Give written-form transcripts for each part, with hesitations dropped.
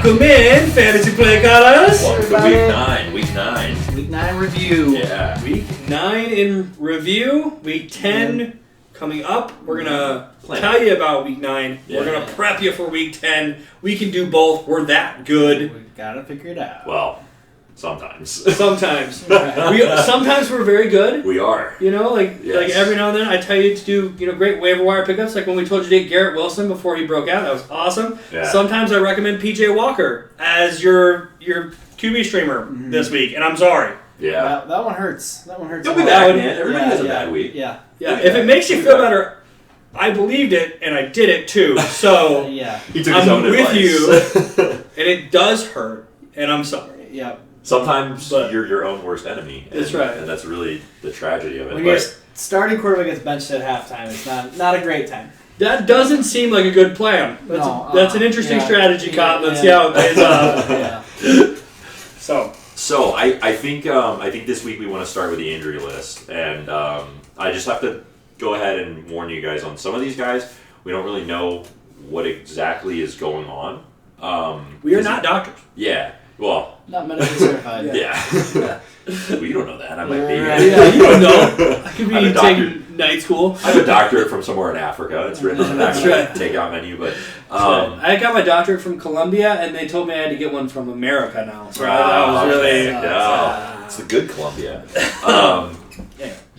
Welcome in, Fantasy Playcallers. Welcome to Week 9. Week 9. Week 9 review. Yeah. Week 9 in review. Week 10 coming up. We're going to tell you about Week 9. Yeah. We're going to prep you for Week 10. We can do both. We're that good. We gotta figure it out. Well, sometimes. Sometimes. Sometimes we're very good. We are. You know, like every now and then I tell you to do, great waiver wire pickups. Like when we told you to get Garrett Wilson before he broke out. That was awesome. Yeah. Sometimes I recommend PJ Walker as your QB streamer this week, and I'm sorry. Yeah. That one hurts. That one hurts. You'll be back, man. Everybody has a bad week. Yeah. Yeah. If it makes you feel better, I believed it, and I did it too. So Yeah. He took his own with advice. you, and it does hurt, and I'm sorry. Yeah. Sometimes But- you're your own worst enemy. And, That's right. And that's really the tragedy of it. When your starting quarterback gets benched at halftime, it's not a great time. That doesn't seem like a good plan. That's an interesting strategy, Cotton. Let's see how it plays out. Yeah. So I think this week we want to start with the injury list, and I just have to go ahead and warn you guys on some of these guys. We don't really know what exactly is going on. We are not doctors. Yeah. Well. Not medically certified. Yeah. Well, you don't know that. I might be. Right. Yeah, you don't know. I could be I'm a taking night school. I have a doctorate from somewhere in Africa. It's written on the back of That's the takeout menu, but I got my doctorate from Colombia, and they told me I had to get one from America now. So that was really... it's the good Colombia.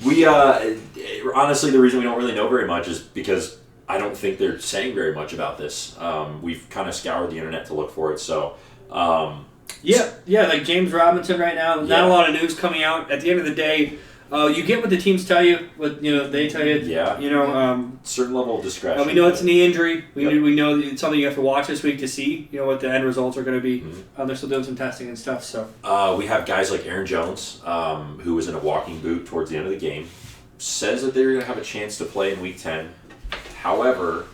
We honestly, the reason we don't really know very much is because I don't think they're saying very much about this. We've kind of scoured the internet to look for it, so... Yeah, like James Robinson right now. Not a lot of news coming out. At the end of the day, you get what the teams tell you, what they tell you. Yeah. Certain level of discretion. We know it's a knee injury. We know that it's something you have to watch this week to see. What the end results are going to be. Mm-hmm. They're still doing some testing and stuff. So we have guys like Aaron Jones, who was in a walking boot towards the end of the game, says that they're going to have a chance to play in Week 10. However,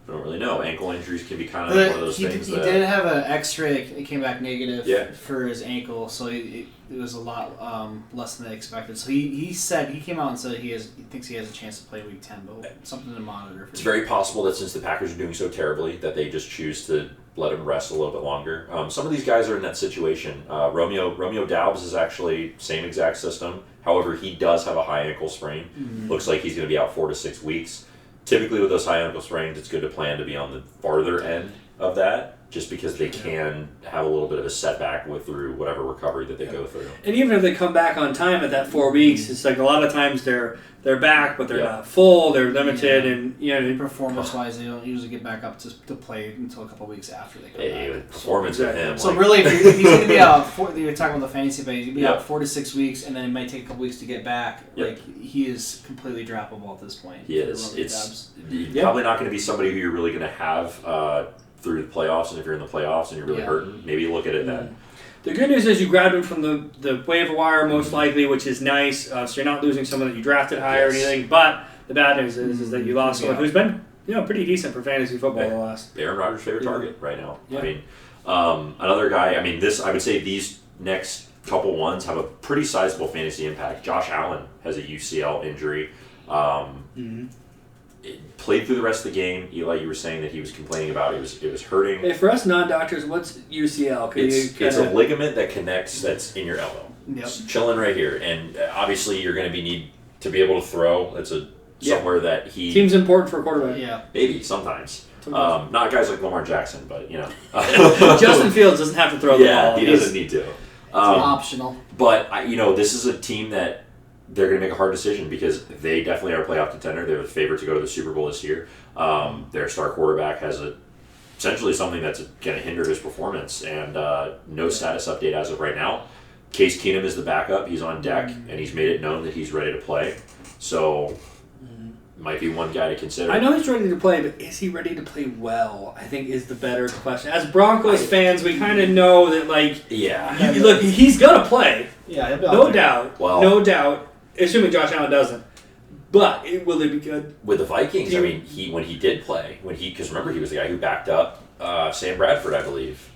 I don't really know. Ankle injuries can be kind of one of those things. He did have an X-ray. It came back negative for his ankle, so it was a lot less than they expected. So he came out and said he thinks he has a chance to play Week 10, but something to monitor. It's very possible that since the Packers are doing so terribly, that they just choose to let him rest a little bit longer. Some of these guys are in that situation. Romeo Doubs is actually same exact system. However, he does have a high ankle sprain. Looks like he's going to be out 4 to 6 weeks. Typically with those high ankle sprains, it's good to plan to be on the farther end of that, just because they can have a little bit of a setback through whatever recovery that they go through. And even if they come back on time at that 4 weeks, it's like a lot of times they're back, but they're not full, they're limited, and performance-wise, they don't usually get back up to play until a couple weeks after they come back. Performance with him. So really, if he's going to be out, you're talking about the fantasy base, he'll be out 4 to 6 weeks, and then it might take a couple weeks to get back. Like, he is completely droppable at this point. He is. It's probably not going to be somebody who you're really going to have through the playoffs, and if you're in the playoffs and you're really hurting, maybe look at it then. The good news is you grabbed him from the waiver wire most likely, which is nice. So you're not losing someone that you drafted high or anything. But the bad news is that you lost someone who's been pretty decent for fantasy football the last. Aaron Rodgers' favorite target right now. Yeah. I mean, another guy. I mean, I would say these next couple ones have a pretty sizable fantasy impact. Josh Allen has a UCL injury. Played through the rest of the game. Eli, you were saying that he was complaining about it was hurting. Hey, for us non-doctors, what's UCL? It's a ligament that connects that's in your elbow. Yep. It's chilling right here, and obviously you're going to need to be able to throw. It's somewhere that he seems important for a quarterback. Yeah, maybe sometimes. Not guys like Lamar Jackson, but Justin Fields doesn't have to throw the ball. He doesn't need to. It's optional. But this is a team that they're going to make a hard decision because they definitely are a playoff contender. They're the favorite to go to the Super Bowl this year. Their star quarterback has essentially something that's going to hinder his performance, and no status update as of right now. Case Keenum is the backup. He's on deck, and he's made it known that he's ready to play. So, might be one guy to consider. I know he's ready to play, but is he ready to play well? I think is the better question. As Broncos fans, we kind of know that, look, he's going to play. Yeah, he'll be no doubt. Well, no doubt. Assuming Josh Allen doesn't. But will it be good? With the Vikings, when he did play, because remember, he was the guy who backed up Sam Bradford, I believe,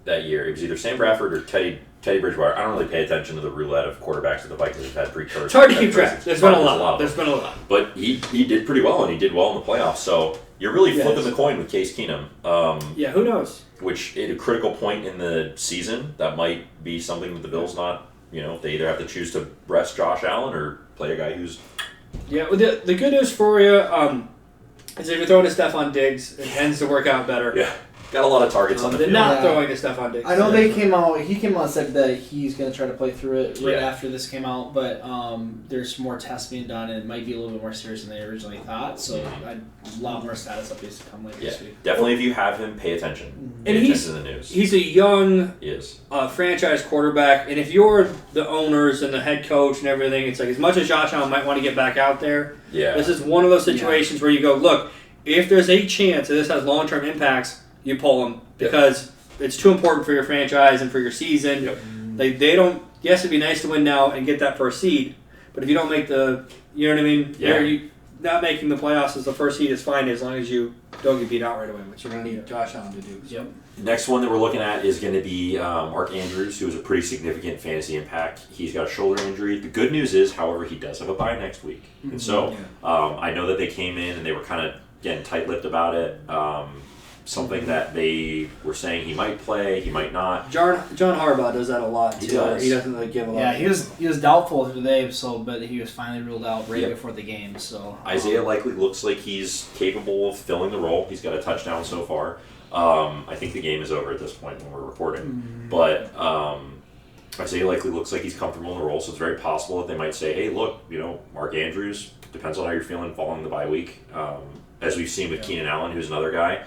that year. It was either Sam Bradford or Teddy Bridgewater. I don't really pay attention to the roulette of quarterbacks that the Vikings have had pre-cursed. It's hard to keep track. There's been a lot. But he did pretty well, and he did well in the playoffs. So you're really flipping the coin with Case Keenum. Who knows? which at a critical point in the season, that might be something that the Bills not, they either have to choose to rest Josh Allen or play a guy who's... Yeah, well, the good news for you is if you're throwing to Stephon Diggs, it tends to work out better. Yeah, got a lot of targets on the field. Not throwing to Stephon Diggs. I know he came out and said that he's going to try to play through it right Yeah. after this came out, but there's more tests being done, and it might be a little bit more serious than they originally thought, so a lot more status updates to come later this week. Definitely if you have him, pay attention. And Pay attention to the news. He's a young He is. franchise quarterback, and if you're the owners and the head coach and everything, it's like as much as Josh Allen might want to get back out there, this is one of those situations where you go, look, if there's a chance that this has long-term impacts, you pull him because it's too important for your franchise and for your season. Yep. Like they don't. Yes, it'd be nice to win now and get that first seed, but if you don't make the, you know what I mean? Yeah. You not making the playoffs as the first seed is fine as long as you don't get beat out right away, which you're going to need Josh Allen to do. So. Yep. Next one that we're looking at is going to be Mark Andrews, who has a pretty significant fantasy impact. He's got a shoulder injury. The good news is, however, he does have a bye next week. Mm-hmm. And so I know that they came in and they were kind of getting tight-lipped about it. Something that they were saying he might play, he might not. John Harbaugh does that a lot too. He does. He doesn't give a lot. Yeah, he was doubtful today, but he was finally ruled out right before the game. So Isaiah likely looks like he's capable of filling the role. He's got a touchdown so far. I think the game is over at this point when we're recording, but Isaiah likely looks like he's comfortable in the role. So it's very possible that they might say, "Hey, look, Mark Andrews depends on how you're feeling following the bye week." As we've seen with Keenan Allen, who's another guy.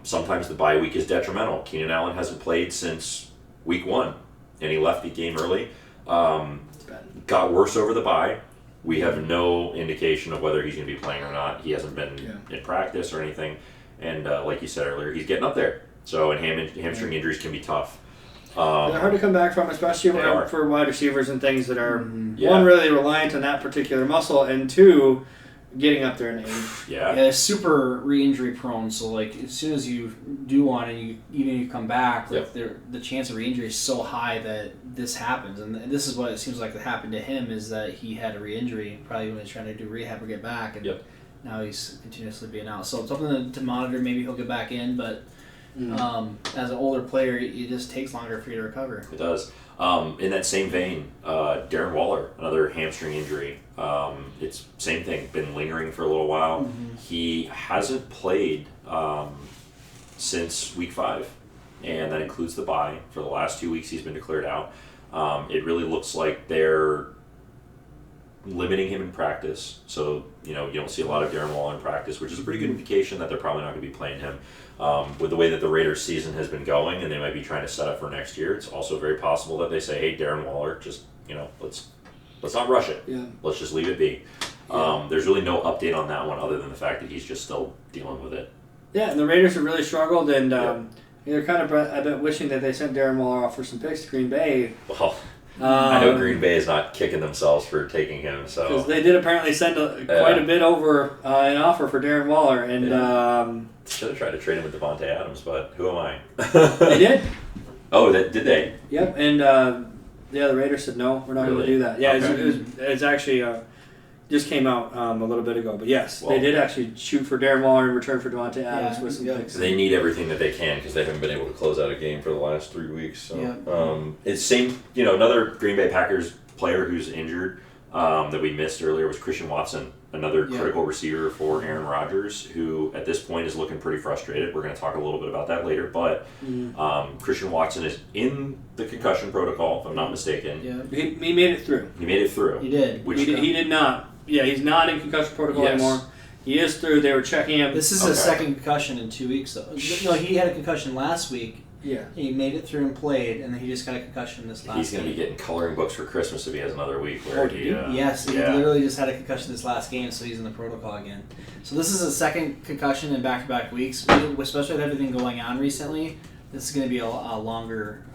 Sometimes the bye week is detrimental. Keenan Allen hasn't played since week 1, and he left the game early. Got worse over the bye. We have no indication of whether he's going to be playing or not. He hasn't been in practice or anything. And like you said earlier, he's getting up there. So, and hamstring injuries can be tough. They're hard to come back from, especially for wide receivers and things that are, one, really reliant on that particular muscle, and two, getting up there in age. Yeah, it's super re-injury prone. So like as soon as you do one and you come back, like the chance of re-injury is so high that this happens. And this is what it seems like happened to him is that he had a re-injury probably when he was trying to do rehab or get back, and now he's continuously being out. So it's something to monitor. Maybe he'll get back in, but as an older player, it just takes longer for you to recover. It does. In that same vein, Darren Waller, another hamstring injury. It's same thing, been lingering for a little while. Mm-hmm. He hasn't played since week 5, and that includes the bye. For the last 2 weeks, he's been declared out. It really looks like they're limiting him in practice, so you don't see a lot of Darren Waller in practice, which is a pretty good indication that they're probably not going to be playing him. With the way that the Raiders season has been going, and they might be trying to set up for next year, it's also very possible that they say, "Hey, Darren Waller, just let's not rush it. Yeah. Let's just leave it be." There's really no update on that one other than the fact that he's just still dealing with it. Yeah, and the Raiders have really struggled, and they're kind of I bet wishing that they sent Darren Waller off for some picks to Green Bay. Well, I know Green Bay is not kicking themselves for taking him, so because they did apparently send quite a bit over an offer for Darren Waller, and should have tried to trade him with Devontae Adams, but who am I? They did. Oh, did they? Yep, and the Raiders said no, we're not going to do that. Yeah, okay. It's actually just came out a little bit ago, but yes, they did actually shoot for Darren Waller in return for Devontae Adams with some picks. They need everything that they can because they haven't been able to close out a game for the last 3 weeks. So it's same. Another Green Bay Packers player who's injured that we missed earlier was Christian Watson, another critical receiver for Aaron Rodgers, who at this point is looking pretty frustrated. We're going to talk a little bit about that later, but Christian Watson is in the concussion protocol, if I'm not mistaken. Yeah, he made it through. He made it through. He did. He did not. Yeah, he's not in concussion protocol anymore. He is through. They were checking him. This is his second concussion in 2 weeks, though. No, he had a concussion last week. Yeah. He made it through and played, and then he just got a concussion this last He's going to be getting coloring books for Christmas if he has another week. Where he literally just had a concussion this last game, so he's in the protocol again. So this is a second concussion in back-to-back weeks, especially with everything going on recently. This is going to be a longer.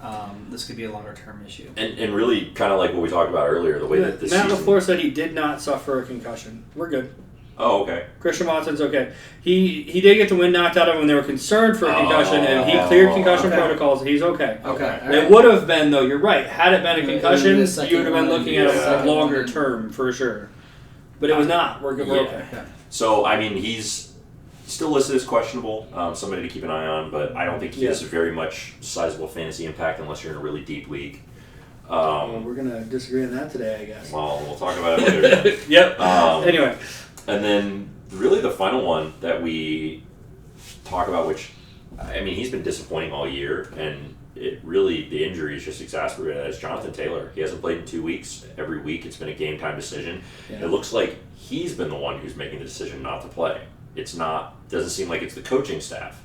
This could be a longer-term issue. And really, kind of like what we talked about earlier, the way that this Matt LaFleur said he did not suffer a concussion. We're good. Oh, okay. Christian Watson's okay. He did get the wind knocked out of him when they were concerned for a concussion, and he cleared concussion protocols, and he's okay. Okay. It would have been, though, you're right. Had it been a concussion, you would have been looking at a longer term for sure. But it was not. We're okay. So, I mean, he's still listed as questionable, somebody to keep an eye on, but I don't think he has very much sizable fantasy impact unless you're in a really deep league. Well, we're going to disagree on that today, I guess. Well, we'll talk about it later then. Yep. Anyway. And then really the final one that we talk about, which, I mean, he's been disappointing all year, and the injury is just exacerbated, is Jonathan Taylor. He hasn't played in 2 weeks. Every week it's been a game time decision. Yeah. It looks like he's been the one who's making the decision not to play. Doesn't seem like it's the coaching staff.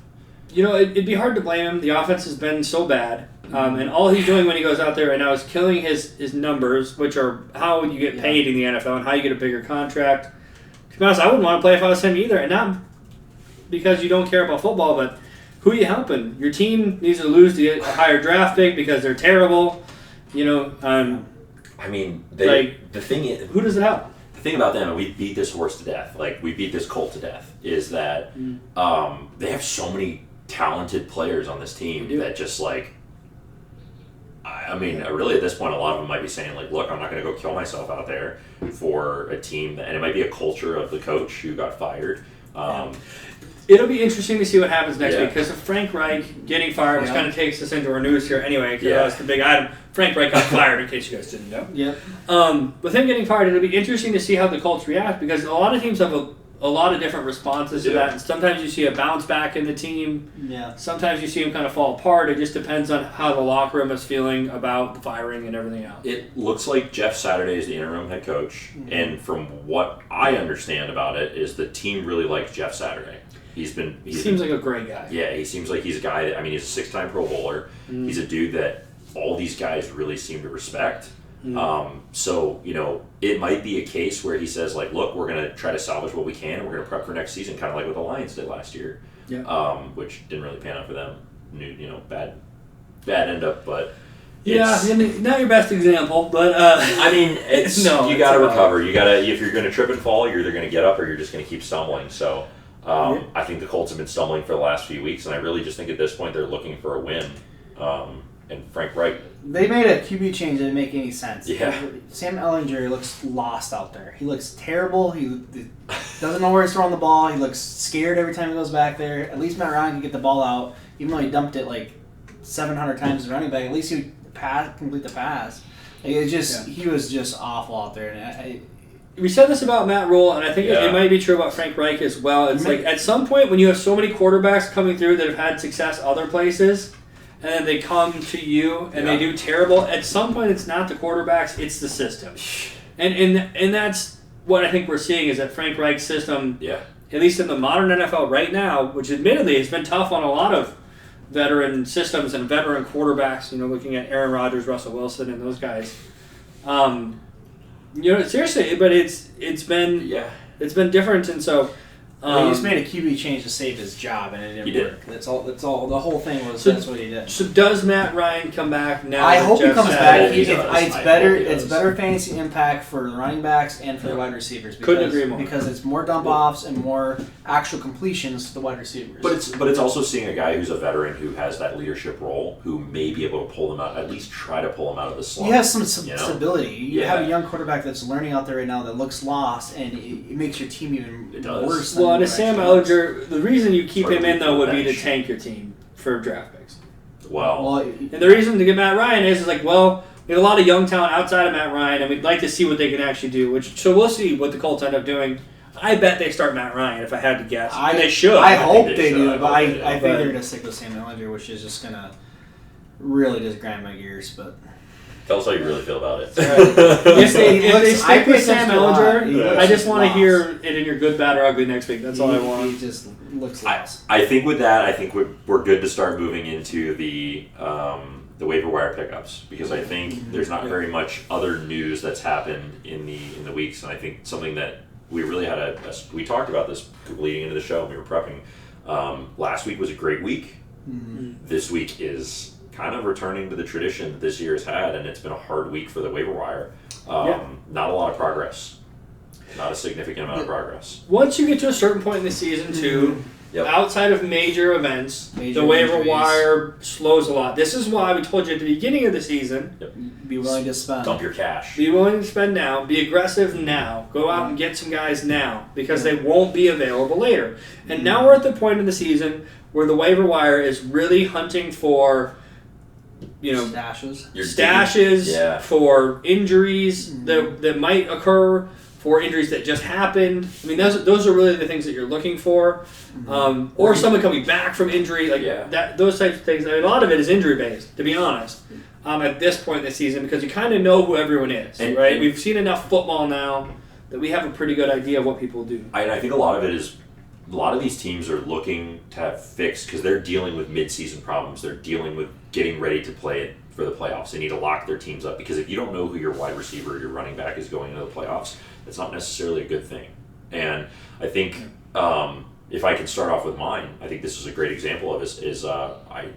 It'd be hard to blame him. The offense has been so bad. And all he's doing when he goes out there right now is killing his numbers, which are how you get paid in the NFL and how you get a bigger contract. To be honest, I wouldn't want to play if I was him either. And not because you don't care about football, but who are you helping? Your team needs to lose to get a higher draft pick because they're terrible. I mean, the thing is, who does it help? The thing about them, and we beat this horse to death, like we beat this colt to death, is that they have so many talented players on this team that just really at this point, a lot of them might be saying look, I'm not going to go kill myself out there for a team, and it might be a culture of the coach who got fired. It'll be interesting to see what happens next week because of Frank Reich getting fired, which kind of takes us into our news here anyway, because that's the big item. Frank Reich got fired, in case you guys didn't know. With him getting fired, it'll be interesting to see how the Colts react because a lot of teams have a lot of different responses to that. And sometimes you see a bounce back in the team. Sometimes you see them kind of fall apart. It just depends on how the locker room is feeling about the firing and everything else. It looks like Jeff Saturday is the interim head coach. And from what I understand about it is the team really likes Jeff Saturday. He seems like a great guy. Yeah, he seems like he's a guy that, he's a 6-time Pro Bowler. He's a dude that all these guys really seem to respect. So, it might be a case where he says, look, we're going to try to salvage what we can, and we're going to prep for next season, kind of like what the Lions did last year, which didn't really pan out for them. Bad end up, but... not your best example, but... you got to recover. If you're going to trip and fall, you're either going to get up or you're just going to keep stumbling, so... I think the Colts have been stumbling for the last few weeks, and I really just think at this point they're looking for a win. And Frank Reich... They made a QB change that didn't make any sense. Yeah. Sam Ehlinger looks lost out there. He looks terrible. He doesn't know where he's throwing the ball. He looks scared every time he goes back there. At least Matt Ryan can get the ball out. Even though he dumped it 700 times as a running back, at least he would complete the pass. He was just awful out there. And we said this about Matt Rule, and I think it might be true about Frank Reich as well. It's at some point when you have so many quarterbacks coming through that have had success other places, and then they come to you and they do terrible, at some point it's not the quarterbacks, it's the system. And that's what I think we're seeing is that Frank Reich's system, at least in the modern NFL right now, which admittedly has been tough on a lot of veteran systems and veteran quarterbacks, looking at Aaron Rodgers, Russell Wilson, and those guys. Seriously, but it's been different, and so he just made a QB change to save his job, and it didn't work. That's all. The whole thing was that's what he did. So does Matt Ryan come back now? I hope he comes back. It's better fantasy impact for the running backs and for the wide receivers. Couldn't agree more. Because it's more dump offs and more actual completions to the wide receivers. But it's also seeing a guy who's a veteran who has that leadership role, who may be able to pull them out, at least try to pull them out of the slump. You have some stability. You have a young quarterback that's learning out there right now that looks lost, and it makes your team even worse. Well, and Sam Ehlinger, the reason you keep him in, though, would be to tank your team for draft picks. And the reason to get Matt Ryan is we have a lot of young talent outside of Matt Ryan, and we'd like to see what they can actually do. So we'll see what the Colts end up doing. I bet they start Matt Ryan, if I had to guess. They should. I hope they do, but I think they're going to stick with Sam Ehlinger, which is just going to really just grind my gears, but... Tell us how you really feel about it. If they stick with Sam Ehlinger, I just want to hear it in your good, bad, or ugly next week. That's all I want. He just looks lost. I think with that, we're good to start moving into the waiver wire pickups, because I think there's not very much other news that's happened in the weeks, and I think something that we really had we talked about this leading into the show when we were prepping. Last week was a great week. This week is kind of returning to the tradition that this year has had, and it's been a hard week for the waiver wire. Not a lot of progress. Not a significant amount of progress. Once you get to a certain point in the season, too, outside of major events, the waiver wire slows a lot. This is why we told you at the beginning of the season, be willing to spend. Dump your cash. Be willing to spend now. Be aggressive now. Go out and get some guys now because they won't be available later. And now we're at the point in the season where the waiver wire is really hunting for, stashes for injuries that might occur, for injuries that just happened. I mean, those are really the things that you're looking for. Or someone coming back from injury, those types of things. I mean, a lot of it is injury based, to be honest. At this point in the season, because you kind of know who everyone is, right? We've seen enough football now that we have a pretty good idea of what people do. I think a lot of it is. A lot of these teams are looking to have fixed because they're dealing with mid-season problems. They're dealing with getting ready to play it for the playoffs. They need to lock their teams up because if you don't know who your wide receiver or your running back is going into the playoffs, that's not necessarily a good thing. And I think if I can start off with mine, I think this is a great example of this.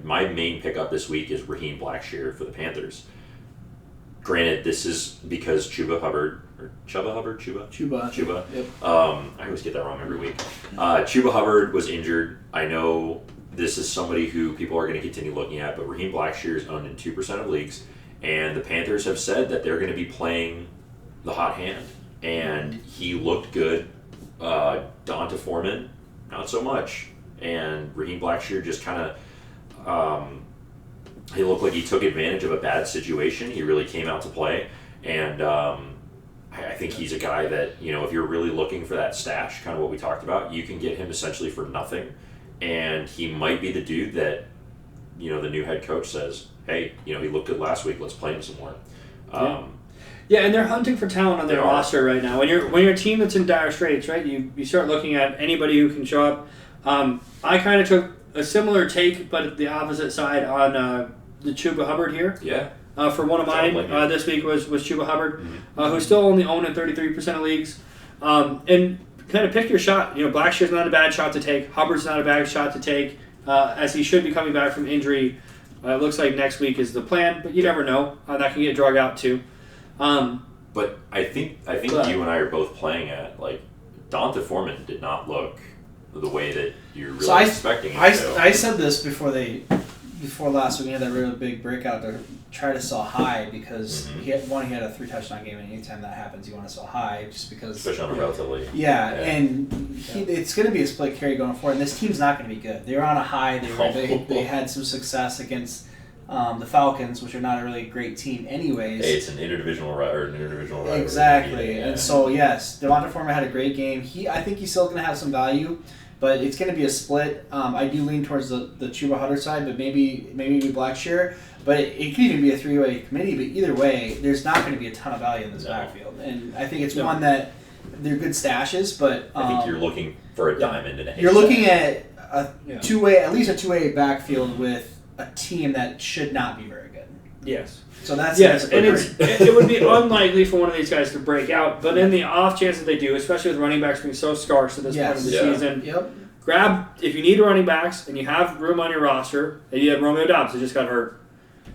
My main pickup this week is Raheem Blackshear for the Panthers. Granted, this is because Chuba. Yep. I always get that wrong every week. Chuba Hubbard was injured. I know this is somebody who people are going to continue looking at, but Raheem Blackshear is owned in 2% of leagues, and the Panthers have said that they're going to be playing the hot hand, and he looked good. Donta Foreman, not so much, and Raheem Blackshear just kind of. He looked like he took advantage of a bad situation. He really came out to play, and I think he's a guy that, if you're really looking for that stash, kind of what we talked about, you can get him essentially for nothing, and he might be the dude that, the new head coach says, hey, he looked good last week, let's play him some more. Yeah, and they're hunting for talent on their roster right now. When you're a team that's in dire straits, right, you start looking at anybody who can show up. I kind of took a similar take, but the opposite side on the Chuba Hubbard here. Yeah. For one of mine this week was Chuba Hubbard, who's still only owned in 33% of leagues. And kind of pick your shot. Blackshear's not a bad shot to take. Hubbard's not a bad shot to take, as he should be coming back from injury. It looks like next week is the plan, but you never know. That can get drug out too. But I think you and I are both playing at, Donta Foreman did not look the way that you're really expecting him to. I said this before last week. He had that really big breakout to try to sell high because he had a 3-touchdown game, and anytime that happens, you want to sell high just because. Especially on a relatively. It's going to be a split carry going forward, and this team's not going to be good. They were on a high. They had some success against the Falcons, which are not a really great team anyways. Hey, it's an interdivisional rivalry. Exactly, and so yes, Devonta Foreman had a great game. I think he's still going to have some value. But it's going to be a split. I do lean towards the Chuba Hubbard side, but maybe Blackshear. But it could even be a 3-way committee. But either way, there's not going to be a ton of value in this backfield. And I think it's one that they're good stashes. But I think you're looking for a diamond in a haystack. You're looking at at least a 2-way backfield with a team that should not be very good. Yes. So that's and it would be unlikely for one of these guys to break out, but in the off chance that they do, especially with running backs being so scarce at this point of the season, grab, if you need running backs and you have room on your roster, and you have Romeo Doubs who just got hurt,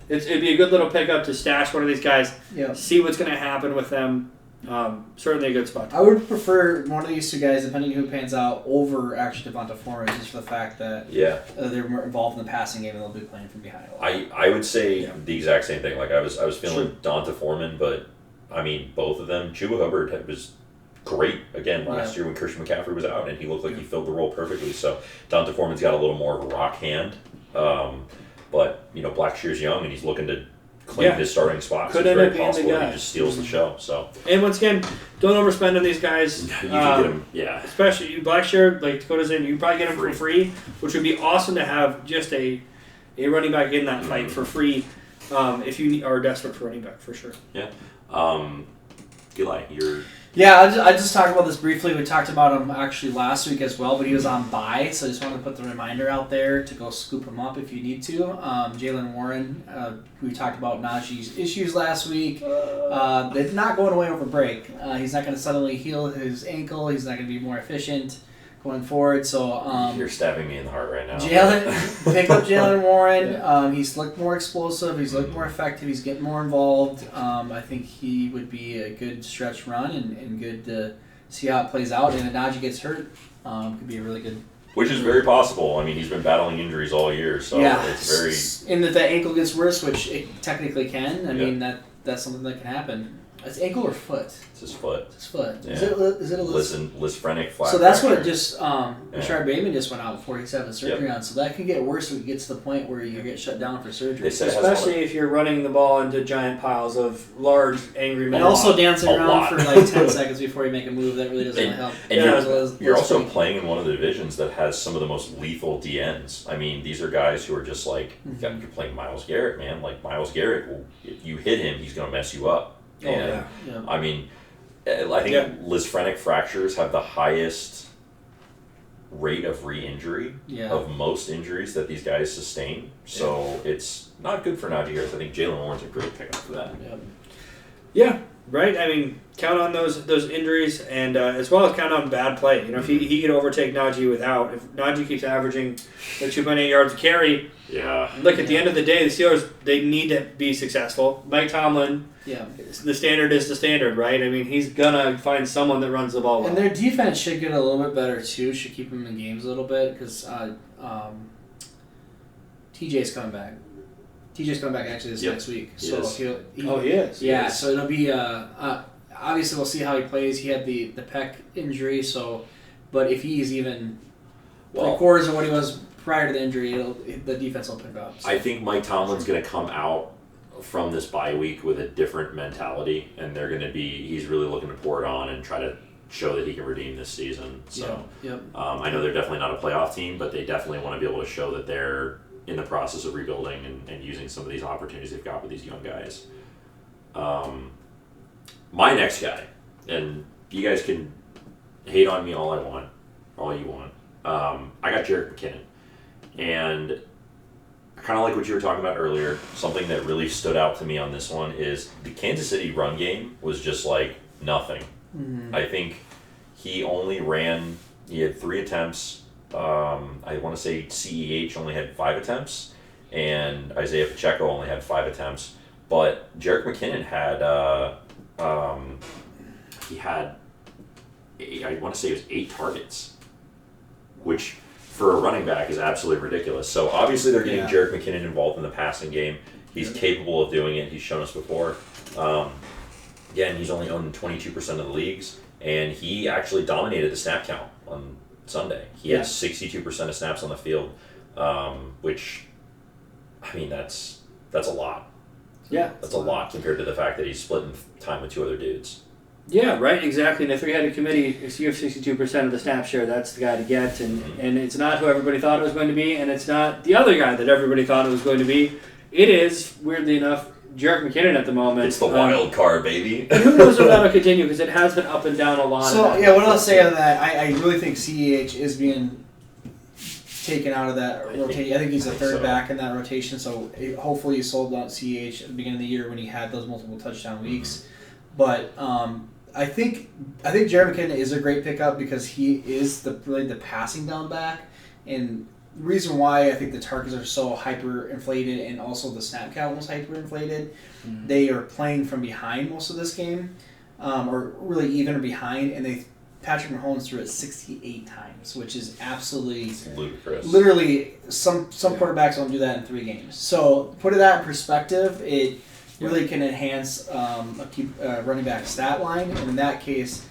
it'd be a good little pickup to stash one of these guys, see what's going to happen with them. Certainly a good spot. I would prefer one of these two guys, depending who pans out, over actually Devonta Foreman, just for the fact that they're more involved in the passing game and they'll be playing from behind a lot. I would say the exact same thing. I was feeling Donta Foreman, but I mean both of them. Chuba Hubbard was great again last year when Christian McCaffrey was out, and he looked like he filled the role perfectly. So Donta Foreman's got a little more of a rock hand, but Blackshear's young and he's looking to claim his starting spot. So it's very possible that he just steals the show. So, and once again, don't overspend on these guys. You can get them, especially Blackshear, like Dakota's in. You can probably get them for free, which would be awesome to have just a running back in that fight for free. If you are desperate for running back, for sure. Yeah. Eli, you're. Yeah, I just talked about this briefly. We talked about him actually last week as well, but he was on bye, so I just wanted to put the reminder out there to go scoop him up if you need to. Jalen Warren, we talked about Najee's issues last week. They're not going away over break. He's not going to suddenly heal his ankle. He's not going to be more efficient going forward. So you're stabbing me in the heart right now. Pick up Jalen Warren. He's looked more explosive. He's looked more effective. He's getting more involved. I think he would be a good stretch run and good to see how it plays out. And if Najee gets hurt, could be a really good Which is very possible. I mean, he's been battling injuries all year, so it's very... And if that ankle gets worse, which it technically can, I mean, that's something that can happen. It's ankle or foot? It's his foot. It's his foot. Yeah. Is it a Lisfrenic flat So that's fracture. what just Rashard Bateman just went out before he's having surgery on. So that can get worse if it gets to the point where you get shut down for surgery. Especially if you're running the ball into giant piles of large, angry men. And also dancing around for like 10 seconds before you make a move. That really doesn't help. And you're also playing in one of the divisions that has some of the most lethal DNs. I mean, these are guys who are just like, you're playing Myles Garrett, man. Like, Myles Garrett, if you hit him, he's going to mess you up. I mean, I think Lisfrenic fractures have the highest rate of re-injury of most injuries that these guys sustain. So it's not good for Najee Harris. I think Jalen Warren's a great pickup for that. Yeah, right. I mean, count on those injuries, and as well as count on bad play. You know, if he could overtake Najee without, if Najee keeps averaging the 2.8 yards a carry. Yeah. Look, at the end of the day, the Steelers, they need to be successful. Mike Tomlin. Yeah. The standard is the standard, right? I mean, he's going to find someone that runs the ball well. And their defense should get a little bit better, too. Should keep them in games a little bit because TJ's coming back. TJ's coming back actually this next week. He is. He is. Yeah, so it'll be obviously we'll see how he plays. He had the pec injury, but if he's even 3/4 of what he was prior to the injury, the defense will pick up. So. I think Mike Tomlin's going to come out from this bye week with a different mentality, and he's really looking to pour it on and try to show that he can redeem this season. So I know they're definitely not a playoff team, but they definitely want to be able to show that they're in the process of rebuilding and using some of these opportunities they've got with these young guys. My next guy, and you guys can hate on me all you want. I got Jerick McKinnon, and kind of like what you were talking about earlier, something that really stood out to me on this one is the Kansas City run game was just like nothing. Mm-hmm. I think he had 3 attempts. I want to say CEH only had 5 attempts, and Isaiah Pacheco only had 5 attempts. But Jerick McKinnon had, I want to say it was 8 targets, which for a running back is absolutely ridiculous. So obviously they're getting Jerick McKinnon involved in the passing game. He's capable of doing it. He's shown us before. Again, he's only owned 22% of the leagues, and he actually dominated the snap count on Sunday. He had 62% of snaps on the field, which, I mean, that's a lot. Yeah. That's a lot compared to the fact that he's splitting time with 2 other dudes. Yeah, right, exactly. And if we had a committee, if you have 62% of the snap share, that's the guy to get. And it's not who everybody thought it was going to be, and it's not the other guy that everybody thought it was going to be. It is, weirdly enough, Jerick McKinnon at the moment. It's the wild card, baby. And who knows if that'll continue, because it has been up and down a lot. So, what I'll say on that, I really think CEH is being taken out of that rotation. I think he's the third back in that rotation, so hopefully you sold out CEH at the beginning of the year when he had those multiple touchdown weeks. But I think Jerick McKinnon is a great pickup because he is really the passing down back, and the reason why I think the targets are so hyper-inflated and also the snap count was hyper-inflated, they are playing from behind most of this game, or really even or behind, and Patrick Mahomes threw it 68 times, which is absolutely ludicrous. Literally, some quarterbacks don't do that in 3 games. So put that in perspective, it really can enhance a running back stat line, and in that case,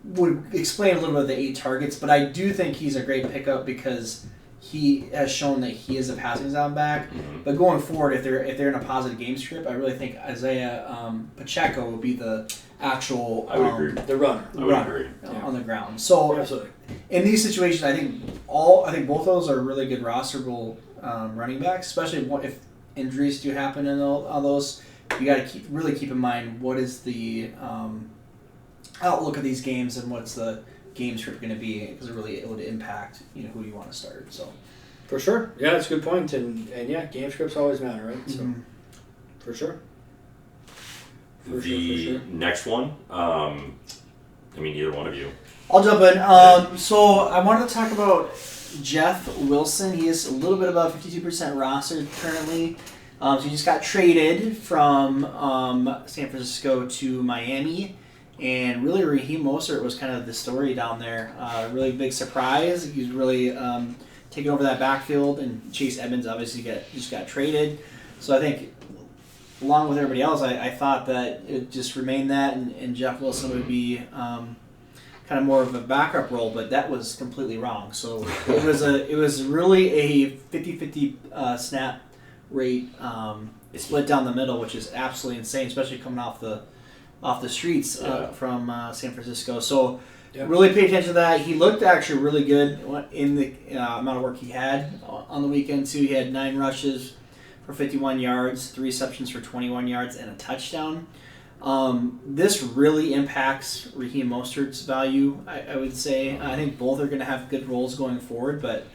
would explain a little bit of the 8 targets, but I do think he's a great pickup because he has shown that he is a passing down back. Mm-hmm. But going forward, if they're in a positive game script, I really think Isaiah Pacheco will be the actual I would agree. The runner. I would agree. On the ground. So absolutely. In these situations, I think both of those are really good rosterable running backs, especially if injuries do happen in all those. You got to really keep in mind what is the outlook of these games and what's the game script going to be, because it would impact who you want to start. So for sure, yeah, that's a good point, and yeah, game scripts always matter, right? So for sure. The next one, I mean, either one of you. I'll jump in. So I wanted to talk about Jeff Wilson. He is a little bit above 52% rostered currently. So he just got traded from San Francisco to Miami. And really, Raheem Mostert was kind of the story down there. Really big surprise. He's really taking over that backfield, and Chase Edmonds obviously just got traded. So I think, along with everybody else, I thought that it just remained that, and Jeff Wilson would be kind of more of a backup role, but that was completely wrong. So it was really a 50-50 snap rate split down the middle, which is absolutely insane, especially coming off the streets from San Francisco. So really pay attention to that. He looked actually really good in the amount of work he had on the weekend too. He had 9 rushes for 51 yards, 3 receptions for 21 yards, and a touchdown. This really impacts Raheem Mostert's value, I would say. I think both are going to have good roles going forward, but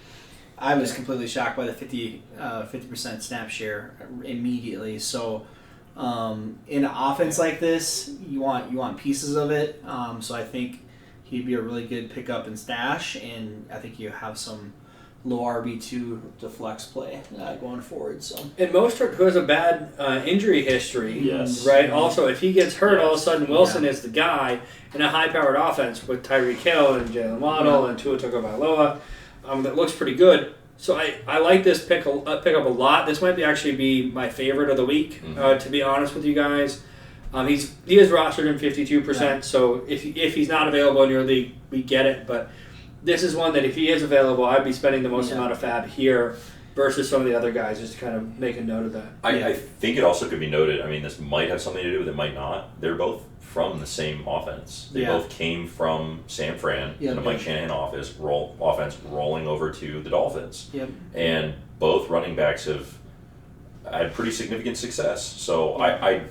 I was completely shocked by the 50% snap share immediately. So in an offense like this, you want pieces of it. So I think he'd be a really good pickup and stash, and I think you have some low RB2 to flex play going forward. So, and Mostert, who has a bad injury history, yes, right? Also, if he gets hurt, all of a sudden Wilson is the guy in a high-powered offense with Tyreek Hill and Jalen Waddle and Tua Tagovailoa. That looks pretty good. So I like this pickup a lot. This might actually be my favorite of the week, to be honest with you guys. He is rostered in 52%. So if he's not available in your league, we get it, but this is one that if he is available, I'd be spending the most amount of fab here versus some of the other guys, just to kind of make a note of that. I think it also could be noted, I mean, this might have something to do with it, might not. They're both from the same offense. They both came from San Fran and the Mike Shanahan offense rolling over to the Dolphins. Yep. And both running backs have had pretty significant success. So I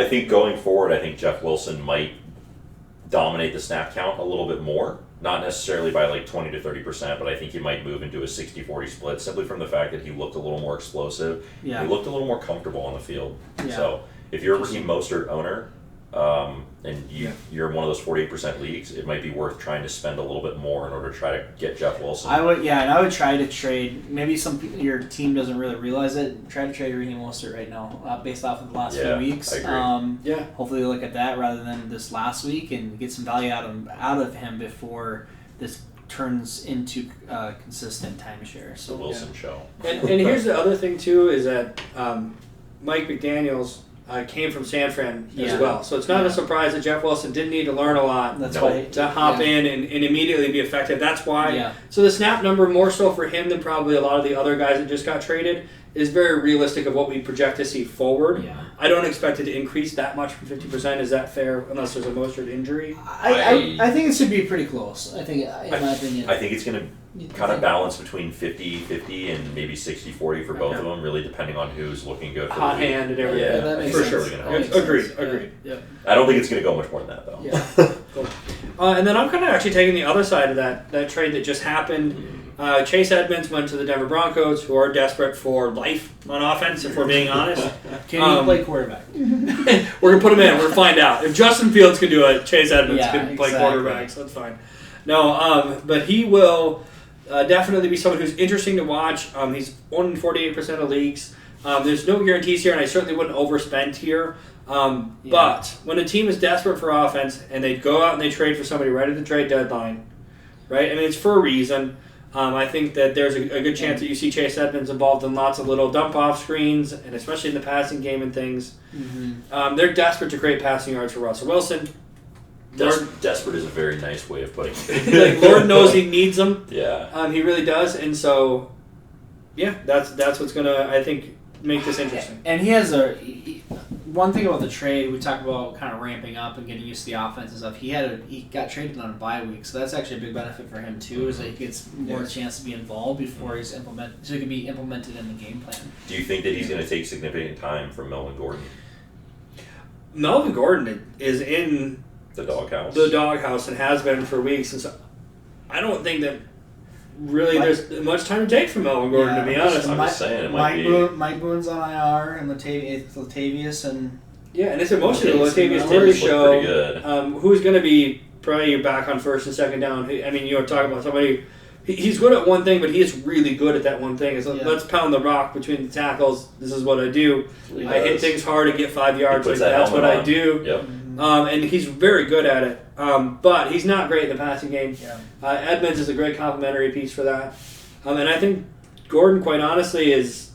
think going forward, I think Jeff Wilson might dominate the snap count a little bit more. Not necessarily by like 20 to 30%, but I think he might move into a 60-40 split simply from the fact that he looked a little more explosive. Yeah. He looked a little more comfortable on the field. Yeah. So if you're a Raheem Mostert owner and you're in one of those 48% leagues, it might be worth trying to spend a little bit more in order to try to get Jeff Wilson. I would try to trade. Maybe your team doesn't really realize it. Try to trade Raheem Mostert right now, based off of the last few weeks. I agree. Hopefully, look at that rather than this last week and get some value out of him before this turns into consistent timeshare. So the Wilson show. And here's the other thing too is that Mike McDaniels came from San Fran as well. So it's not a surprise that Jeff Wilson didn't need to learn a lot to hop in and immediately be effective. That's why. Yeah. So the snap number, more so for him than probably a lot of the other guys that just got traded, is very realistic of what we project to see forward. Yeah. I don't expect it to increase that much from 50%. Is that fair? Unless there's a Mostert injury? I think it should be pretty close. I think, in my opinion. I think it's going to kind of balance between 50-50 and maybe 60-40 for both of them, really depending on who's looking good for hot the week. hand and everything. Yeah, that makes for sense. sure. Agreed. Yeah. I don't think it's going to go much more than that, though. Yeah. Cool. And then I'm kind of actually taking the other side of that trade that just happened. Chase Edmonds went to the Denver Broncos, who are desperate for life on offense, if we're being honest. Can he play quarterback? We're going to put him in. We're going to find out. If Justin Fields can do it, Chase Edmonds can play quarterback, so that's fine. No, but he will definitely be someone who's interesting to watch. He's owned in 48% of leagues. There's no guarantees here, and I certainly wouldn't overspend here. But when a team is desperate for offense and they go out and they trade for somebody right at the trade deadline, right? I mean, it's for a reason. I think that there's a good chance that you see Chase Edmonds involved in lots of little dump-off screens, and especially in the passing game and things. Mm-hmm. They're desperate to create passing yards for Russell Wilson. Desperate is a very nice way of putting it. Lord knows he needs them. Yeah. He really does, and so, that's what's going to, I think, make this interesting. And he has one thing about the trade, we talked about kind of ramping up and getting used to the offense and stuff. He got traded on a bye week, so that's actually a big benefit for him too, is that he gets more chance to be involved before he's implemented, so he can be implemented in the game plan. Do you think that he's going to take significant time from Melvin Gordon? Melvin Gordon is in the doghouse and has been for weeks, and so I don't think that really there's much time to take from Melvin Gordon, to be honest. I'm just saying it might be. Mike Boone's on IR, and Latavius, and and it's emotional. Latavius Tibbs show, who's going to be probably your back on first and second down. I mean, you're talking about somebody. He's good at one thing, but he is really good at that one thing. It's let's pound the rock between the tackles. This is what I do. I hit things hard and get 5 yards. That's what I do. Yep. and he's very good at it. But he's not great in the passing game. Yeah. Edmonds is a great complementary piece for that. And I think Gordon, quite honestly, is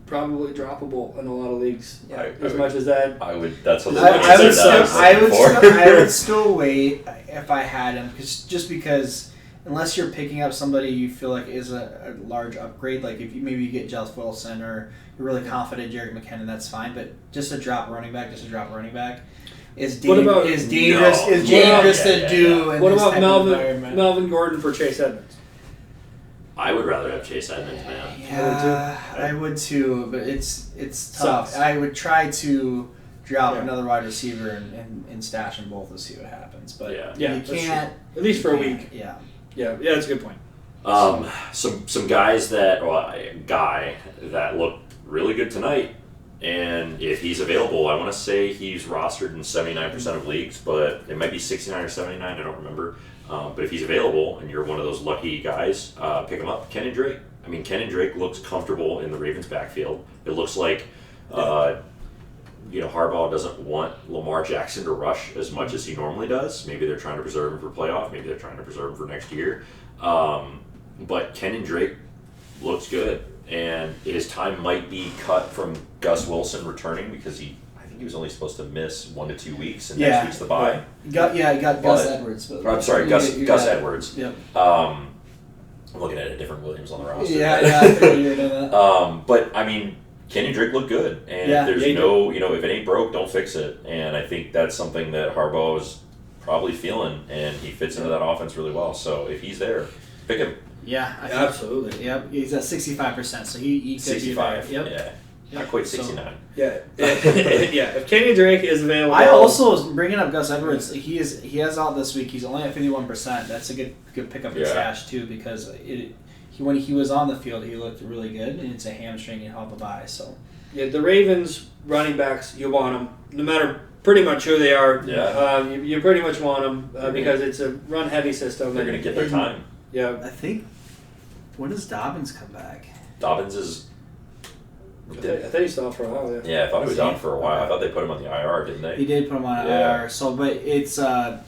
probably droppable in a lot of leagues. Yeah. Much as that. I would. That's what I would still wait if I had him, because unless you're picking up somebody you feel like is a large upgrade, like if you get Jeff Wilson or you're really confident Jerick McKinnon, that's fine. But just a drop running back is dangerous to do. In what this about type of environment. Melvin Gordon for Chase Edmonds? I would rather have Chase Edmonds, man. Yeah, I would too, but it's tough. I would try to drop another wide receiver and stash them both to see what happens. But you can't, at least for a week. Yeah, that's a good point. Some guys a guy that looked really good tonight, and if he's available, I want to say he's rostered in 79% of leagues, but it might be 69 or 79. I don't remember. But if he's available and you're one of those lucky guys, pick him up. Kenyon Drake. I mean, Kenyon Drake looks comfortable in the Ravens' backfield. It looks like, Harbaugh doesn't want Lamar Jackson to rush as much as he normally does. Maybe they're trying to preserve him for playoff. Maybe they're trying to preserve him for next year. But Kenyon Drake looks good, and his time might be cut from Gus Wilson returning because he was only supposed to miss 1 to 2 weeks, and next week's the bye. He got Gus Edwards. I'm sorry, Gus Edwards. Yep. I'm looking at a different Williams on the roster. I figured you were doing that. But I mean, Kenyon Drake looked good, and if it ain't broke, don't fix it. And I think that's something that Harbaugh is probably feeling, and he fits into that offense really well. So if he's there, pick him. Yeah, absolutely. Yep, he's at 65%, so he could 65. be there. Yep. Yeah. Not quite 69. If Kenyon Drake is available. I also was bringing up Gus Edwards. He has out this week. He's only at 51%. That's a good pickup in stash too, because when he was on the field, he looked really good, and it's a hamstring and help a bye. So the Ravens running backs, you want them no matter pretty much who they are. Yeah. You pretty much want them because it's a run heavy system. They're going to get their time. Yeah. I think. When does Dobbins come back? Dobbins is. I thought he still out for a while. Yeah, I thought he was out for a while. I thought they put him on the IR, didn't they? He did put him on IR. So, but it's the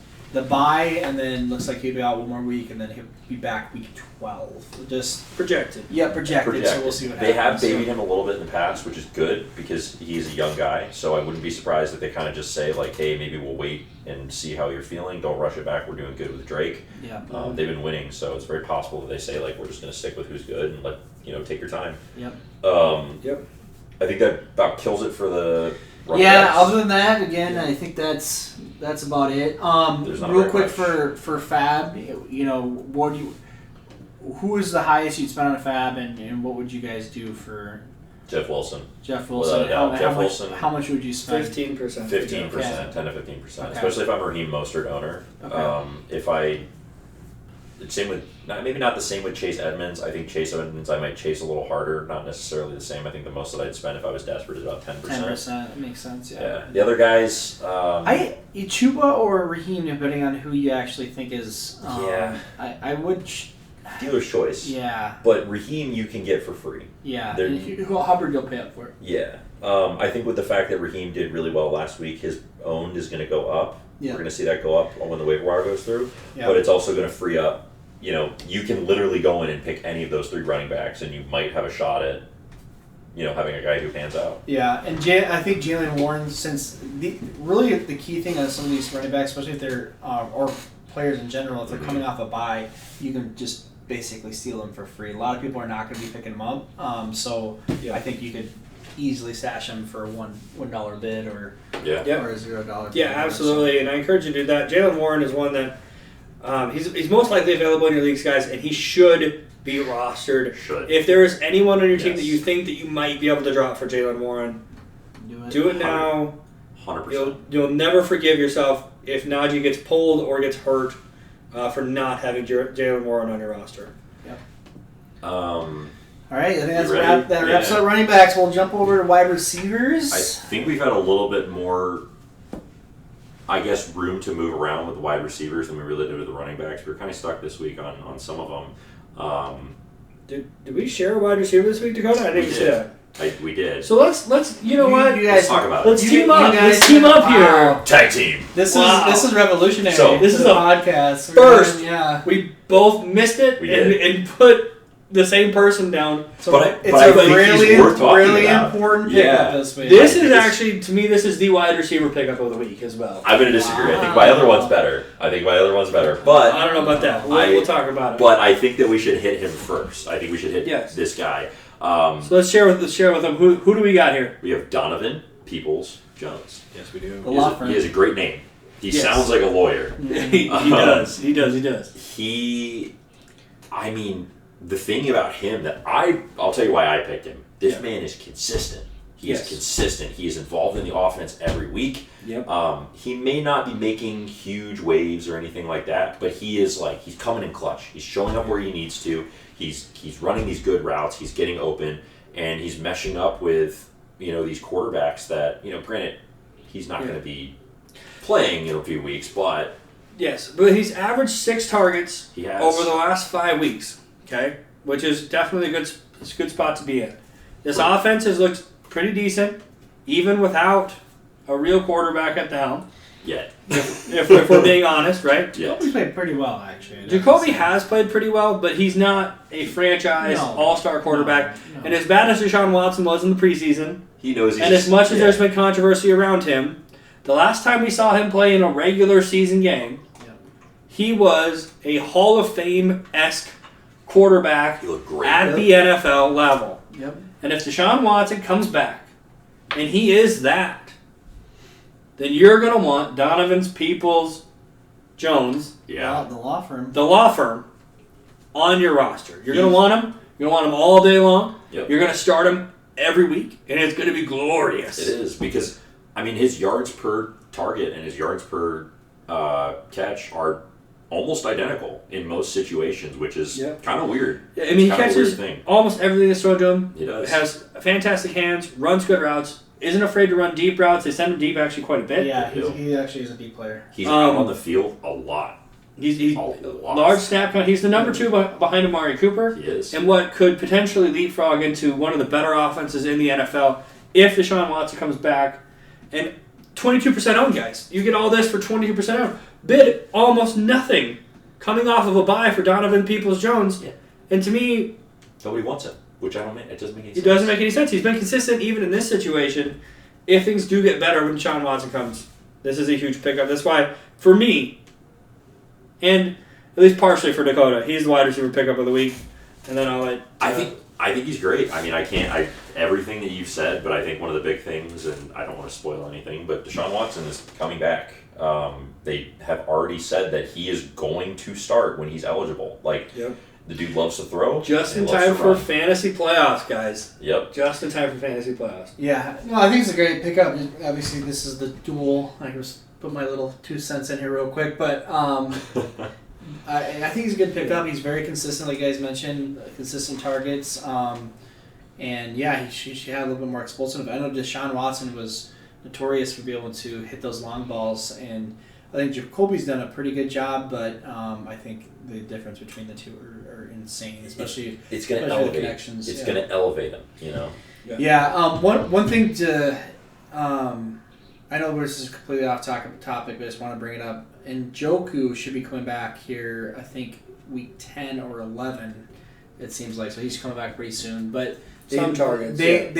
bye, and then looks like he'll be out one more week, and then he'll be back week 12. Just projected. Yeah, projected. So we'll see what happens. They have babied him a little bit in the past, which is good because he's a young guy. So I wouldn't be surprised if they kind of just say like, "Hey, maybe we'll wait and see how you're feeling. Don't rush it back. We're doing good with Drake." Yeah. They've been winning, so it's very possible that they say like, "We're just going to stick with who's good and take your time." Yep. I think that about kills it for the. Other than that, again, I think that's about it. Real quick for Fab, who is the highest you'd spend on a Fab, and what would you guys do for Jeff Wilson? Wilson. How much would you spend? 15%. 15%, 10 to 15%, especially if I'm a Raheem Mostert owner. Okay. Maybe not the same with Chase Edmonds. I think Chase Edmonds I might chase a little harder, not necessarily the same. I think the most that I'd spend if I was desperate is about 10%. 10%, that makes sense. Yeah. The other guys. Chuba or Raheem, depending on who you actually think is. I would. Dealer's choice. Yeah. But Raheem you can get for free. Yeah. Hubbard you'll pay up for. Yeah. I think with the fact that Raheem did really well last week, his owned is going to go up. Yeah. We're going to see that go up when the waiver wire goes through. Yeah. But it's also going to free up. You can literally go in and pick any of those 3 running backs, and you might have a shot at, having a guy who pans out. Yeah, and I think Jalen Warren, since the key thing on some of these running backs, especially if they're or players in general, if they're coming off a bye, you can just basically steal them for free. A lot of people are not going to be picking them up, I think you could easily stash them for a $1 bid or a $0 bid. Yeah, absolutely, and I encourage you to do that. Jalen Warren is one that. He's most likely available in your leagues, guys, and he should be rostered. If there is anyone on your team that you think that you might be able to drop for Jalen Warren, do it now. 100%. You'll never forgive yourself if Najee gets pulled or gets hurt for not having Jalen Warren on your roster. Yep. All right, I think that wraps Yeah. up running backs. We'll jump over to wide receivers. I think we've had a little bit more, room to move around with the wide receivers than we really did with the running backs. We were kind of stuck this week on some of them. Did we share a wide receiver this week, Dakota? I didn't see that. We did. So let's you know what? You guys Let's talk about Let's it. team up. guys- Let's team up here. Wow. Tag team. This Wow. is revolutionary. So, this is a a podcast. first. Yeah. We both missed it We did. and put the same person down. So But I it's think a he's really, worth talking really about. important Yeah. pickup this week. This I think is it's- actually, to me, this is the wide receiver pickup of the week as well. I'm going to disagree. I think Wow. my other one's better. But I don't know about that. We'll talk about it. But I think that we should hit him first. I think we should hit this guy. So let's share with them. Who do we got here? We have Donovan Peoples-Jones. Yes, we do. The law firm. He has a great name. He Yes. sounds like a lawyer. He does. He does. The thing about him that I'll tell you why I picked him. This Yeah. man is consistent. He Yes. is consistent. He is involved in the offense every week. Yep. He may not be making huge waves or anything like that, but he's coming in clutch. He's showing up where he needs to. He's running these good routes. He's getting open, and he's meshing up with these quarterbacks that granted he's not going to be playing in a few weeks, but Yes, but he's averaged 6 targets he has over the last 5 weeks. Okay, which is definitely a good spot to be in. This offense has looked pretty decent, even without a real quarterback at the helm. yet. If we're being honest, right? Yeah. Jacoby's played pretty well, actually. Jacoby has played pretty well, but he's not a franchise all-star quarterback. No. And as bad as Deshaun Watson was in the preseason, He knows he's and as much as there's been controversy around him, the last time we saw him play in a regular season game, he was a Hall of Fame-esque quarterback he looked great. at the NFL level. Yep. And if Deshaun Watson comes back, and he is that, then you're going to want Donovan's Peoples-Jones, Yeah. The law firm. the law firm, on your roster. You're going to want him. You're going to want him all day long. Yep. You're going to start him every week, and it's going to be glorious. It is because his yards per target and his yards per catch are almost identical in most situations, which is kind of weird. Yeah, he Kinda a weird catches thing. almost everything that's thrown to him. He does. Has fantastic hands, runs good routes, isn't afraid to run deep routes. They send him deep actually quite a bit. Yeah, he actually is a deep player. He's out on the field a lot. He's A lot. large snap count. He's the number 2 behind Amari Cooper. He is. And what could potentially leapfrog into one of the better offenses in the NFL if Deshaun Watson comes back. And 22% owned, guys. You get all this for 22% owned. Bid almost nothing coming off of a buy for Donovan Peoples-Jones. Yeah. And to me, Nobody wants him, which I don't mean. It doesn't make any it sense. doesn't make any sense. He's been consistent even in this situation. If things do get better when Deshaun Watson comes, this is a huge pickup. That's why, for me, and at least partially for Dakota, he's the wide receiver pickup of the week. And then I'll let... I think he's great. Everything that you've said, but I think one of the big things, and I don't want to spoil anything, but Deshaun Watson is coming back. They have already said that he is going to start when he's eligible. The dude loves to throw. Just in and he loves time to for run. fantasy playoffs, guys. Yep. Just in time for fantasy playoffs. Yeah, no, I think it's a great pickup. Obviously, this is the dual. I just put my little 2 cents in here real quick, but I think he's a good pickup. He's very consistent, like you guys mentioned, consistent targets. And yeah, he should have a little bit more explosive. I know Deshaun Watson was notorious for being able to hit those long balls, and I think Jacoby's done a pretty good job, but I think the difference between the two are insane, especially it's going to the elevate. connections. It's going to elevate him. Yeah. One thing to I know this is completely off topic, but I just want to bring it up. And Njoku should be coming back here, I think, week 10 or 11, it seems like. So he's coming back pretty soon. But Some targets. He's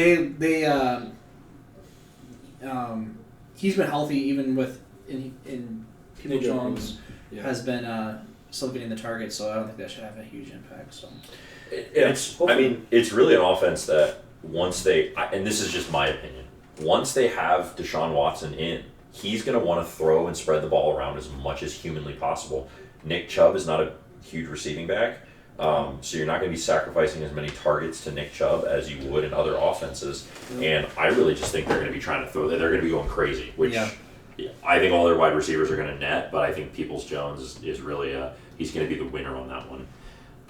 been healthy even with in Peoples-Jones has been still getting the target, so I don't think that should have a huge impact. So it's really an offense that once they, and this is just my opinion, once they have Deshaun Watson in, he's going to want to throw and spread the ball around as much as humanly possible. Nick Chubb is not a huge receiving back, so you're not going to be sacrificing as many targets to Nick Chubb as you would in other offenses. And I really just think they're going to be trying to throw. They're going to be going crazy, which I think all their wide receivers are going to net, but I think Peoples-Jones is really he's going to be the winner on that one.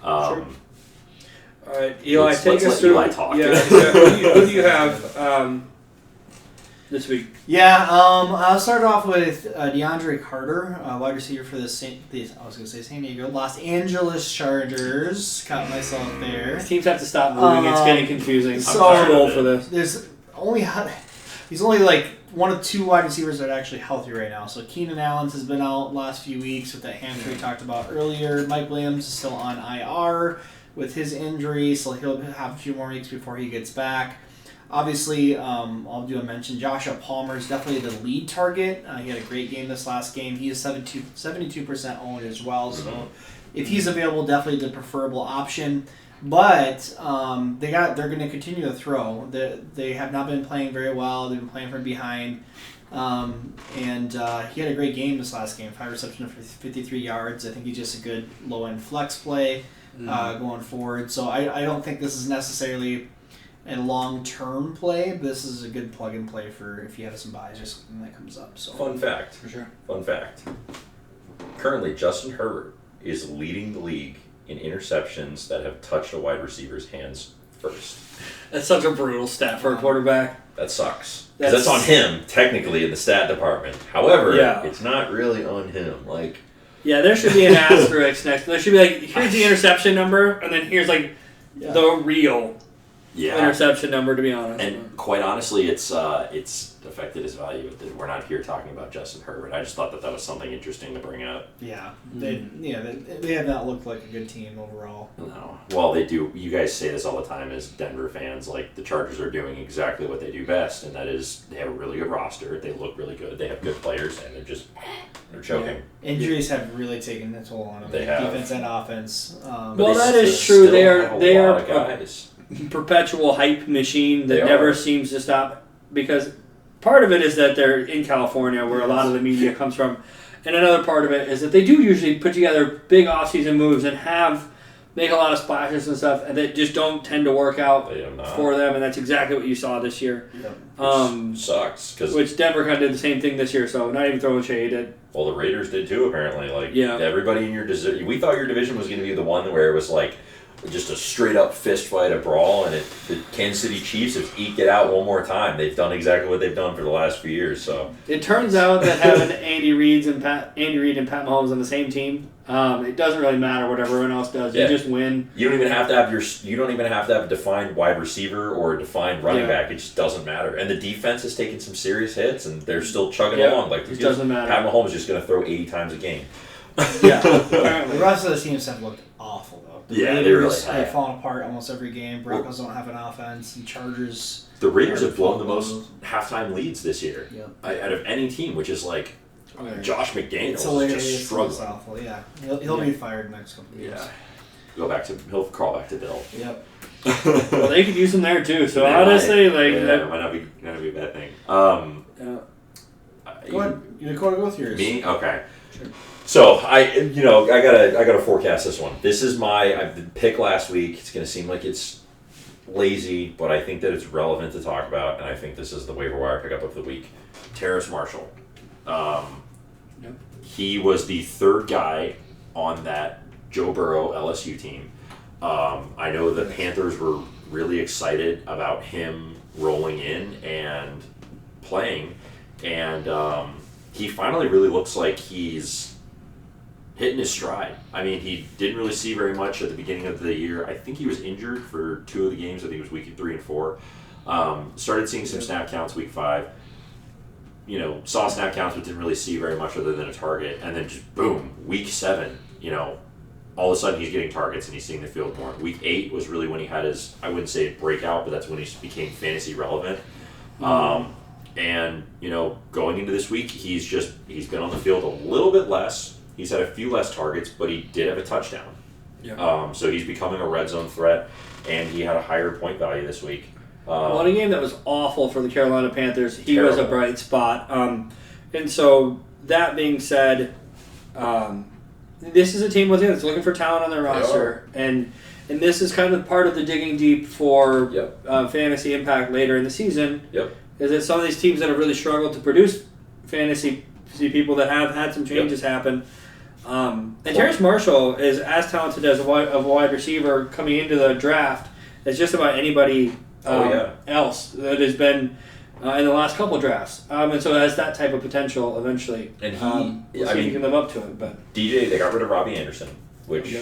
Sure. All right, Eli, let's take us let through. Eli talk. Yeah, who do you have? this week? Yeah, I'll start off with DeAndre Carter, wide receiver for the San Diego, Los Angeles Chargers. Caught myself there. Teams have to stop moving. It's getting confusing. So I'm too old for this. He's only like one of two wide receivers that are actually healthy right now. So Keenan Allen's has been out last few weeks with that hamstring we talked about earlier. Mike Williams is still on IR with his injury, so he'll have a few more weeks before he gets back. Obviously, I'll do a mention. Joshua Palmer is definitely the lead target. He had a great game this last game. He is 72% owned as well. So if he's available, definitely the preferable option. But they're going to continue to throw. They have not been playing very well. They've been playing from behind. And he had a great game this last game. 5 receptions for 53 yards. I think he's just a good low-end flex play going forward. So I don't think this is necessarily a long-term play, but this is a good plug-and-play for if you have some buys or something that comes up. So Fun fact. For sure. Fun fact. Currently, Justin Herbert is leading the league in interceptions that have touched a wide receiver's hands first. That's such a brutal stat for a quarterback. That sucks. That's on him, technically, in the stat department. However, it's not really on him. Yeah, there should be an asterisk next. There should be here's the interception number, and then here's the real interception number, to be honest. And quite honestly, it's affected his value. We're not here talking about Justin Herbert. I just thought that was something interesting to bring up. Yeah, they have not looked like a good team overall. No. Well, they do. You guys say this all the time as Denver fans. The Chargers are doing exactly what they do best, and that is they have a really good roster. They look really good. They have good players, and they're choking. Yeah. Injuries have really taken a toll on them. They have. Defense and offense. Well, that is true. They are guys. Perpetual hype machine that never seems to stop, because part of it is that they're in California where a lot of the media comes from, and another part of it is that they do usually put together big off-season moves and make a lot of splashes and stuff, and that just don't tend to work out for them, and that's exactly what you saw this year. Which sucks. Which Denver kind of did the same thing this year, so not even throwing shade at. Well, the Raiders did too, apparently. Everybody in your division, we thought your division was going to be the one where it was just a straight-up fist fight, a brawl, and the Kansas City Chiefs have eked it out one more time. They've done exactly what they've done for the last few years. So it turns out that having Andy Reid and Pat Mahomes on the same team, it doesn't really matter what everyone else does. You just win. You don't even have to have a defined wide receiver or a defined running back. It just doesn't matter. And the defense has taken some serious hits, and they're still chugging along. It doesn't matter. Pat Mahomes is just going to throw 80 times a game. The rest of the teams have looked awful, though. The Raiders have fallen apart almost every game. Broncos don't have an offense. And Chargers. The Raiders have blown the most halftime leads this year out of any team, which is Josh McDaniels just struggling. It's awful. Yeah, he'll be fired in the next couple of years. Yeah, he'll crawl back to Bill. Yep. Well, they could use him there too. So honestly, that might not be a bad thing. Go ahead. You go with yours. Me? Okay. Sure. So I gotta forecast this one. This is my pick last week. It's gonna seem like it's lazy, but I think that it's relevant to talk about, and I think this is the waiver wire pickup of the week. Terrace Marshall. He was the third guy on that Joe Burrow LSU team. I know the Panthers were really excited about him rolling in and playing, and he finally really looks like he's hitting his stride. I mean, he didn't really see very much at the beginning of the year. I think he was injured for 2 of the games. I think it was week 3 and 4. Started seeing some snap counts week 5. Saw snap counts but didn't really see very much other than a target. And then just boom, week 7, all of a sudden he's getting targets and he's seeing the field more. Week 8 was really when he had his, I wouldn't say breakout, but that's when he became fantasy relevant. And going into this week, he's been on the field a little bit less. He's had a few less targets, but he did have a touchdown. Yeah. So he's becoming a red zone threat, and he had a higher point value this week. In a game that was awful for the Carolina Panthers, he was a bright spot. And so that being said, this is a team that's looking for talent on their roster, and this is kind of part of the digging deep for fantasy impact later in the season. Is that some of these teams that have really struggled to produce fantasy people that have had some changes happen. And Terrace Marshall is as talented as a wide receiver coming into the draft as just about anybody else that has been in the last couple drafts. And so it has that type of potential eventually. And we'll see if he can live up to it. But DJ, they got rid of Robbie Anderson, which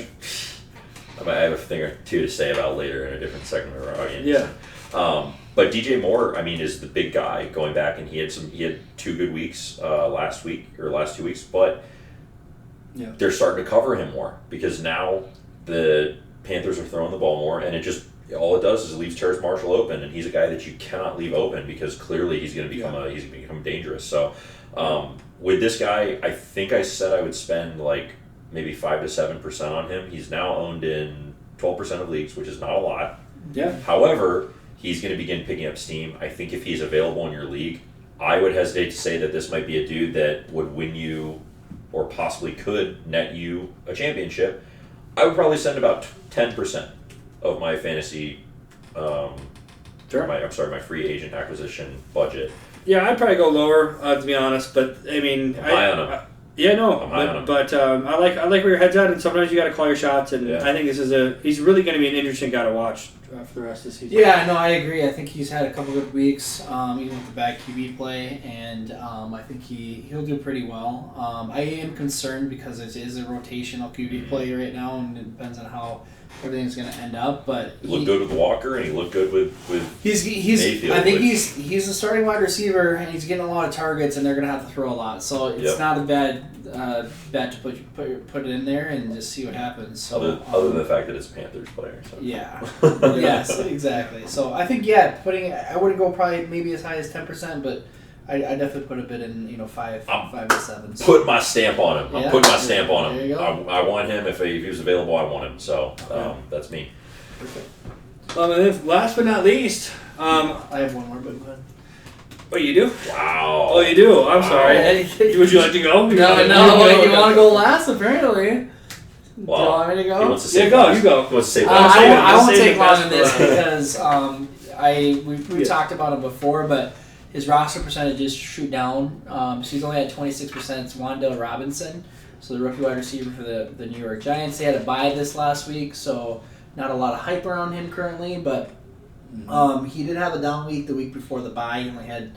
I have a thing or two to say about later in a different segment of Robbie Anderson. Yeah. But DJ Moore, I mean, is the big guy going back, and he had 2 good weeks last 2 weeks, but they're starting to cover him more because now the Panthers are throwing the ball more, and all it does is it leaves Terrace Marshall open, and he's a guy that you cannot leave open because clearly he's going to become dangerous. So with this guy, I think I said I would spend like maybe 5 to 7% on him. He's now owned in 12% of leagues, which is not a lot. Yeah. However, he's going to begin picking up steam. I think if he's available in your league, I would hesitate to say that this might be a dude that would win you or possibly could net you a championship. I would probably send about 10% of my fantasy, my free agent acquisition budget. Yeah, I'd probably go lower, to be honest. But I mean, I'm high on him. Yeah, no, I'm high on him. But I like where your head's at, and sometimes you got to call your shots. And I think he's really going to be an interesting guy to watch for the rest of the season. Yeah, no, I agree. I think he's had a couple good weeks, even with the bad QB play, and I think he'll do pretty well. I am concerned because it is a rotational QB play right now, and it depends on how everything's going to end up. But he looked good with Walker, and he looked good with he's Mayfield. I think he's a starting wide receiver, and he's getting a lot of targets, and they're going to have to throw a lot. So it's not a bad bet to put it in there and just see what happens. So, other than the fact that it's a Panthers player. So. Yeah. Yes, exactly. So I think I wouldn't go probably maybe as high as 10%, but I definitely put a bit in 5 to 7. So. Put my stamp on him. I'm putting my stamp on him. There you go. I want him if he was available. I want him. So that's me. Perfect. And then last but not least, I have one more, but go ahead. Oh, you do? Wow. Oh, you do. I'm sorry. Would you like to go? No. You want to go last? Apparently. Wow. Do you want me to go? He wants to say You go. He wants to say I won't save take the long best on this for- because we talked about him before, but his roster percentages shoot down. So he's only at 26%. It's Wan'Dale Robinson, so the rookie wide receiver for the New York Giants. They had a bye this last week, so not a lot of hype around him currently, but he did have a down week the week before the bye. He only had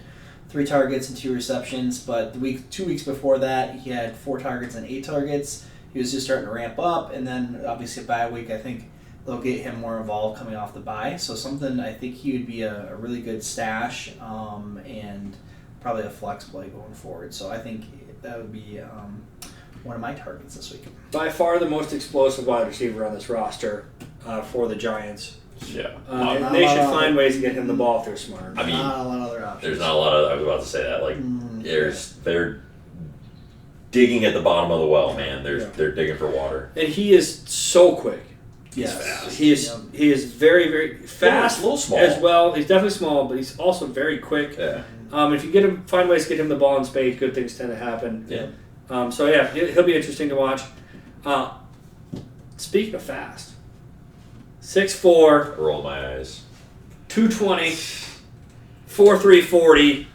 3 targets and 2 receptions, but 2 weeks before that, he had 4 targets and 8 targets. He was just starting to ramp up, and then obviously a bye week, I think they'll get him more involved coming off the bye. So something I think he would be a really good stash and probably a flex play going forward. So I think that would be one of my targets this week. By far the most explosive wide receiver on this roster for the Giants. Yeah. They should find ways to get him the ball if they're smart. I mean, not a lot of other options. there's not a lot of. I was about to say that. They're digging at the bottom of the well, man. They're digging for water. And he is so quick. He's fast. He is very, very fast. A little small as well. He's definitely small, but he's also very quick. Yeah. If you find ways to get him the ball in space, good things tend to happen. Yeah. He'll be interesting to watch. Speaking of fast, 6'4", Roll my eyes. 220, 4.3 40,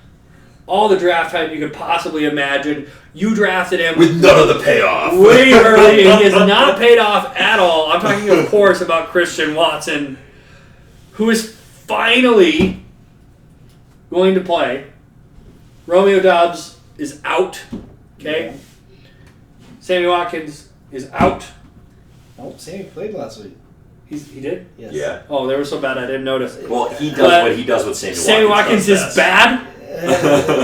all the draft hype you could possibly imagine. You drafted him With none of the payoff. way early, and he has not paid off at all. I'm talking, of course, about Christian Watson, who is finally going to play. Romeo Doubs is out. Okay? Sammy Watkins is out. Nope, Sammy played last week. He did? Yes. Yeah. Oh, they were so bad I didn't notice. Well, he does what he does with Sammy Watkins. Sammy Watkins is bad.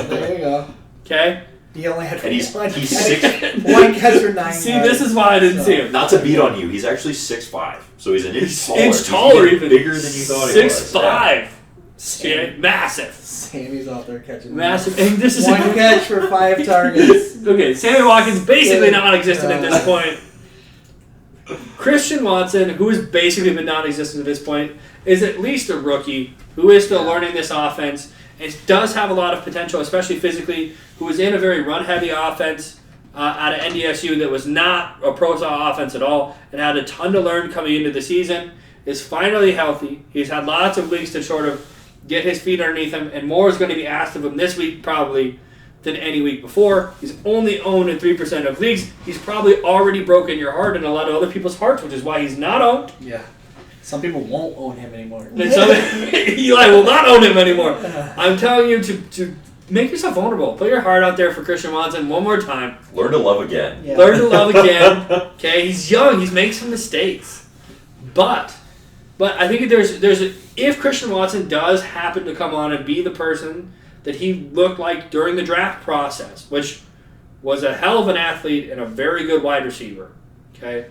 There you go. Okay? He only had And he's one 6'. catch for 9 See, yards. this is why I didn't see him. Not to beat on you, he's actually 6'5", so he's an inch taller. Inch taller, He's even bigger than you thought he was. 6'5". Sammy, Okay? Massive. Sammy's out there catching Massive. And this is one catch for 5 targets. Okay, Sammy Watkins basically non-existent at this point. Christian Watson, who has basically been non-existent at this point, is at least a rookie who is still learning this offense and does have a lot of potential, especially physically, who was in a very run-heavy offense out of NDSU that was not a pro-style offense at all and had a ton to learn coming into the season, is finally healthy. He's had lots of weeks to sort of get his feet underneath him, and more is going to be asked of him this week probably than any week before. He's only owned in 3% of leagues. He's probably already broken your heart and a lot of other people's hearts, which is why he's not owned. Yeah. Some people won't own him anymore. And Eli will not own him anymore. I'm telling you to make yourself vulnerable. Put your heart out there for Christian Watson one more time. Learn to love again. Yeah. Learn to love again. Okay, he's young. He's making some mistakes, but I think if Christian Watson does happen to come on and be the person that he looked like during the draft process, which was a hell of an athlete and a very good wide receiver. Okay,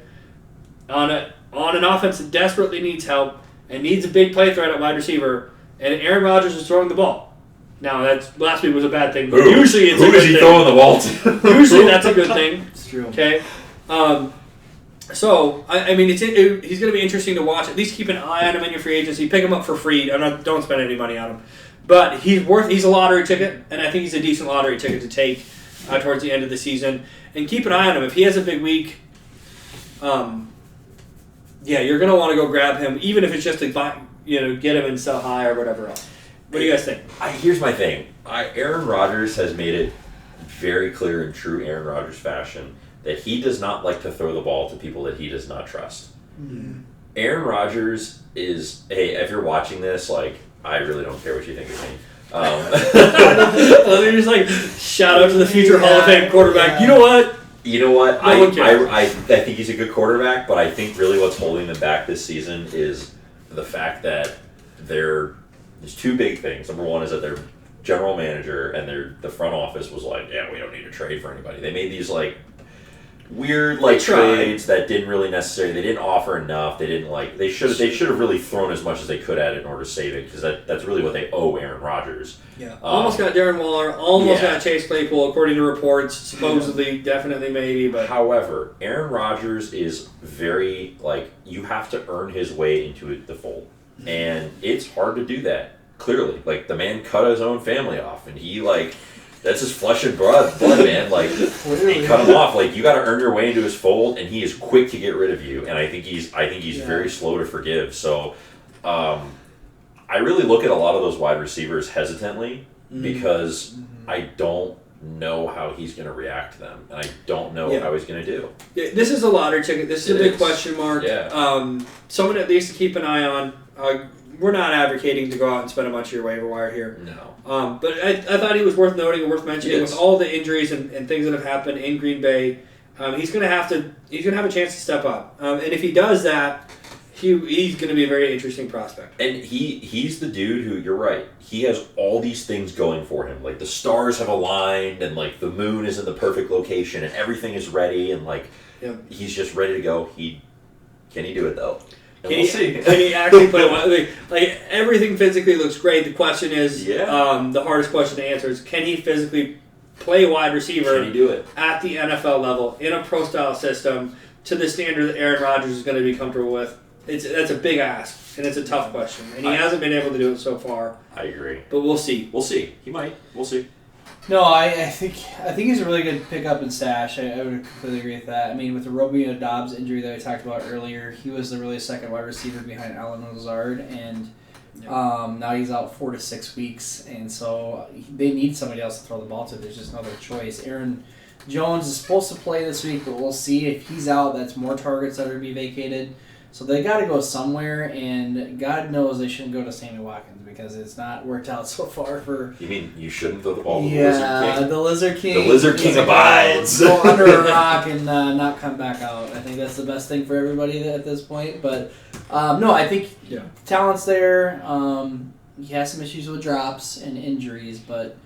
on an offense that desperately needs help and needs a big play threat at wide receiver, and Aaron Rodgers is throwing the ball. Now, last week was a bad thing, but usually it's a good thing. Who is he throwing the ball to? Usually that's a good thing. It's true. Okay? So, I mean, he's going to be interesting to watch. At least keep an eye on him in your free agency. Pick him up for free. Don't spend any money on him. But he's a lottery ticket, and I think he's a decent lottery ticket to take towards the end of the season. And keep an eye on him. If he has a big week, you're going to want to go grab him, even if it's just to buy, get him and sell high or whatever else. What do you guys think? Here's my thing. Aaron Rodgers has made it very clear in true Aaron Rodgers fashion that he does not like to throw the ball to people that he does not trust. Mm-hmm. Aaron Rodgers is, hey, if you're watching this, I really don't care what you think of me. They're just shout out to the future Hall of Fame quarterback. You know what? I think he's a good quarterback, but I think really what's holding them back this season is the fact that there's two big things. Number one is that their general manager and the front office was like, yeah, we don't need to trade for anybody. They made these weird trades that didn't really necessarily, they didn't offer enough. They didn't they should have really thrown as much as they could at it in order to save it, because that's really what they owe Aaron Rodgers. Yeah, almost got Darren Waller, got Chase Claypool, according to reports, supposedly, definitely, maybe. But however, Aaron Rodgers is very you have to earn his way into the fold, and it's hard to do that. Clearly, the man cut his own family off, and he that's his flesh and blood, man. He cut him off. You got to earn your way into his fold, and he is quick to get rid of you. And I think he's very slow to forgive. So, I really look at a lot of those wide receivers hesitantly because I don't know how he's going to react to them, and I don't know how he's going to do. Yeah, this is a lottery ticket. This is a big question mark. Yeah. Someone at least to keep an eye on. We're not advocating to go out and spend a bunch of your waiver wire here. No. But I thought he was worth noting and worth mentioning with all the injuries and things that have happened in Green Bay. He's going to have a chance to step up. And if he does that, he's going to be a very interesting prospect. And he's the dude who, you're right, he has all these things going for him. The stars have aligned, and the moon is in the perfect location, and everything is ready, and he's just ready to go. Can he do it though? Can he actually play well? Everything physically looks great. The question is, the hardest question to answer is, can he physically play wide receiver? Can he do it at the NFL level in a pro style system to the standard that Aaron Rodgers is going to be comfortable with? That's a big ask, and it's a tough question, and he hasn't been able to do it so far. I agree, but we'll see. He might. We'll see. No, I think he's a really good pickup and stash. I would completely agree with that. I mean, with the Romeo Doubs injury that I talked about earlier, he was the really second wide receiver behind Allen Lazard, and now he's out 4 to 6 weeks, and so they need somebody else to throw the ball to. There's just no other choice. Aaron Jones is supposed to play this week, but we'll see. If he's out, that's more targets that are to be vacated. So they got to go somewhere, and God knows they shouldn't go to Sammy Watkins because it's not worked out so far for... You mean you shouldn't throw the ball to the Lizard King? The Lizard King. The Lizard King abides. Go under a rock and not come back out. I think that's the best thing for everybody at this point. But, no, I think talent's there. He has some issues with drops and injuries, but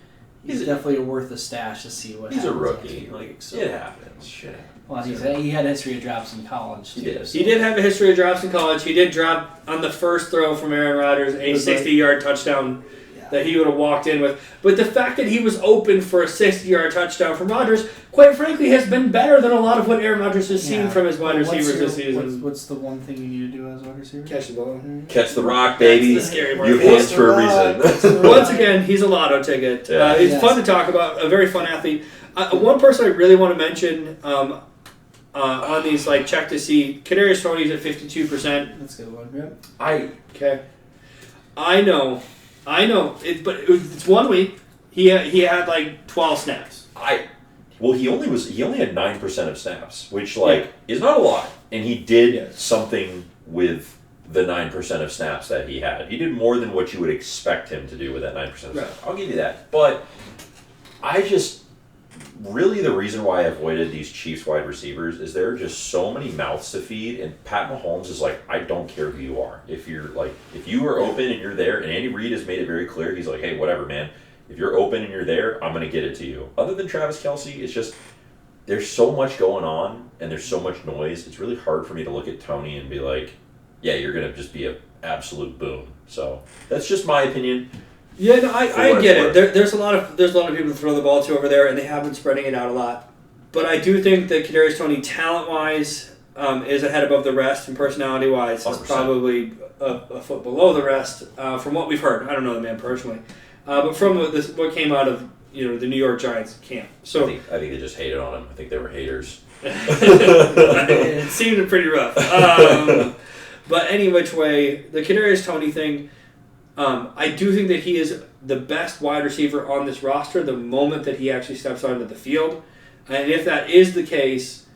he's definitely worth a stash to see what happens. He's a rookie. It happens. Shit happens. Well, he had a history of drops in college, too. He did have a history of drops in college. He did drop on the first throw from Aaron Rodgers a 60-yard touchdown that he would have walked in with. But the fact that he was open for a 60-yard touchdown from Rodgers, quite frankly, has been better than a lot of what Aaron Rodgers has seen from his wide receivers this season. What's the one thing you need to do as a wide receiver? Catch the ball. Catch the rock, baby. That's the scary part. You have hands for a reason. Once again, he's a lotto ticket. It's fun to talk about. A very fun athlete. One person I really want to mention... on these check to see, Kadarius Toney's at 52%. That's a good one. Yep. I know. But it's 1 week. He had 12 snaps. He only had 9% of snaps, which is not a lot, and he did something with the 9% of snaps that he had. He did more than what you would expect him to do with that 9% of snaps. I'll give you that. But really the reason why I avoided these Chiefs wide receivers is there are just so many mouths to feed, and Pat Mahomes is like, I don't care who you are. If you are open and you're there, and Andy Reid has made it very clear, he's like, hey, whatever, man. If you're open and you're there, I'm going to get it to you. Other than Travis Kelce, it's just, there's so much going on, and there's so much noise. It's really hard for me to look at Tony and be like, yeah, you're going to just be an absolute boom. So that's just my opinion. Yeah, no, I get it. There's a lot of people to throw the ball to over there, and they have been spreading it out a lot. But I do think that Kadarius Toney, talent-wise, is a head above the rest, and personality-wise, is probably a foot below the rest. From what we've heard, I don't know the man personally, but from what came out of the New York Giants camp. So I think they just hated on him. I think they were haters. It seemed pretty rough. But any which way, the Kadarius Toney thing. I do think that he is the best wide receiver on this roster the moment that he actually steps onto the field. And if that is the case,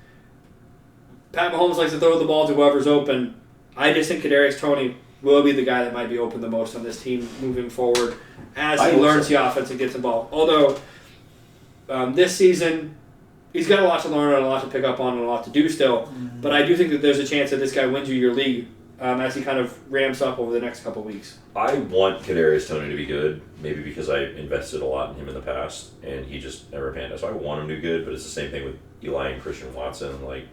Pat Mahomes likes to throw the ball to whoever's open. I just think Kadarius Toney will be the guy that might be open the most on this team moving forward as he learns the offense and gets involved. Although, this season, he's got a lot to learn and a lot to pick up on and a lot to do still. Mm-hmm. But I do think that there's a chance that this guy wins you your league as he kind of ramps up over the next couple weeks. I want Kadarius Toney to be good, maybe because I invested a lot in him in the past, and he just never panned out. So I want him to be good, but it's the same thing with Eli and Christian Watson. Like,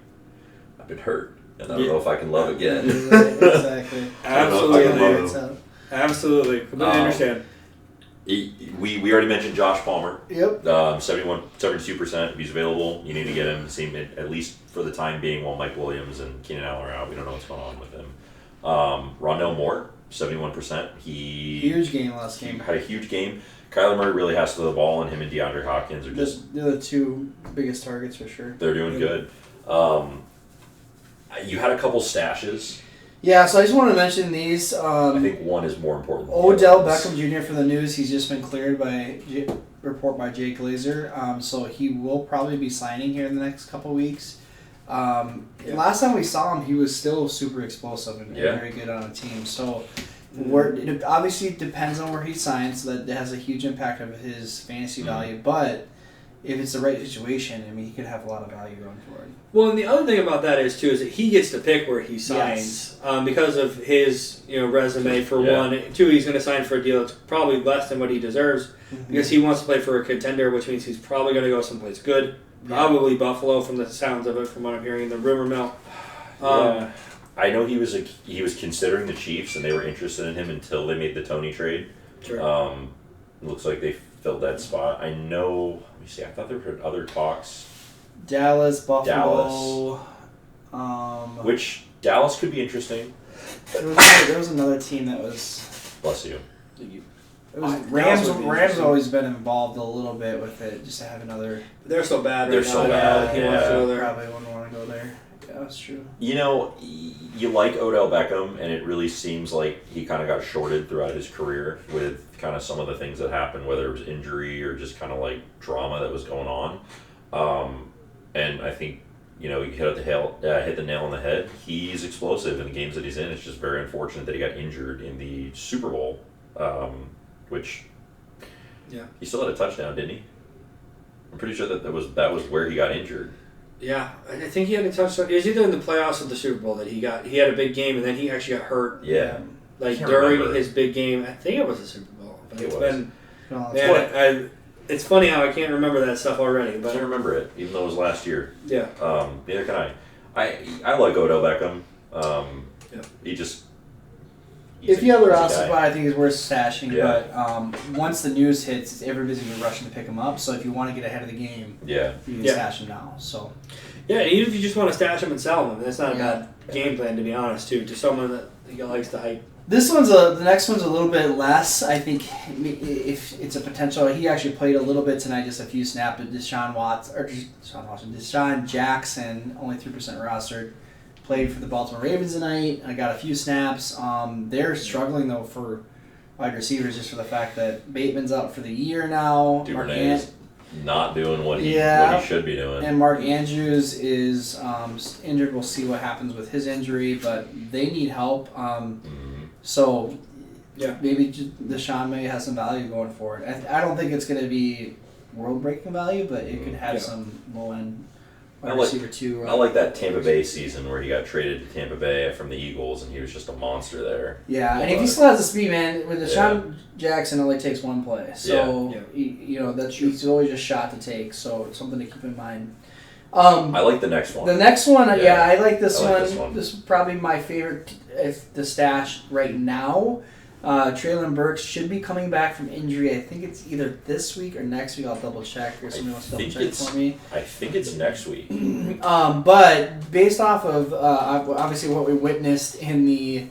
I've been hurt, and I don't know if I can love again. Exactly. Absolutely. Completely understand. We already mentioned Josh Palmer. Yep. 72%. If he's available, you need to get him. At least for the time being, while Mike Williams and Keenan Allen are out. We don't know what's going on with him. Rondell Moore, 71%. Huge game last game. Had a huge game. Kyler Murray really has to throw the ball, and him and DeAndre Hopkins are just... They're the two biggest targets for sure. They're doing good. You had a couple stashes. Yeah, so I just want to mention these. I think one is more important. Odell Beckham Jr. for the news. He's just been cleared by report by Jay Glazer. So he will probably be signing here in the next couple weeks. Last time we saw him, he was still super explosive and very good on a team. So it obviously depends on where he signs. So that has a huge impact on his fantasy value. But if it's the right situation, I mean, he could have a lot of value going forward. Well, and the other thing about that is that he gets to pick where he signs because of his resume for one. Two, he's going to sign for a deal that's probably less than what he deserves because he wants to play for a contender, which means he's probably going to go someplace good. Probably Buffalo, from the sounds of it, from what I'm hearing in the rumor mill. I know he was considering the Chiefs, and they were interested in him until they made the Toney trade. Sure. It looks like they filled that spot. I know. Let me see. I thought there were other talks. Dallas, Buffalo. Which Dallas could be interesting. There was another team that was. Bless you. It was Rams always been involved a little bit with it, just to have another. They're so bad. They're so bad. He wants to go there. Probably wouldn't want to go there. Yeah, that's true. You like Odell Beckham, and it really seems like he kind of got shorted throughout his career with kind of some of the things that happened, whether it was injury or just kind of like drama that was going on. And I think he hit the nail on the head. He's explosive in the games that he's in. It's just very unfortunate that he got injured in the Super Bowl, which he still had a touchdown, didn't he? I'm pretty sure that was where he got injured. Yeah, I think he had a touchdown. It was either in the playoffs or the Super Bowl that he had a big game, and then he actually got hurt. Yeah. During his big game. I think it was the Super Bowl. But it's been... it's funny how I can't remember that stuff already. But I can't remember it, even though it was last year. Yeah. Neither can I. I like Odell Beckham. He just... If you have a roster spot, I think it's worth stashing. Yeah. But once the news hits, everybody's going to be rushing to pick him up. So if you want to get ahead of the game, you can stash him now. So. Yeah, even if you just want to stash him and sell him, that's not a bad game plan, to be honest, too. To someone that likes to hype. The next one's a little bit less. I think if it's a potential, he actually played a little bit tonight, just a few snaps. Deshaun Jackson, only 3% rostered. Played for the Baltimore Ravens tonight. I got a few snaps. They're struggling, though, for wide receivers just for the fact that Bateman's out for the year now. not doing what he should be doing. And Mark Andrews is injured. We'll see what happens with his injury, but they need help. So maybe Deshaun may have some value going forward. I don't think it's going to be world-breaking value, but it could have some low-end receiver too. I like that Tampa Bay season where he got traded to Tampa Bay from the Eagles, and he was just a monster there. Yeah, and if he still has the speed, man, with Deshaun Jackson, it only takes one play. So, it's always a shot to take, so it's something to keep in mind. I like the next one. The next one, I like this one. This is probably my favorite, if the stash right now. Traylon Burks should be coming back from injury. I think it's either this week or next week. I'll double check, or somebody wants to double check for me. I think it's next week. But based off of obviously what we witnessed in the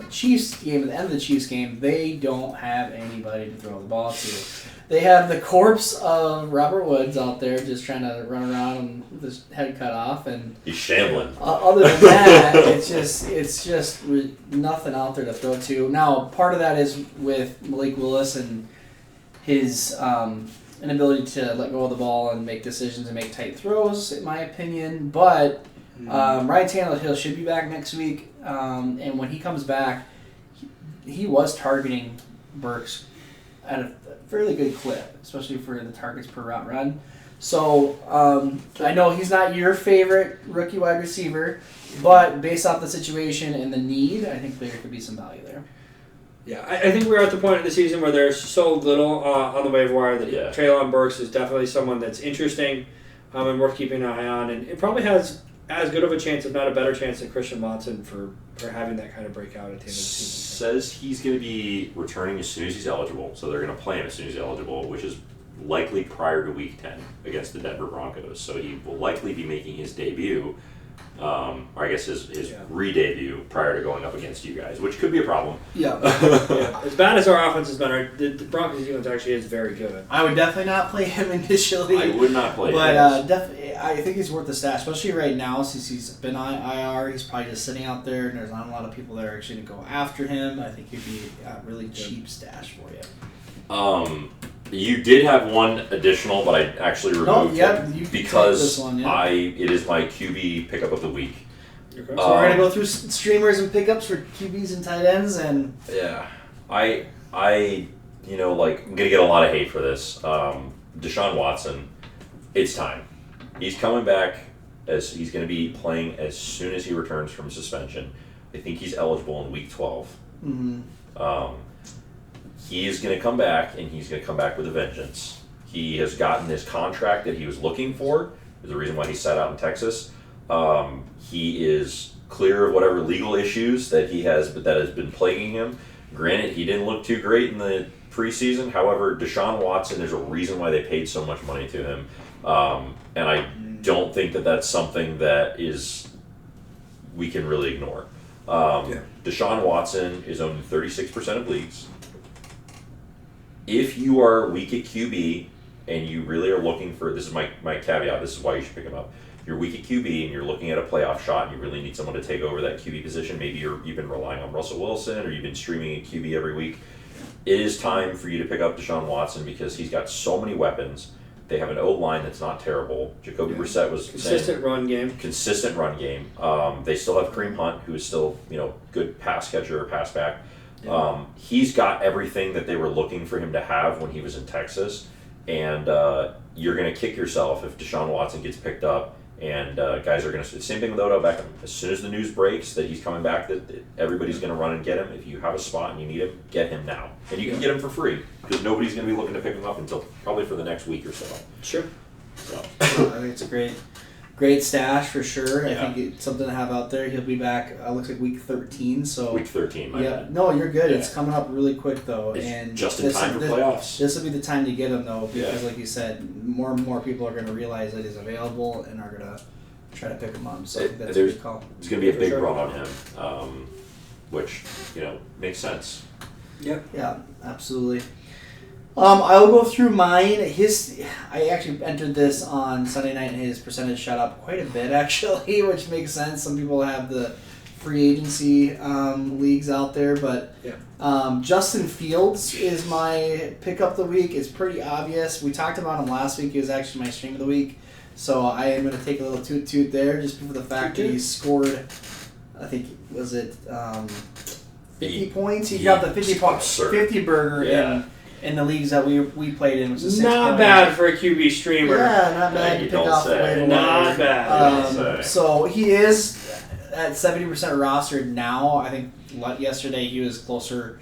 Chiefs game, at the end of the Chiefs game, they don't have anybody to throw the ball to. They have the corpse of Robert Woods out there just trying to run around and with his head cut off, and he's shambling. Other than that, it's just nothing out there to throw to. Now, part of that is with Malik Willis and his inability to let go of the ball and make decisions and make tight throws, in my opinion. But Ryan Tannehill should be back next week, and when he comes back, he was targeting Burks at a fairly good clip, especially for the targets per route run. So I know he's not your favorite rookie wide receiver, but based off the situation and the need, I think there could be some value there. Yeah, I think we're at the point of the season where there's so little on the waiver wire that Traylon Burks is definitely someone that's interesting and worth keeping an eye on, and it probably has as good of a chance, if not a better chance, than Christian Watson for having that kind of breakout at the end of the season. Says he's going to be returning as soon as he's eligible, so they're going to play him as soon as he's eligible, which is likely prior to Week 10 against the Denver Broncos. So he will likely be making his debut, or I guess his re-debut prior to going up against you guys, which could be a problem. Yeah. As bad as our offense has been, the Broncos defense actually is very good. I would definitely not play him initially. I would not play him. But definitely, I think he's worth the stash, especially right now since he's been on IR. He's probably just sitting out there, and there's not a lot of people that are actually going to go after him. I think he'd be a really cheap stash for you. You did have one additional, but I actually removed it because this one, it is my QB pickup of the week. Okay. So we're gonna go through streamers and pickups for QBs and tight ends, and I'm gonna get a lot of hate for this. Deshaun Watson, it's time. He's coming back as he's gonna be playing as soon as he returns from suspension. I think he's eligible in Week 12. Mm-hmm. He is going to come back, and he's going to come back with a vengeance. He has gotten his contract that he was looking for. There's a reason why he sat out in Texas. He is clear of whatever legal issues that has been plaguing him. Granted, he didn't look too great in the preseason. However, Deshaun Watson, there's a reason why they paid so much money to him. And I don't think that that's something that we can really ignore. Deshaun Watson is owned in 36% of leagues. If you are weak at QB and you really are looking for, this is my caveat, this is why you should pick him up. If you're weak at QB and you're looking at a playoff shot and you really need someone to take over that QB position, maybe you've been relying on Russell Wilson or you've been streaming a QB every week, it is time for you to pick up Deshaun Watson because he's got so many weapons. They have an O-line that's not terrible. Jacoby Brissett was consistent run game. Consistent run game. They still have Kareem Hunt, who is still good pass catcher or pass back. He's got everything that they were looking for him to have when he was in Texas, and you're going to kick yourself if Deshaun Watson gets picked up, and guys are going to... Same thing with Odell Beckham. As soon as the news breaks that he's coming back, that everybody's going to run and get him. If you have a spot and you need him, get him now. And you can get him for free, because nobody's going to be looking to pick him up until probably for the next week or so. Sure. So. I think it's a great stash for sure. I think it's something to have out there. He'll be back. Looks like week 13. So week 13. Bad. No, you're good. Yeah. It's coming up really quick though, and just in time for playoffs. This will be the time to get him though, because like you said, more and more people are going to realize that he's available and are going to try to pick him up. So that's a good call. There's going to be a big run on him, which makes sense. Yep. Yeah, absolutely. I will go through mine. I actually entered this on Sunday night, and his percentage shot up quite a bit, actually, which makes sense. Some people have the free agency leagues out there, but Justin Fields is my pick up of the week. It's pretty obvious. We talked about him last week. He was actually my stream of the week. So I am going to take a little toot there just for the fact that he scored, I think, was it 50 points? He got the 50 burger in the leagues that we played in. Which is not bad for a QB streamer. Yeah, not bad to pick off the waiver. Not bad. So he is at 70% rostered now. I think yesterday he was closer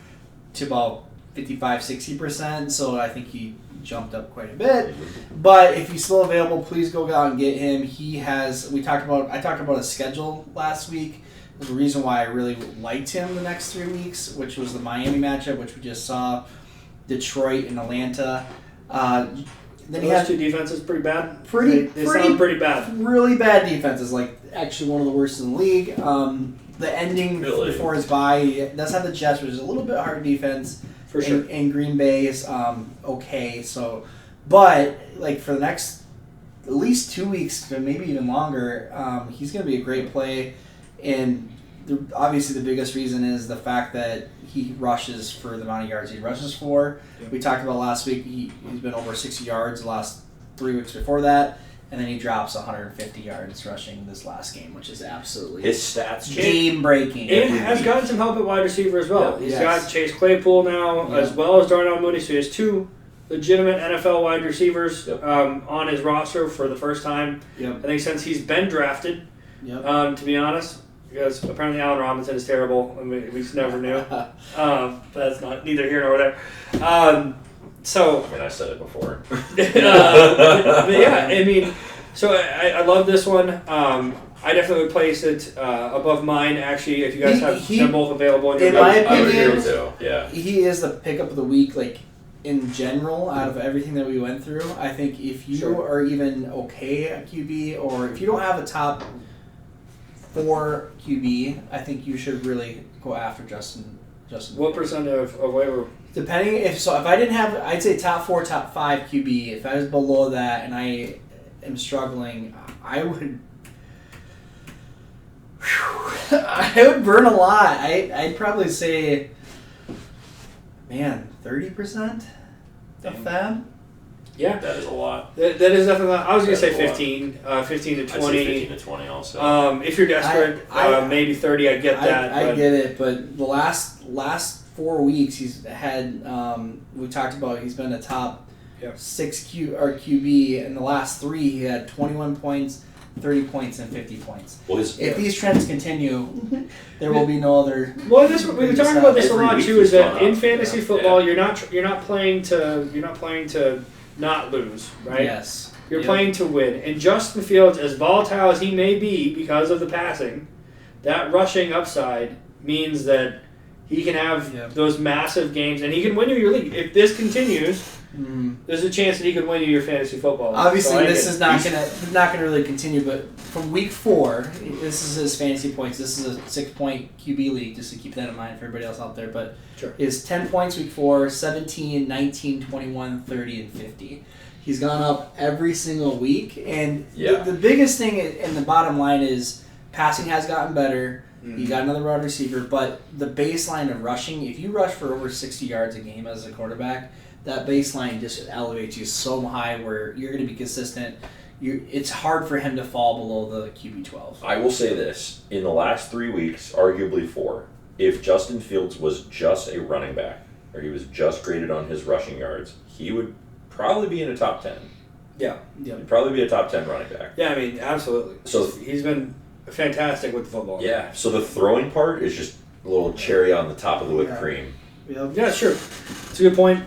to about 55-60%. So I think he jumped up quite a bit. But if he's still available, please go out and get him. He has. I talked about his schedule last week. There's a reason why I really liked him the next 3 weeks, which was the Miami matchup, which we just saw, Detroit and Atlanta. Then those two defenses pretty bad. They sound pretty bad. Really bad defenses, like actually one of the worst in the league. The ending before his bye, he does have the Jets, which is a little bit hard defense. For sure. And Green Bay is okay. So, but like for the next at least 2 weeks, maybe even longer, he's going to be a great play. And obviously the biggest reason is the fact that he rushes for the amount of yards he rushes for. Yep. We talked about last week, he's been over 60 yards the last 3 weeks before that. And then he drops 150 yards rushing this last game, which is absolutely his stats game-breaking. And has gotten some help at wide receiver as well. He's got Chase Claypool now, as well as Darnell Mooney. So he has two legitimate NFL wide receivers on his roster for the first time. I think since he's been drafted, to be honest. Because apparently Allen Robinson is terrible, and we just never knew. But that's neither here nor there. I said it before. But yeah, I mean, so I love this one. I definitely would place it above mine, actually, if you guys have them both available. In my opinion, he is the pickup of the week, like, in general, out of everything that we went through. I think if you are even okay at QB, or if you don't have a top 4 QB, I think you should really go after Justin. What percent of waiver? Depending if I didn't have, I'd say top 4, top 5 QB. If I was below that and I am struggling, I would burn a lot. I'd probably say, 30% of fab. Yeah, that is a lot. That is definitely. I was gonna say 15 to 20. I'd say 15 to 20 also. If you're desperate, maybe 30. I get that. I get it, but the last 4 weeks he's had. We talked about he's been a top 6 QB. In the last 3, he had 21 points, 30 points, and 50 points. If these trends continue, there will be no other. Well, we were talking about this a lot too. Is that in fantasy football, you're not playing to not lose, right? Yes. You're playing to win. And Justin Fields, as volatile as he may be because of the passing, that rushing upside means that he can have those massive games, and he can win you your league. If this continues, there's a chance that he could win you your fantasy football. Obviously, this is not gonna really continue. But from week 4, this is his fantasy points. This is a 6-point QB league, just to keep that in mind for everybody else out there. But is 10 points week 4, 17, 19, 21, 30, and 50. He's gone up every single week, and the biggest thing and the bottom line is passing has gotten better. You got another wide receiver, but the baseline of rushing, if you rush for over 60 yards a game as a quarterback, that baseline just elevates you so high where you're going to be consistent. It's hard for him to fall below the QB12. I will say this. In the last 3 weeks, arguably 4, if Justin Fields was just a running back, or he was just graded on his rushing yards, he would probably be in a top 10. Yeah. He'd probably be a top 10 running back. Yeah, I mean, absolutely. So he's been fantastic with the football. Yeah, so the throwing part is just a little cherry on the top of the whipped cream. Yeah, sure. It's a good point.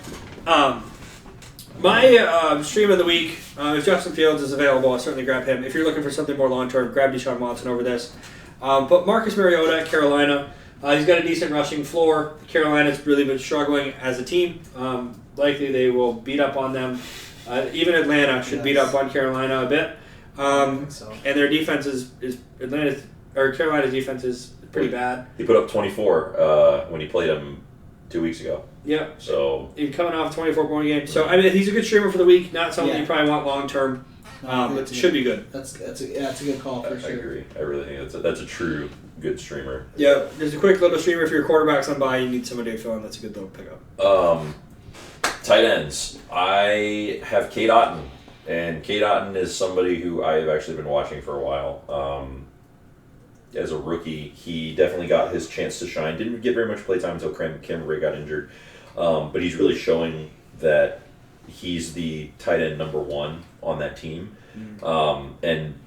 My stream of the week, if Justin Fields is available, I'll certainly grab him. If you're looking for something more long-term, grab Deshaun Watson over this. But Marcus Mariota at Carolina, he's got a decent rushing floor. Carolina's really been struggling as a team. Likely they will beat up on them. Even Atlanta should beat up on Carolina a bit. And their defense Carolina's defense is pretty bad. He put up 24 when he played him 2 weeks ago. Yeah. So he's coming off 24-point game. So I mean, he's a good streamer for the week. Not something you probably want long term. but it should be good. That's a good call for sure. I agree. I really think that's a true good streamer. Yeah, there's a quick little streamer. If your quarterback's on bye, you need somebody to fill in. That's a good little pickup. Tight ends. I have Kate Otten, and Kate Otten is somebody who I have actually been watching for a while. As a rookie, he definitely got his chance to shine. Didn't get very much playtime until Cameron Ray got injured, but he's really showing that he's the tight end number one on that team. And,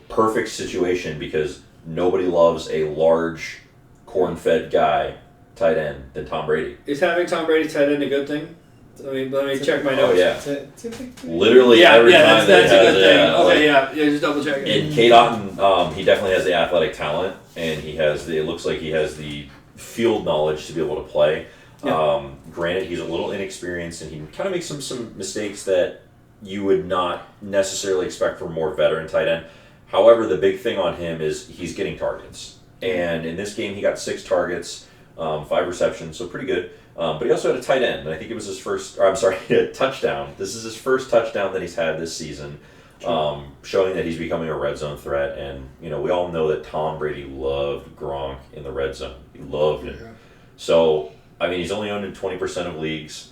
perfect situation because nobody loves a large, corn-fed guy tight end than Tom Brady. Is having Tom Brady tight end a good thing? Let me check my notes. Oh, yeah. Literally every time that's a good thing. Okay, just double check it. And Kate Otten, he definitely has the athletic talent, and it looks like he has the field knowledge to be able to play. Yeah. Granted, he's a little inexperienced, and he kind of makes some mistakes that you would not necessarily expect from a more veteran tight end. However, the big thing on him is he's getting targets. And in this game, he got 6 targets, 5 receptions, so pretty good. But he also had a tight end, and I think it was his first, a touchdown. This is his first touchdown that he's had this season, showing that he's becoming a red zone threat. And, we all know that Tom Brady loved Gronk in the red zone. He loved him. Yeah. So, he's only owned in 20% of leagues.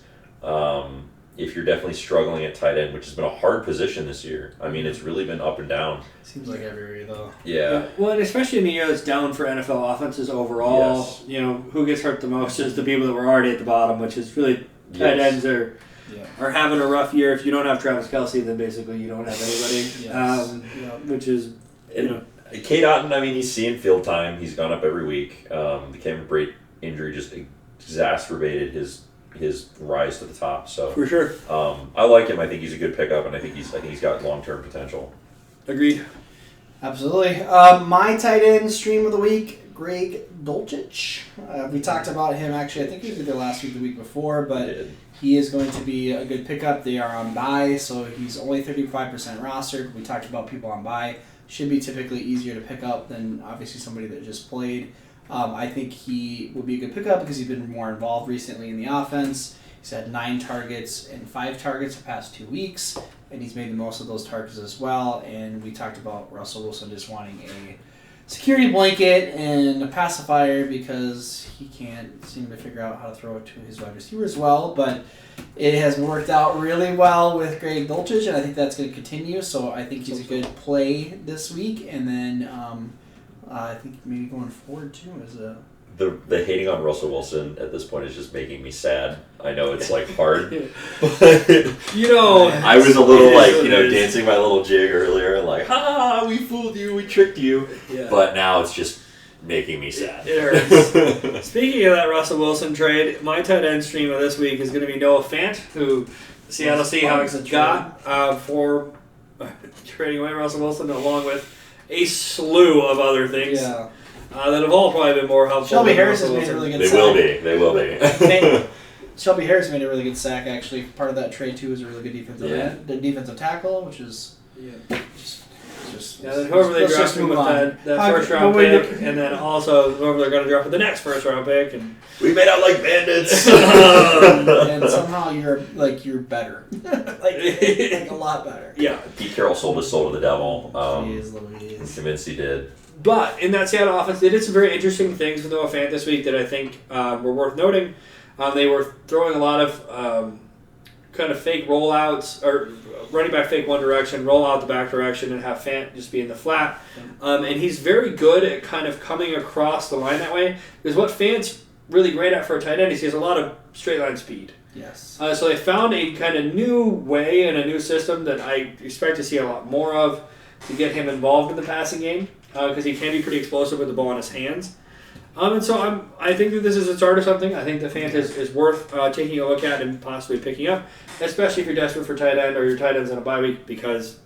If you're definitely struggling at tight end, which has been a hard position this year, it's really been up and down. Seems like every year, though. Yeah. Well, and especially in the year that's down for NFL offenses overall, yes. Who gets hurt the most is the people that were already at the bottom, which is really tight ends are having a rough year. If you don't have Travis Kelce, then basically you don't have anybody. Yes. Which is, Kate Otten, he's seeing field time. He's gone up every week. The Cameron Brate injury just exacerbated his rise to the top. So for sure, I like him. I think he's a good pickup, and I think he's got long-term potential. Agreed. Absolutely. My tight end stream of the week, Greg Dulcich. We talked about him actually. I think he was either last week or the week before, but he is going to be a good pickup. They are on bye, so he's only 35% rostered. We talked about people on bye. Should be typically easier to pick up than obviously somebody that just played. I think he will be a good pickup because he's been more involved recently in the offense. He's had 9 targets and 5 targets the past 2 weeks, and he's made the most of those targets as well. And we talked about Russell Wilson just wanting a security blanket and a pacifier because he can't seem to figure out how to throw it to his wide receiver as well. But it has worked out really well with Greg Dulcich, and I think that's going to continue. So I think he's a good play this week. And then I think maybe going forward too is a... The hating on Russell Wilson at this point is just making me sad. I know it's hard, but I was a little dancing my little jig earlier, and we fooled you, we tricked you. Yeah. But now it's just making me sad. It hurts. Speaking of that Russell Wilson trade, my tight end stream of this week is going to be Noah Fant, who Seattle Seahawks got for trading away Russell Wilson along with a slew of other things. Yeah. That have all probably been more helpful. Shelby Harris has made a really good sack. They will be. Shelby Harris made a really good sack, actually. Part of that trade, too, is a really good defensive tackle, which is... then whoever they draft with that first-round pick, and then also whoever they're going to draft with the next first-round pick. And we made out like bandits. And somehow you're better. like a lot better. Yeah. Pete Carroll sold his soul to the devil. He is. I'm convinced he did. But in that Seattle offense, they did some very interesting things with Noah Fant this week that I think were worth noting. They were throwing a lot of kind of fake rollouts, or running back fake one direction, roll out the back direction, and have Fant just be in the flat. And he's very good at kind of coming across the line that way. Because what Fant's really great at for a tight end is he has a lot of straight line speed. Yes. So they found a kind of new way and a new system that I expect to see a lot more of to get him involved in the passing game. Because he can be pretty explosive with the ball in his hands. And so I think that this is a start of something. I think the Fant is worth taking a look at and possibly picking up, especially if you're desperate for tight end or your tight end's on a bye week, because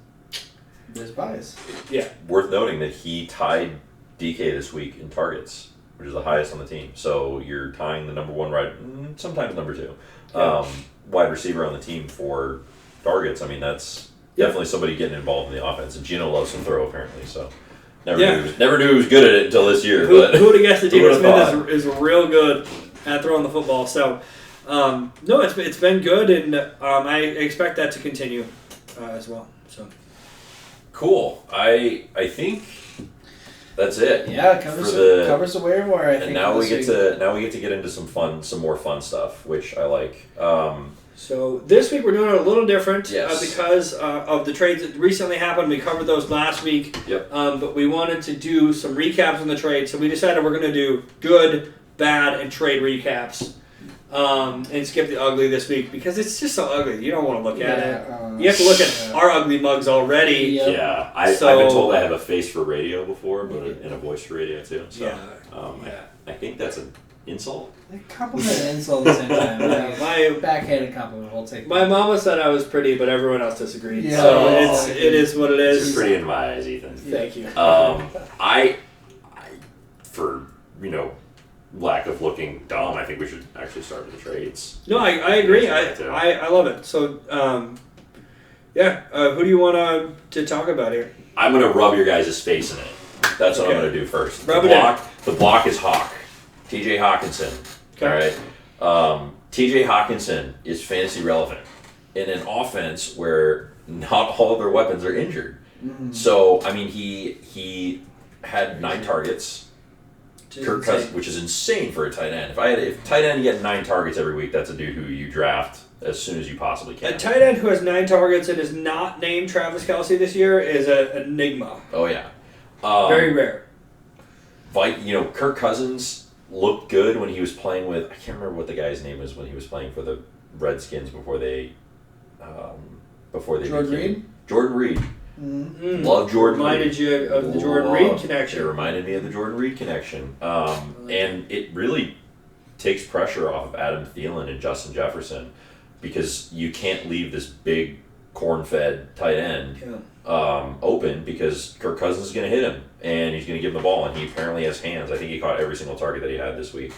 there's bias. Yeah. Worth noting that he tied DK this week in targets, which is the highest on the team. So you're tying the number 1 sometimes number 2 wide receiver on the team for targets. That's definitely somebody getting involved in the offense. And Gino loves to throw, apparently, so... Never knew he was good at it until this year. Who would have guessed that Geno Smith is real good at throwing the football? So, it's been good, and I expect that to continue as well. So, Cool. I think that's it. Yeah, covers the waiver wire. I think. And now we get to get into some more fun stuff, which I like. So this week we're doing it a little different Yes. because of the trades that recently happened. We covered those last week. Yep. But we wanted to do some recaps on the trade, so we decided we're going to do good, bad, and trade recaps. And skip the ugly this week because it's just so ugly. You don't want to look at it. You have to look at our ugly mugs already. Yep. Yeah, I've been told I have a face for radio before, but and a voice for radio too. So, I think that's an insult. Compliment and insult at the same time. My backhanded compliment. We'll take. My mama said I was pretty, but everyone else disagreed. Yeah. So it is what it is. You're pretty in my eyes, Ethan. Thank you. I for lack of looking dumb, I think we should actually start with the trades. No, I agree. I love it. So, who do you want to talk about here? I'm going to rub your guys' face in it. That's what I'm going to do first. The block is Hawk. TJ Hawkinson. Okay. All right. TJ Hawkinson is fantasy relevant in an offense where not all of their weapons are injured. Mm-hmm. So, I mean, he had 9 targets. Kirk Cousins, which is insane for a tight end. If tight end you get 9 targets every week, that's a dude who you draft as soon as you possibly can. A tight end who has 9 targets and is not named Travis Kelce this year is an enigma. Oh yeah, very rare. Kirk Cousins looked good when he was playing with. I can't remember what the guy's name was when he was playing for the Redskins before they Jordan Reed. Jordan Reed. Mm-hmm. Love Jordan Reminded Reed. you of the Jordan Reed connection. It reminded me of the Jordan Reed connection. And it really takes pressure off of Adam Thielen and Justin Jefferson because you can't leave this big corn-fed tight end open because Kirk Cousins is going to hit him and he's going to give him the ball, and he apparently has hands. I think he caught every single target that he had this week.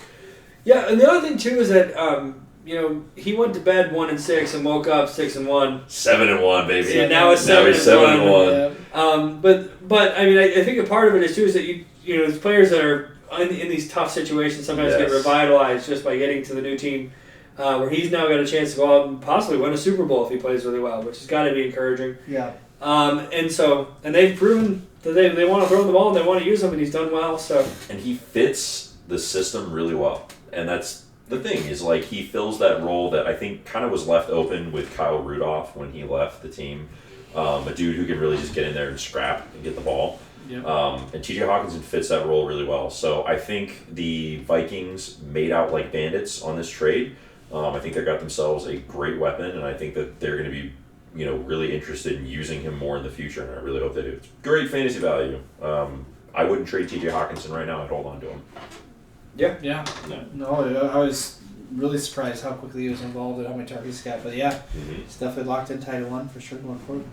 Yeah, and the other thing too is that he went to bed 1-6 and woke up 6-1. 7-1, baby. So now it's 7-1. But I mean, I think a part of it is too is that there's players that are in these tough situations sometimes get revitalized just by getting to the new team, where he's now got a chance to go out and possibly win a Super Bowl if he plays really well, which has got to be encouraging. Yeah. And they've proven that they want to throw the ball and they want to use him, and he's done well. So. And he fits the system really well, and that's. The thing is, he fills that role that I think kind of was left open with Kyle Rudolph when he left the team. A dude who can really just get in there and scrap and get the ball. Yep. And TJ Hawkinson fits that role really well. So I think the Vikings made out like bandits on this trade. I think they got themselves a great weapon, and I think that they're going to be, really interested in using him more in the future, and I really hope they do. It's great fantasy value. I wouldn't trade TJ Hawkinson right now. I'd hold on to him. Yeah. No, I was really surprised how quickly he was involved and how many targets he got. But he's definitely locked in tight one for sure going forward.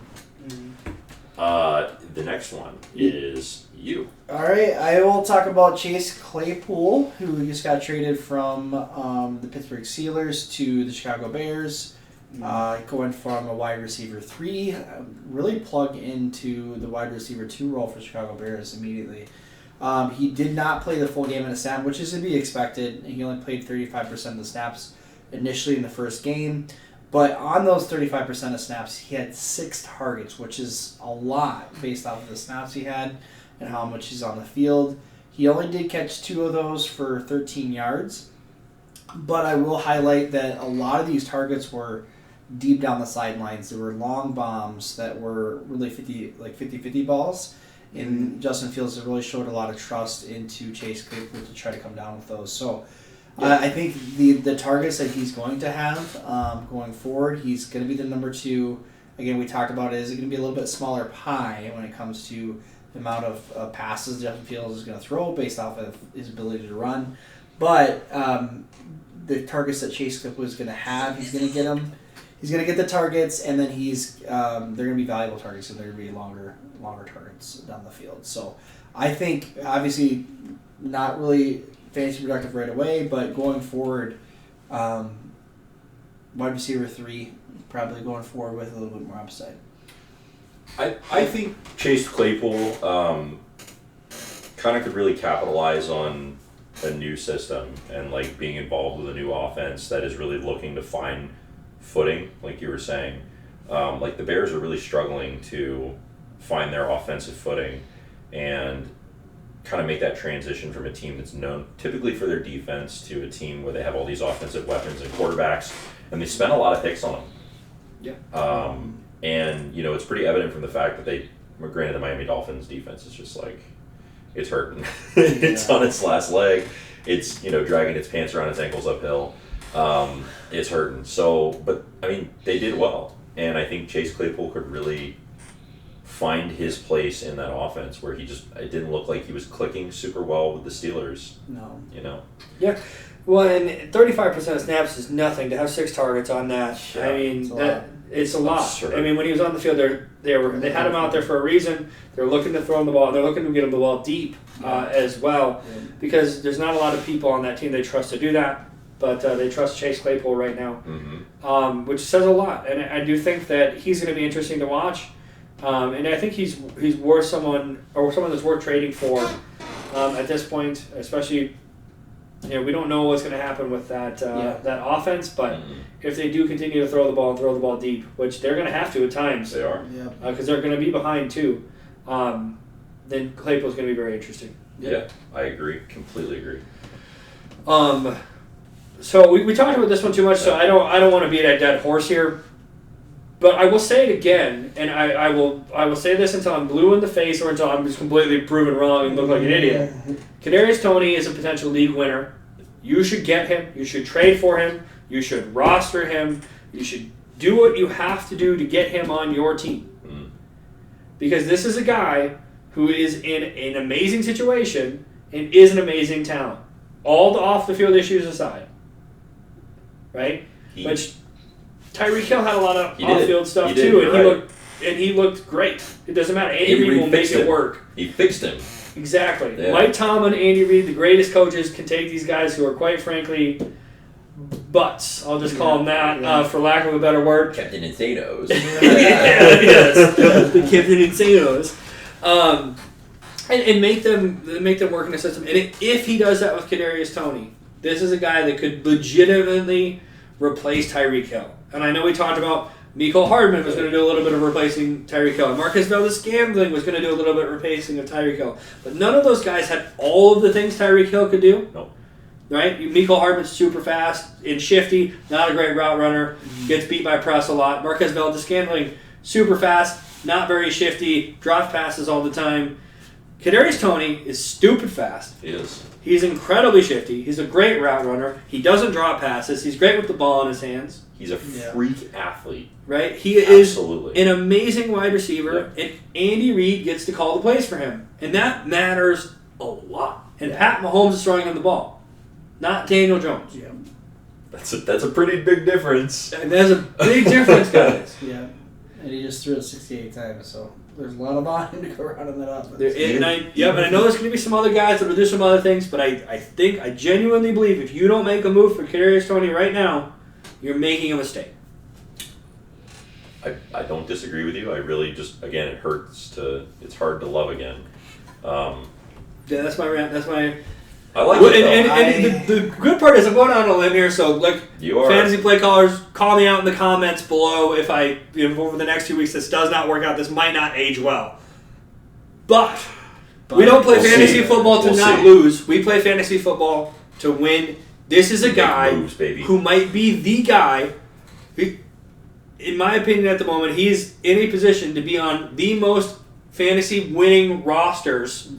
The next one is you. All right, I will talk about Chase Claypool, who just got traded from the Pittsburgh Steelers to the Chicago Bears. Going from a wide receiver 3, really plug into the wide receiver 2 role for Chicago Bears immediately. He did not play the full game in a snap, which is to be expected. He only played 35% of the snaps initially in the first game. But on those 35% of snaps, he had 6 targets, which is a lot based off of the snaps he had and how much he's on the field. He only did catch 2 of those for 13 yards. But I will highlight that a lot of these targets were deep down the sidelines. There were long bombs that were really 50-50 balls. And Justin Fields really showed a lot of trust into Chase Claypool to try to come down with those. So I think the targets that he's going to have going forward, he's going to be the number 2. Again, we talked about it. Is it going to be a little bit smaller pie when it comes to the amount of passes Justin Fields is going to throw based off of his ability to run. But the targets that Chase Claypool is going to have, he's going to get them. He's going to get the targets, and then they're going to be valuable targets, and they're going to be longer targets down the field. So I think, obviously, not really fantasy productive right away, but going forward, wide receiver 3, probably going forward with a little bit more upside. I think Chase Claypool kind of could really capitalize on a new system and being involved with a new offense that is really looking to find footing, like you were saying. The Bears are really struggling to find their offensive footing and kind of make that transition from a team that's known typically for their defense to a team where they have all these offensive weapons and quarterbacks, and they spend a lot of picks on them. Yeah. And, you know, it's pretty evident from the fact that granted, the Miami Dolphins defense is just like, it's hurting. It's on its last leg. It's, you know, dragging its pants around its ankles uphill. It's hurting. So, but, I mean, they did well. And I think Chase Claypool could really find his place in that offense where it didn't look like he was clicking super well with the Steelers. No. You know? Yeah. Well, and 35% of snaps is nothing. To have 6 targets on that, Yeah, I mean, it's a lot. Absurd. I mean, when he was on the field, they had him out there for a reason. They're looking to throw him the ball. They're looking to get him the ball deep as well, because there's not a lot of people on that team they trust to do that. But they trust Chase Claypool right now, which says a lot. And I do think that he's going to be interesting to watch. And I think he's worth someone that's worth trading for at this point, especially. You know, we don't know what's going to happen with that offense, but if they do continue to throw the ball deep, which they're going to have to at times, They are. because they're going to be behind too. Then Claypool's going to be very interesting. Yeah, I agree. Completely agree. So we talked about this one too much, so I don't want to beat a dead horse here. But I will say it again, and I will say this until I'm blue in the face or until I'm just completely proven wrong and look like an idiot. Kadarius Toney is a potential league winner. You should get him. You should trade for him. You should roster him. You should do what you have to do to get him on your team. Because this is a guy who is in an amazing situation and is an amazing talent. All the off-the-field issues aside. Right? Which Tyreek Hill had a lot of off-field stuff too, and he looked great. It doesn't matter. Andy Reid will make it work. He fixed him. Exactly. Yeah. Mike Tomlin, Andy Reid, the greatest coaches, can take these guys who are quite frankly butts. I'll just call them that, for lack of a better word. Captain Insanos. Yes. The Captain Insanos. And make them work in the system. And if he does that with Kadarius Toney, this is a guy that could legitimately replace Tyreek Hill. And I know we talked about Mecole Hardman was going to do a little bit of replacing Tyreek Hill. And Marquez Valdes-Scantling was going to do a little bit of replacing of Tyreek Hill. But none of those guys had all of the things Tyreek Hill could do. Nope. Right? Mecole Hardman's super fast and shifty, not a great route runner, gets beat by press a lot. Marquez Valdes-Scantling, super fast, not very shifty, drops passes all the time. Kadarius Toney is stupid fast. He is. He's incredibly shifty. He's a great route runner. He doesn't drop passes. He's great with the ball in his hands. He's a freak athlete. Right? He is Absolutely. an amazing wide receiver, and Andy Reid gets to call the plays for him. And that matters a lot. And Pat Mahomes is throwing him the ball, not Daniel Jones. Yeah. That's a pretty big difference. And there's a big difference, guys. Yeah. And he just threw it 68 times, so there's a lot of volume to go around in that offense. And I know there's going to be some other guys that will do some other things, but I genuinely believe if you don't make a move for Kadarius Toney right now, you're making a mistake. I don't disagree with you. I really just, again, it's hard to love again. Yeah, that's my rant. That's my... I like well, it, and the good part is I'm going on a limb here, so you are. Fantasy Playcallers, call me out in the comments below if over the next 2 weeks this does not work out. This might not age well. But we don't play fantasy football to not lose. We play fantasy football to win. This is a guy who might be the guy. In my opinion at the moment, he's in a position to be on the most fantasy winning rosters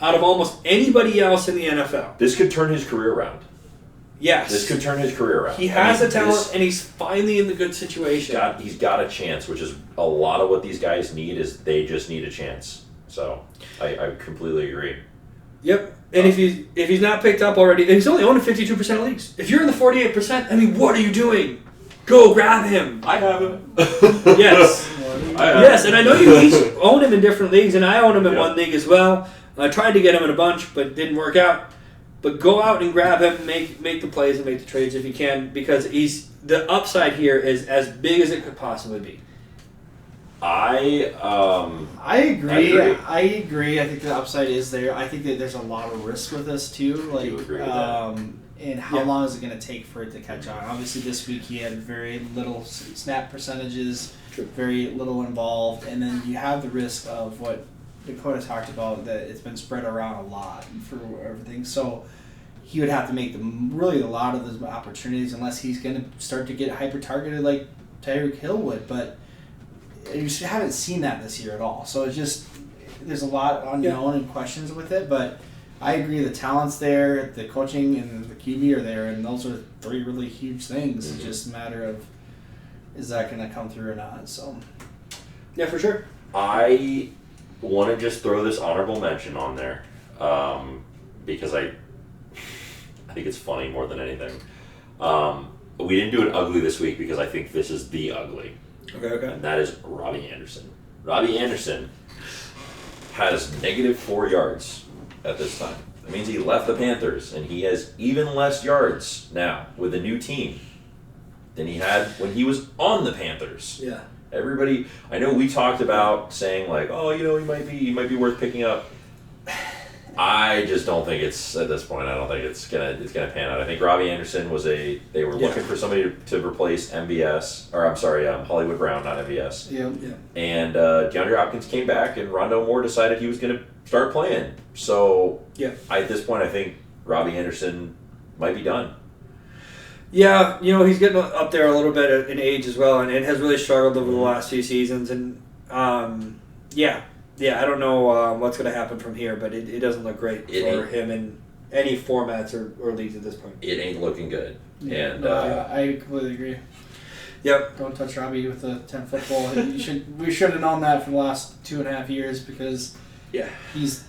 out of almost anybody else in the NFL. This could turn his career around. Yes. This could turn his career around. He has the talent, and he's finally in the good situation. He's got a chance, which is a lot of what these guys need is they just need a chance. So I completely agree. Yep. And if he's not picked up already, and he's only owned in 52% of leagues. If you're in the 48%, I mean, what are you doing? Go grab him. I have him. Yes. Yes, and I know you each own him in different leagues, and I own him in one league as well. I tried to get him in a bunch, but it didn't work out. But go out and grab him, make the plays and make the trades if you can, because the upside here is as big as it could possibly be. I agree. I agree. I think the upside is there. I think that there's a lot of risk with this too. I do agree with that. And how long is it going to take for it to catch on? Obviously, this week he had very little snap percentages. very little involved, and then you have the risk of what Dakota talked about, that it's been spread around a lot for everything. So he would have to make really a lot of those opportunities unless he's going to start to get hyper-targeted like Tyreek Hill would. But you just haven't seen that this year at all. So it's just, there's a lot unknown and questions with it. But I agree, the talent's there, the coaching and the QB are there, and those are 3 really huge things. It's just a matter of, is that going to come through or not? So, yeah, for sure. I want to just throw this honorable mention on there because I think it's funny more than anything. We didn't do an ugly this week because I think this is the ugly. Okay. And that is Robbie Anderson. Robbie Anderson has -4 yards at this time. That means he left the Panthers, and he has even less yards now with a new team than he had when he was on the Panthers. Yeah. Everybody, I know we talked about saying like, oh, he might be worth picking up. I just don't think it's, at this point, I don't think it's gonna pan out. I think Robbie Anderson they were looking for somebody to replace Hollywood Brown, not MVS. Yeah. And DeAndre Hopkins came back, and Rondale Moore decided he was gonna start playing. So at this point, I think Robbie Anderson might be done. Yeah, he's getting up there a little bit in age as well, and has really struggled over the last few seasons. And I don't know what's going to happen from here, but it doesn't look great for him in any formats or leagues at this point. It ain't looking good. Yeah, And I completely agree. Yep. Don't touch Robbie with a 10-foot pole. We should have known that for the last 2.5 years because he's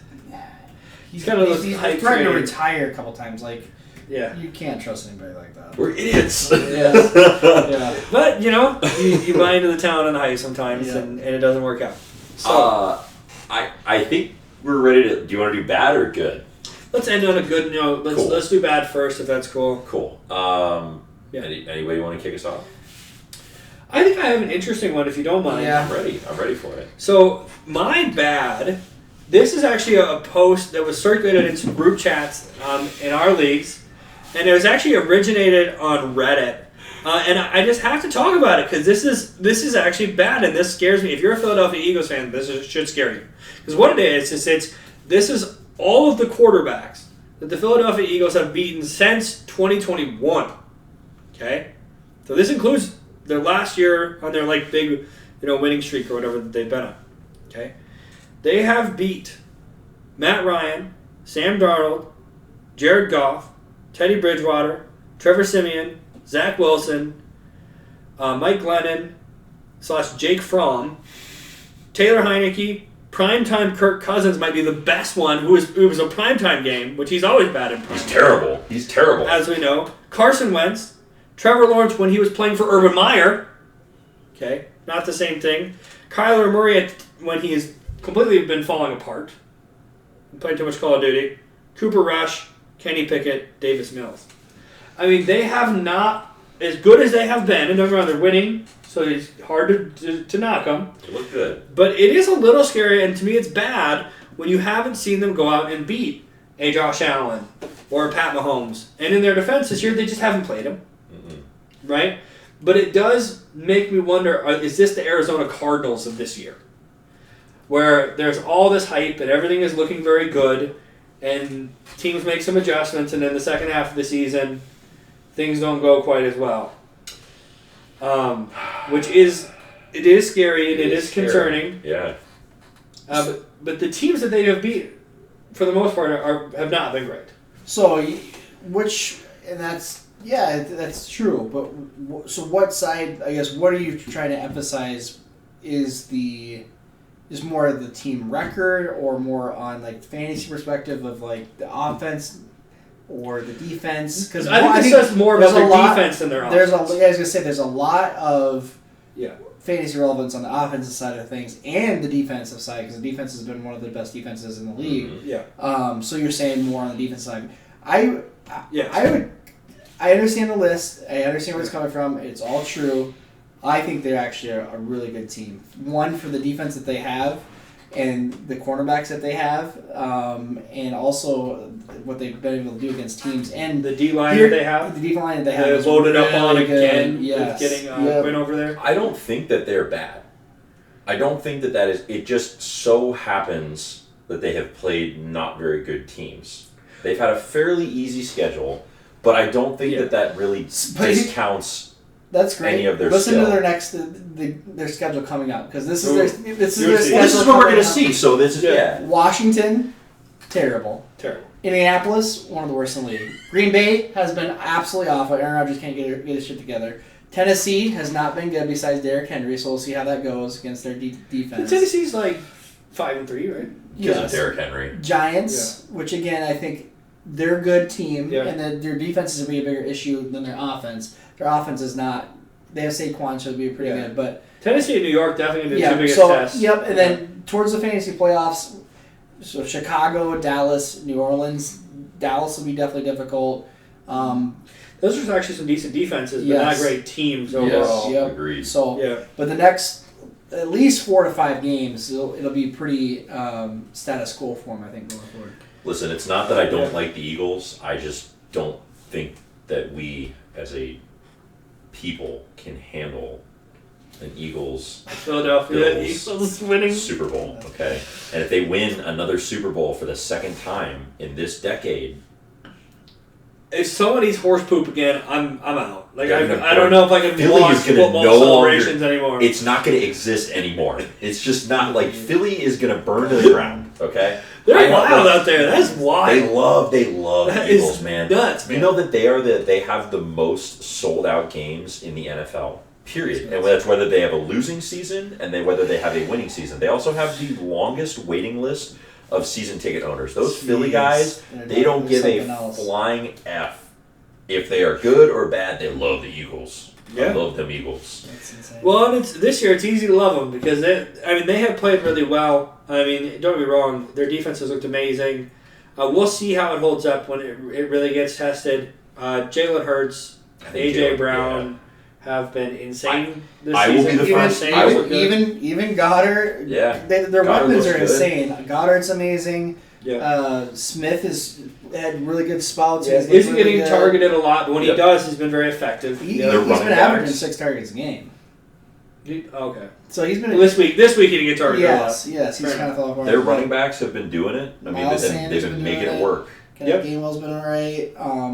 threatened to retire a couple times. Like, you can't trust anybody like that. We're idiots. Yeah. But you buy into the talent and the hype sometimes, and it doesn't work out. So I think we're ready to. Do you want to do bad or good? Let's end on a good note. Let's do bad first, if that's cool. Cool. Anybody want to kick us off? I think I have an interesting one, if you don't mind. Yeah. I'm ready for it. So my bad. This is actually a post that was circulated in some group chats in our leagues, and it was actually originated on Reddit. And I just have to talk about it because this is actually bad, and this scares me. If you're a Philadelphia Eagles fan, this should scare you. Because what it is this is all of the quarterbacks that the Philadelphia Eagles have beaten since 2021. Okay, so this includes their last year on their big winning streak or whatever that they've been on. Okay, they have beat Matt Ryan, Sam Darnold, Jared Goff, Teddy Bridgewater, Trevor Siemian, Zach Wilson, Mike Glennon / Jake Fromm, Taylor Heineke, primetime Kirk Cousins might be the best one. It was a primetime game, which he's always bad in. He's terrible. As we know, Carson Wentz, Trevor Lawrence when he was playing for Urban Meyer. Okay, not the same thing. Kyler Murray when he has completely been falling apart, playing too much Call of Duty. Cooper Rush, Kenny Pickett, Davis Mills. I mean, they have not, as good as they have been, and don't get me wrong, they're winning, so it's hard to knock them. They look good. But it is a little scary, and to me it's bad when you haven't seen them go out and beat a Josh Allen or a Pat Mahomes. And in their defense this year, they just haven't played him. Mm-hmm. Right? But it does make me wonder, is this the Arizona Cardinals of this year? Where there's all this hype and everything is looking very good, and teams make some adjustments, and then the second half of the season, things don't go quite as well. Which is scary and it is concerning. Yeah. But the teams that they have beat, for the most part, have not been great. So, that's true. But so what side? I guess what are you trying to emphasize? Is more of the team record, or more on fantasy perspective of the offense or the defense? Because I think this says more about their defense than their offense. I was gonna say there's a lot of fantasy relevance on the offensive side of things and the defensive side, because the defense has been one of the best defenses in the league. Mm-hmm. Yeah. So you're saying more on the defense side. I understand the list. I understand where it's coming from. It's all true. I think they're actually a really good team. One, for the defense that they have, and the cornerbacks that they have, and also what they've been able to do against teams, and the D-line that they have. The D-line that they have is loaded really up on good. again Yes. with getting Quinn over there. I don't think that they're bad. I don't think that is. It just so happens that they have played not very good teams. They've had a fairly easy schedule, but I don't think that really discounts. That's great. Any of their Listen skill. to their schedule coming up, because this is their This is what we're going to see. So this is Washington, terrible. Terrible. Indianapolis, one of the worst in the league. Green Bay has been absolutely awful. Aaron Rodgers can't get his shit together. Tennessee has not been good besides Derrick Henry, so we'll see how that goes against their defense. Tennessee's like 5-3, right? because of Derrick Henry. Giants, which again I think they're a good team, and their defense is going to be a bigger issue than their offense. Their offense is not. They have Saquon, so it'll be pretty good. But Tennessee and New York definitely going to be the two biggest tests. Yep, and then towards the fantasy playoffs, so Chicago, Dallas, New Orleans. Dallas will be definitely difficult. Those are actually some decent defenses, but not great teams overall. Yes, agreed. So, but the next at least 4 to 5 games, it'll be pretty status quo for them, I think, going forward. Listen, it's not that I don't like the Eagles. I just don't think that we, as a people, can handle an Philadelphia Eagles winning Super Bowl. Okay, and if they win another Super Bowl for the second time in this decade, if somebody's horse poop again, I'm out. Like I I don't know if I can watch football celebrations anymore. It's not going to exist anymore. It's just not like Philly is going to burn to the ground. Okay, they're wild out there. That's wild. They love that the Eagles, is man. Nuts, man. You know that they have the most sold out games in the NFL. Period. And that's whether they have a losing season and whether they have a winning season. They also have the longest waiting list of season ticket owners. Those Philly guys, they don't give a flying F if they are good or bad. They love the Eagles. Yeah. I love them Eagles. That's insane. Well, and this year it's easy to love them because they have played really well. I mean, don't get me wrong, their defense has looked amazing. We'll see how it holds up when it really gets tested. Jalen Hurts, AJ Brown have been insane this season. Will be the first. Even Goddard. Yeah. Their weapons are insane. Goddard's amazing. Yeah. Smith had really good spouts. Yeah. He's really getting targeted a lot, but when he does, he's been very effective. He's been averaging 6 targets a game. Okay. So he's been this week he didn't get targeted a lot. Yes, he's kind of fell apart. Their running backs have been doing it. I mean, they've been making it work. Gainwell's been alright.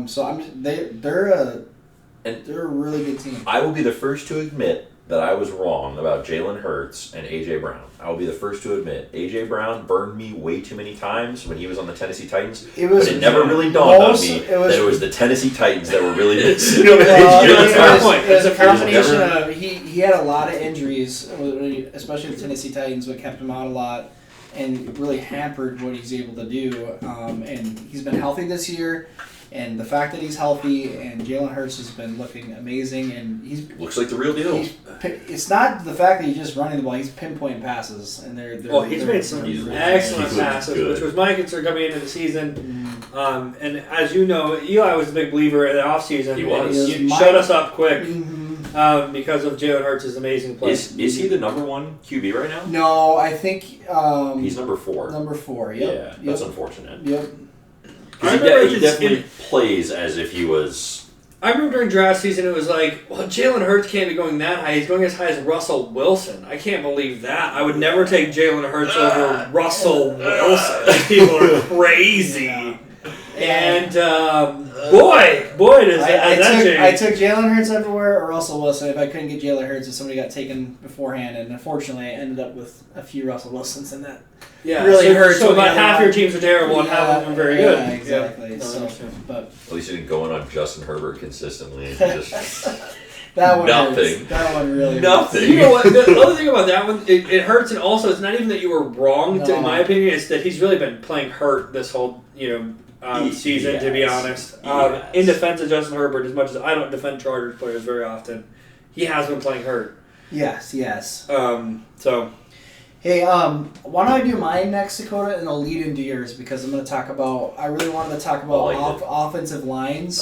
So they're a really good team. I will be the first to admit that I was wrong about Jalen Hurts and A.J. Brown. I will be the first to admit A.J. Brown burned me way too many times when he was on the Tennessee Titans. But it never really dawned on me that it was the Tennessee Titans that were really missing. It was a combination of he had a lot of injuries, especially the Tennessee Titans, what kept him out a lot and really hampered what he's able to do. And he's been healthy this year. And the fact that he's healthy and Jalen Hurts has been looking amazing, and he looks like the real deal. It's not the fact that he's just running the ball; he's pinpointing passes, and he's made some excellent passes, which was my concern coming into the season. And as you know, Eli was a big believer in the offseason. He was. You shut us up quick because of Jalen Hurts' amazing play. Is he the number 1 QB right now? No, I think he's number 4. Number 4. Yep. Yeah, that's unfortunate. Yep. Because he definitely plays as if he was... I remember during draft season it was like, well, Jalen Hurts can't be going that high. He's going as high as Russell Wilson. I can't believe that. I would never take Jalen Hurts over Russell Wilson. People are crazy. Yeah. And boy, does that change. I took Jalen Hurts everywhere or Russell Wilson if I couldn't get Jalen Hurts if somebody got taken beforehand. And unfortunately, I ended up with a few Russell Wilsons in that. Yeah, really hurts. So about half your teams are terrible and half of them are very good. Yeah, exactly. Yeah. But at least you didn't go in on Justin Herbert consistently. Just that one nothing. Hurts. That one really nothing. Hurts. You know what? The other thing about that one, it hurts, and also it's not even that you were wrong. In my opinion, it's that he's really been playing hurt this whole season. Yes. To be honest, Yes. in defense of Justin Herbert, as much as I don't defend Chargers players very often, he has been playing hurt. Yes. So. Hey, why don't I do mine next, Dakota, and I'll lead into yours because I'm going to talk about. I really wanted to talk about offensive lines.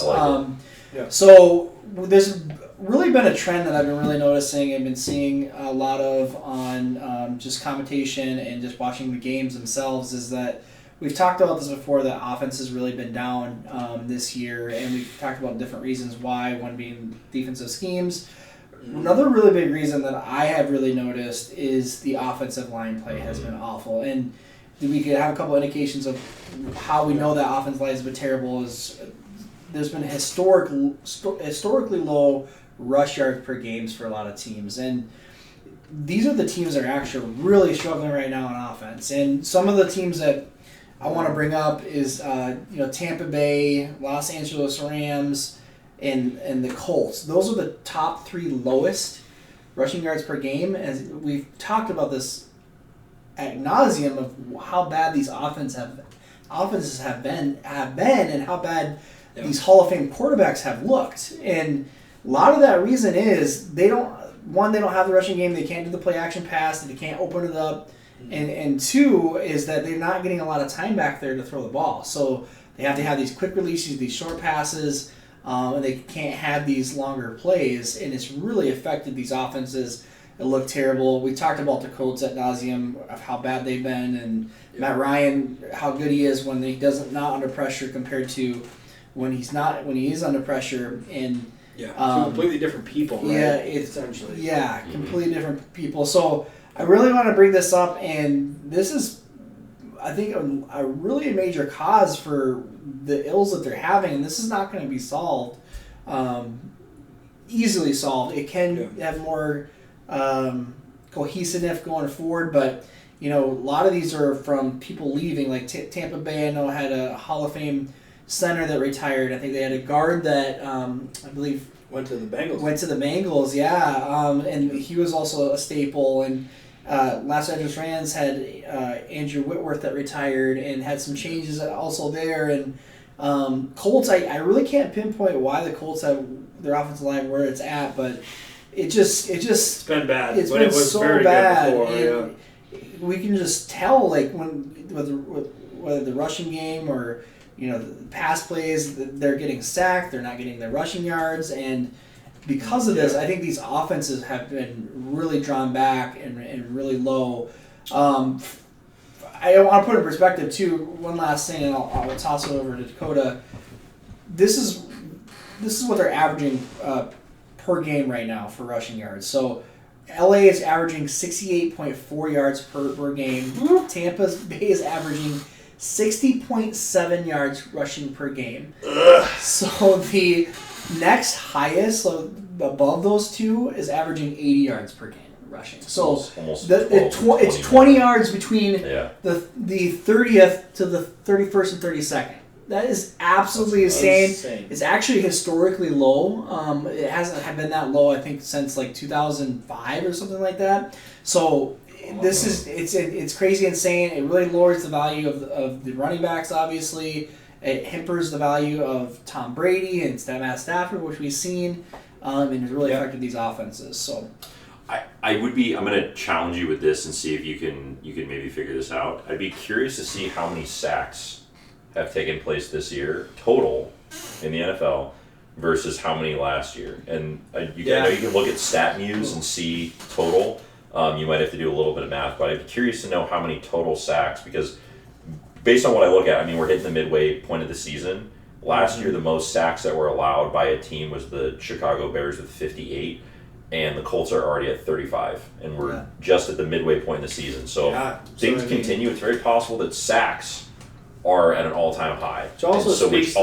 Yeah. So there's really been a trend that I've been really noticing and been seeing a lot of on just commentation and just watching the games themselves is that we've talked about this before, that offense has really been down this year, and we've talked about different reasons why, one being defensive schemes. Another really big reason that I have really noticed is the offensive line play has been awful. And we could have a couple indications of how we know that offensive line has been terrible is there's been historically low rush yards per games for a lot of teams. And these are the teams that are actually really struggling right now on offense. And some of the teams that I want to bring up is Tampa Bay, Los Angeles Rams, and the Colts. Those are the top 3 lowest rushing yards per game. As we've talked about this ad nauseum of how bad these offenses have been, and how bad these Hall of Fame quarterbacks have looked. And a lot of that reason is they don't have the rushing game. They can't do the play action pass. They can't open it up. And 2 is that they're not getting a lot of time back there to throw the ball. So they have to have these quick releases, these short passes, and they can't have these longer plays. And it's really affected these offenses. It looked terrible. We talked about the Colts ad nauseum of how bad they've been, and Matt Ryan, how good he is when he doesn't not under pressure compared to when he is under pressure. And two completely different people, right? Yeah, essentially. Yeah, completely different people. So I really want to bring this up, and this is, I think, a really major cause for the ills that they're having, and this is not going to be solved, easily solved. It can have more cohesiveness going forward, but a lot of these are from people leaving. Like Tampa Bay, I know, had a Hall of Fame center that retired. I think they had a guard that I believe went to the Bengals. And he was also a staple. And Los Angeles Rams had Andrew Whitworth that retired and had some changes also there. And Colts, I really can't pinpoint why the Colts have their offensive line where it's at, but it's been bad. It's but been it was so very bad. Good before, we can just tell, like, whether the rushing game or the pass plays, they're getting sacked, they're not getting their rushing yards, and because of this, I think these offenses have been really drawn back and really low. I want to put in perspective too. One last thing, and I'll toss it over to Dakota. This is what they're averaging per game right now for rushing yards. So LA is averaging 68.4 yards per game. Tampa Bay is averaging 60.7 yards rushing per game. So the next highest, so above those two, is averaging 80 yards per game rushing. So it's 20 yards between the 30th to the 31st and 32nd. That is absolutely insane. It's actually historically low. It hasn't been that low, I think, since like 2005 or something like that. So it's crazy insane. It really lowers the value of the running backs, obviously. It hampers the value of Tom Brady and Matt Stafford, which we've seen, and has really affected these offenses. So I'm going to challenge you with this and see if you can maybe figure this out. I'd be curious to see how many sacks have taken place this year total in the NFL versus how many last year. And I know you can look at StatMuse and see total. You might have to do a little bit of math, but I'd be curious to know how many total sacks, because based on what I look at, we're hitting the midway point of the season. Last year, the most sacks that were allowed by a team was the Chicago Bears with 58, and the Colts are already at 35, and we're just at the midway point of the season. So if things continue, it's very possible that sacks are at an all-time high. Which also speaks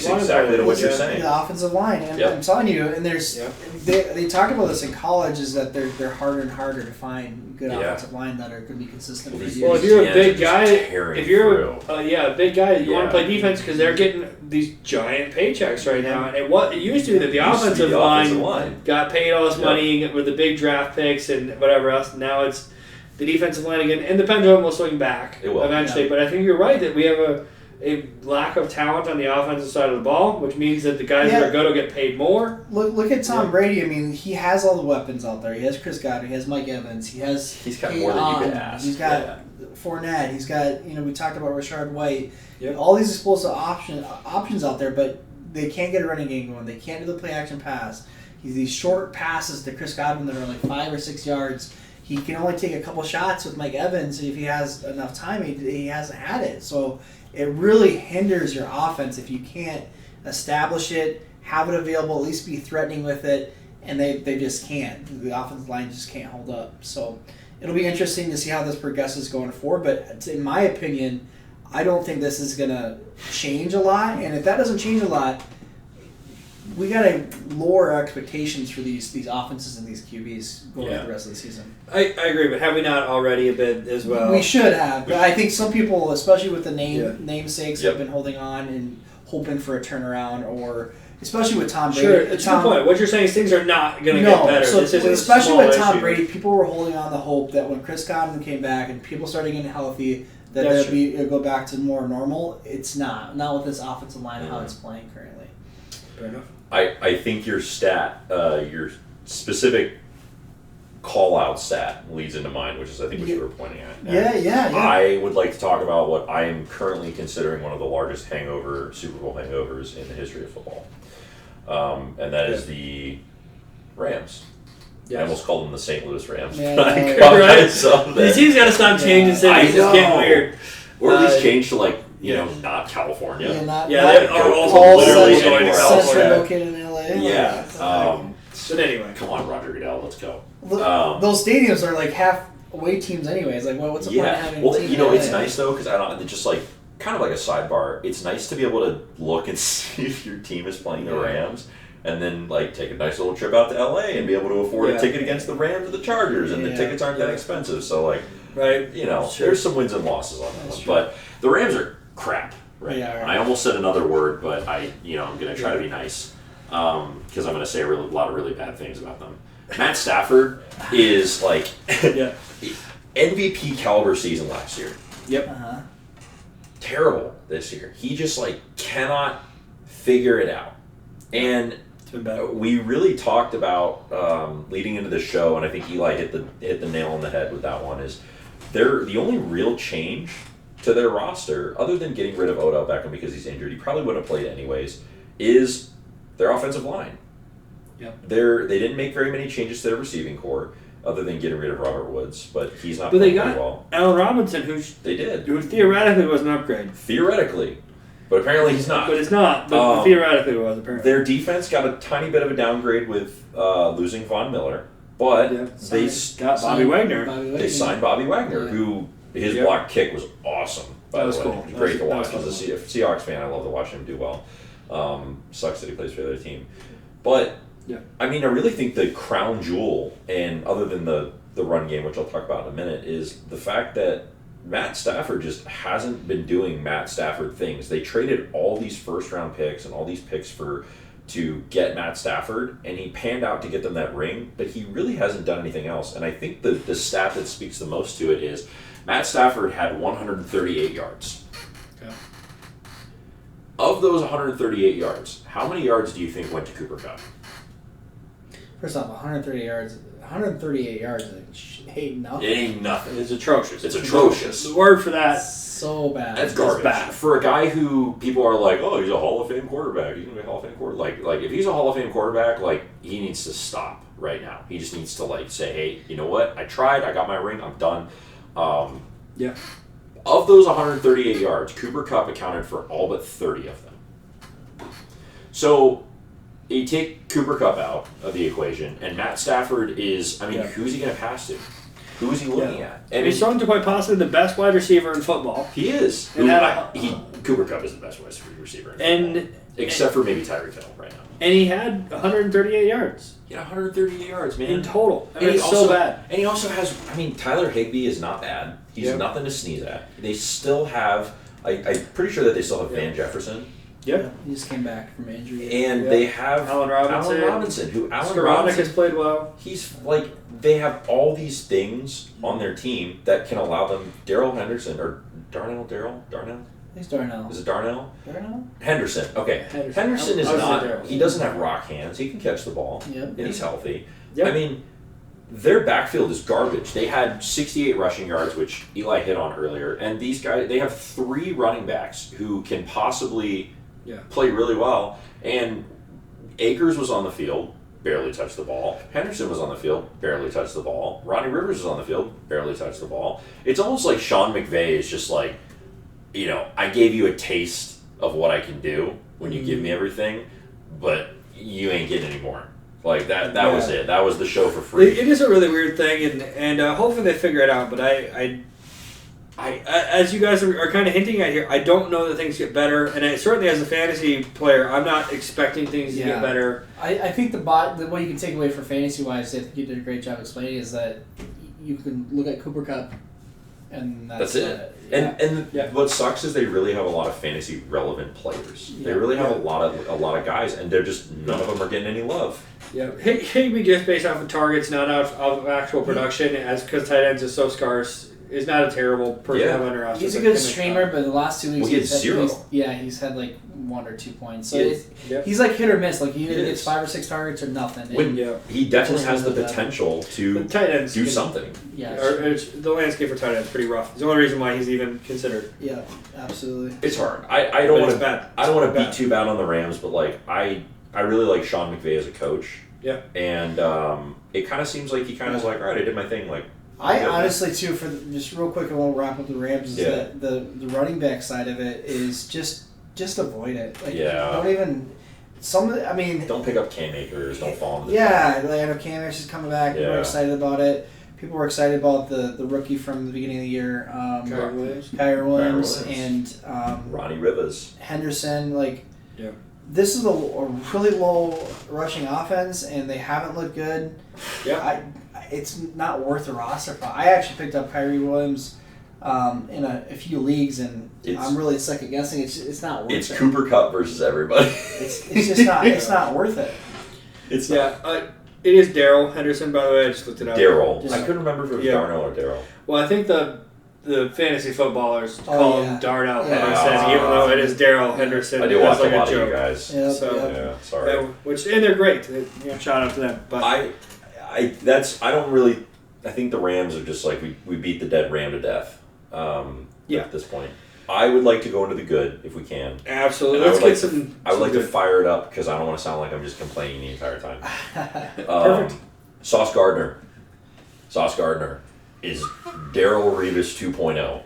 exactly to what you're saying. The offensive line, and I'm telling you, and they talk about this in college, is that they're harder and harder to find good offensive line that are going to be consistent for years. Well, if you're a big guy, a big guy, you want to play defense because they're getting these giant paychecks right now. And it used to be that the offensive line got paid all this money with the big draft picks and whatever else. Now it's the defensive line again, and the pendulum will swing back eventually. But I think you're right that we have a lack of talent on the offensive side of the ball, which means that the guys that are good will get paid more. Look at Tom Brady. He has all the weapons out there. He has Chris Godwin. He has Mike Evans. He's got more than you could ask. He's got Fournette. He's got we talked about Rashard White. All these explosive options out there, but they can't get a running game going. They can't do the play action pass. These short passes to Chris Godwin that are like 5 or 6 yards. He can only take a couple shots with Mike Evans. If he has enough time, he hasn't had it. So it really hinders your offense if you can't establish it, have it available, at least be threatening with it, and they just can't. The offensive line just can't hold up. So it'll be interesting to see how this progresses going forward. But in my opinion, I don't think this is going to change a lot. And if that doesn't change a lot, we got to lower our expectations for these offenses and these QBs going through the rest of the season. I agree, but have we not already a bit as well? We should have. But I think some people, especially with the namesakes, have been holding on and hoping for a turnaround, or especially with Tom Brady. Sure, it's a good point. What you're saying is things are not going to get better. So this isn't especially with Tom issue. Brady, people were holding on the hope that when Chris Godwin came back and people started getting healthy, that it'll go back to more normal. It's not with this offensive line how it's playing currently. Fair enough. I think your your specific call-out stat leads into mine, which is I think what you were pointing at. Yeah. I would like to talk about what I am currently considering one of the largest Super Bowl hangovers in the history of football. And that is the Rams. Yes. I almost called them the St. Louis Rams. Yeah, but I got myself there. These teams got to stop changing cities. It's getting weird. Or at least change to not California. They are all literally anywhere else. Located in LA. Yeah. But anyway, come on, Roger Goodell, let's go. Those stadiums are like half away teams, anyways. Like, what's the point of having? Well, a team it's nice though because just like kind of like a sidebar. It's nice to be able to look and see if your team is playing the Rams. And then, take a nice little trip out to LA and be able to afford a ticket against the Rams or the Chargers, and the tickets aren't that expensive. So, there's some wins and losses on that one. But the Rams are crap, right? Yeah, right. I almost said another word, but I'm going to try to be nice because I'm going to say a lot of really bad things about them. Matt Stafford is MVP caliber season last year. Yep. Uh-huh. Terrible this year. He just cannot figure it out. And we really talked about leading into the show, and I think Eli hit the nail on the head with that one. Is the only real change to their roster, other than getting rid of Odell Beckham because he's injured, he probably wouldn't have played anyways, is their offensive line. Yep. They didn't make very many changes to their receiving core, other than getting rid of Robert Woods, but he's not playing very well. Allen Robinson, who theoretically was an upgrade. Theoretically. But apparently he's not. But it's not. But theoretically it was, apparently. Their defense got a tiny bit of a downgrade with losing Von Miller. But they got Bobby Wagner. They signed Bobby Wagner, who his block kick was awesome, by the way. Cool. Great to watch. As a Seahawks fan, I love to watch him do well. Sucks that he plays for the other team. But, I really think the crown jewel, and other than the run game, which I'll talk about in a minute, is the fact that Matt Stafford just hasn't been doing Matt Stafford things. They traded all these first-round picks and all these picks to get Matt Stafford, and he panned out to get them that ring, but he really hasn't done anything else. And I think the stat that speaks the most to it is Matt Stafford had 138 yards. Okay. Of those 138 yards, how many yards do you think went to Cooper Kupp? First off, 138 yards. 138 yards ain't nothing. It ain't nothing. It's atrocious. It's atrocious. The word for that. So bad. That's garbage. Bad. For a guy who people are like, oh, he's a Hall of Fame quarterback. He's going to be a Hall of Fame quarterback. Like if he's a Hall of Fame quarterback, he needs to stop right now. He just needs to say, hey, you know what? I tried. I got my ring. I'm done. Of those 138 yards, Cooper Kupp accounted for all but 30 of them. So you take Cooper Kupp out of the equation, and Matt Stafford is, who's he going to pass to? Who is he looking at? And he's thrown to quite possibly the best wide receiver in football. He is. Cooper Kupp is the best wide receiver in football. Except for maybe Tyreek Hill right now. And he had 138 yards. He had 138 yards, man. In total. It's so bad. And he also has, Tyler Higbee is not bad. He's nothing to sneeze at. They still have, I'm pretty sure that they still have Van Jefferson. Yep. He just came back from injury. And they have Allen Robinson. Robinson has played well. He's they have all these things on their team that can allow them. Darrell Henderson or Darnell? He's Darnell. Is it Darnell? Darnell? Henderson. Okay. Henderson is not. He doesn't have rock hands. He can catch the ball. Yep. And he's healthy. Yep. Their backfield is garbage. They had 68 rushing yards, which Eli hit on earlier. And these guys, they have 3 running backs who can possibly played really well. And Akers was on the field, barely touched the ball. Henderson was on the field, barely touched the ball. Ronnie Rivers was on the field, barely touched the ball. It's almost like Sean McVay is just like, I gave you a taste of what I can do when you give me everything, but you ain't getting any more. Like that was it. That was the show for free. It is a really weird thing, and hopefully they figure it out. But I as you guys are kind of hinting at here, I don't know that things get better. And certainly as a fantasy player, I'm not expecting things to get better. I think the what you can take away for fantasy wise, I think you did a great job explaining, is that you can look at Cooper Kupp, and that's it. And what sucks is they really have a lot of fantasy relevant players. They really have a lot of guys, and they're just none of them are getting any love. Yeah, Higbee just based off of targets, not out of actual production, as because tight ends is so scarce, is not a terrible person to have on your roster. He's a good streamer, but the last 2 weeks he's had 0. He's had like 1 or 2 points. So he's like hit or miss. Like he either gets 5 or 6 targets or nothing. He definitely has the potential to do something. Yeah, the landscape for tight ends is pretty rough. It's the only reason why he's even considered. Yeah, absolutely. It's hard. I don't want to be too bad on the Rams, but like I really like Sean McVay as a coach. Yeah. And it kind of seems like he kind of is like, all right, I did my thing. Like, I honestly, too, for just real quick, I won't wrap up the Rams, is that the running back side of it is just avoid it. Like, don't even... Don't pick up Cam Akers. Don't fall in the trap. I know Cam Akers is coming back. People are excited about it. People were excited about the rookie from the beginning of the year. Kyrie Williams. And Ronnie Rivers. Henderson. This is a really low rushing offense, and they haven't looked good. Yeah. It's not worth the roster. I actually picked up Kyrie Williams in a few leagues, and I'm really second guessing. It's not worth it. It's Cooper Kupp versus everybody. It's just not. It's not worth it. It's not. It is Darrell Henderson, by the way. I just looked it up. Darrell. I couldn't remember if it was Darnell or Darrell. Well, I think the fantasy footballers call him Darnell Henderson, even though it is Darrell Henderson. I do watch a lot of you guys. Sorry. And they're great. Shout out to them. But I think the Rams are just like we beat the dead Ram to death. At this point, I would like to go into the good if we can. Absolutely. I would like to fire it up because I don't want to sound like I'm just complaining the entire time. Perfect. Sauce Gardner is Darrell Revis 2.0.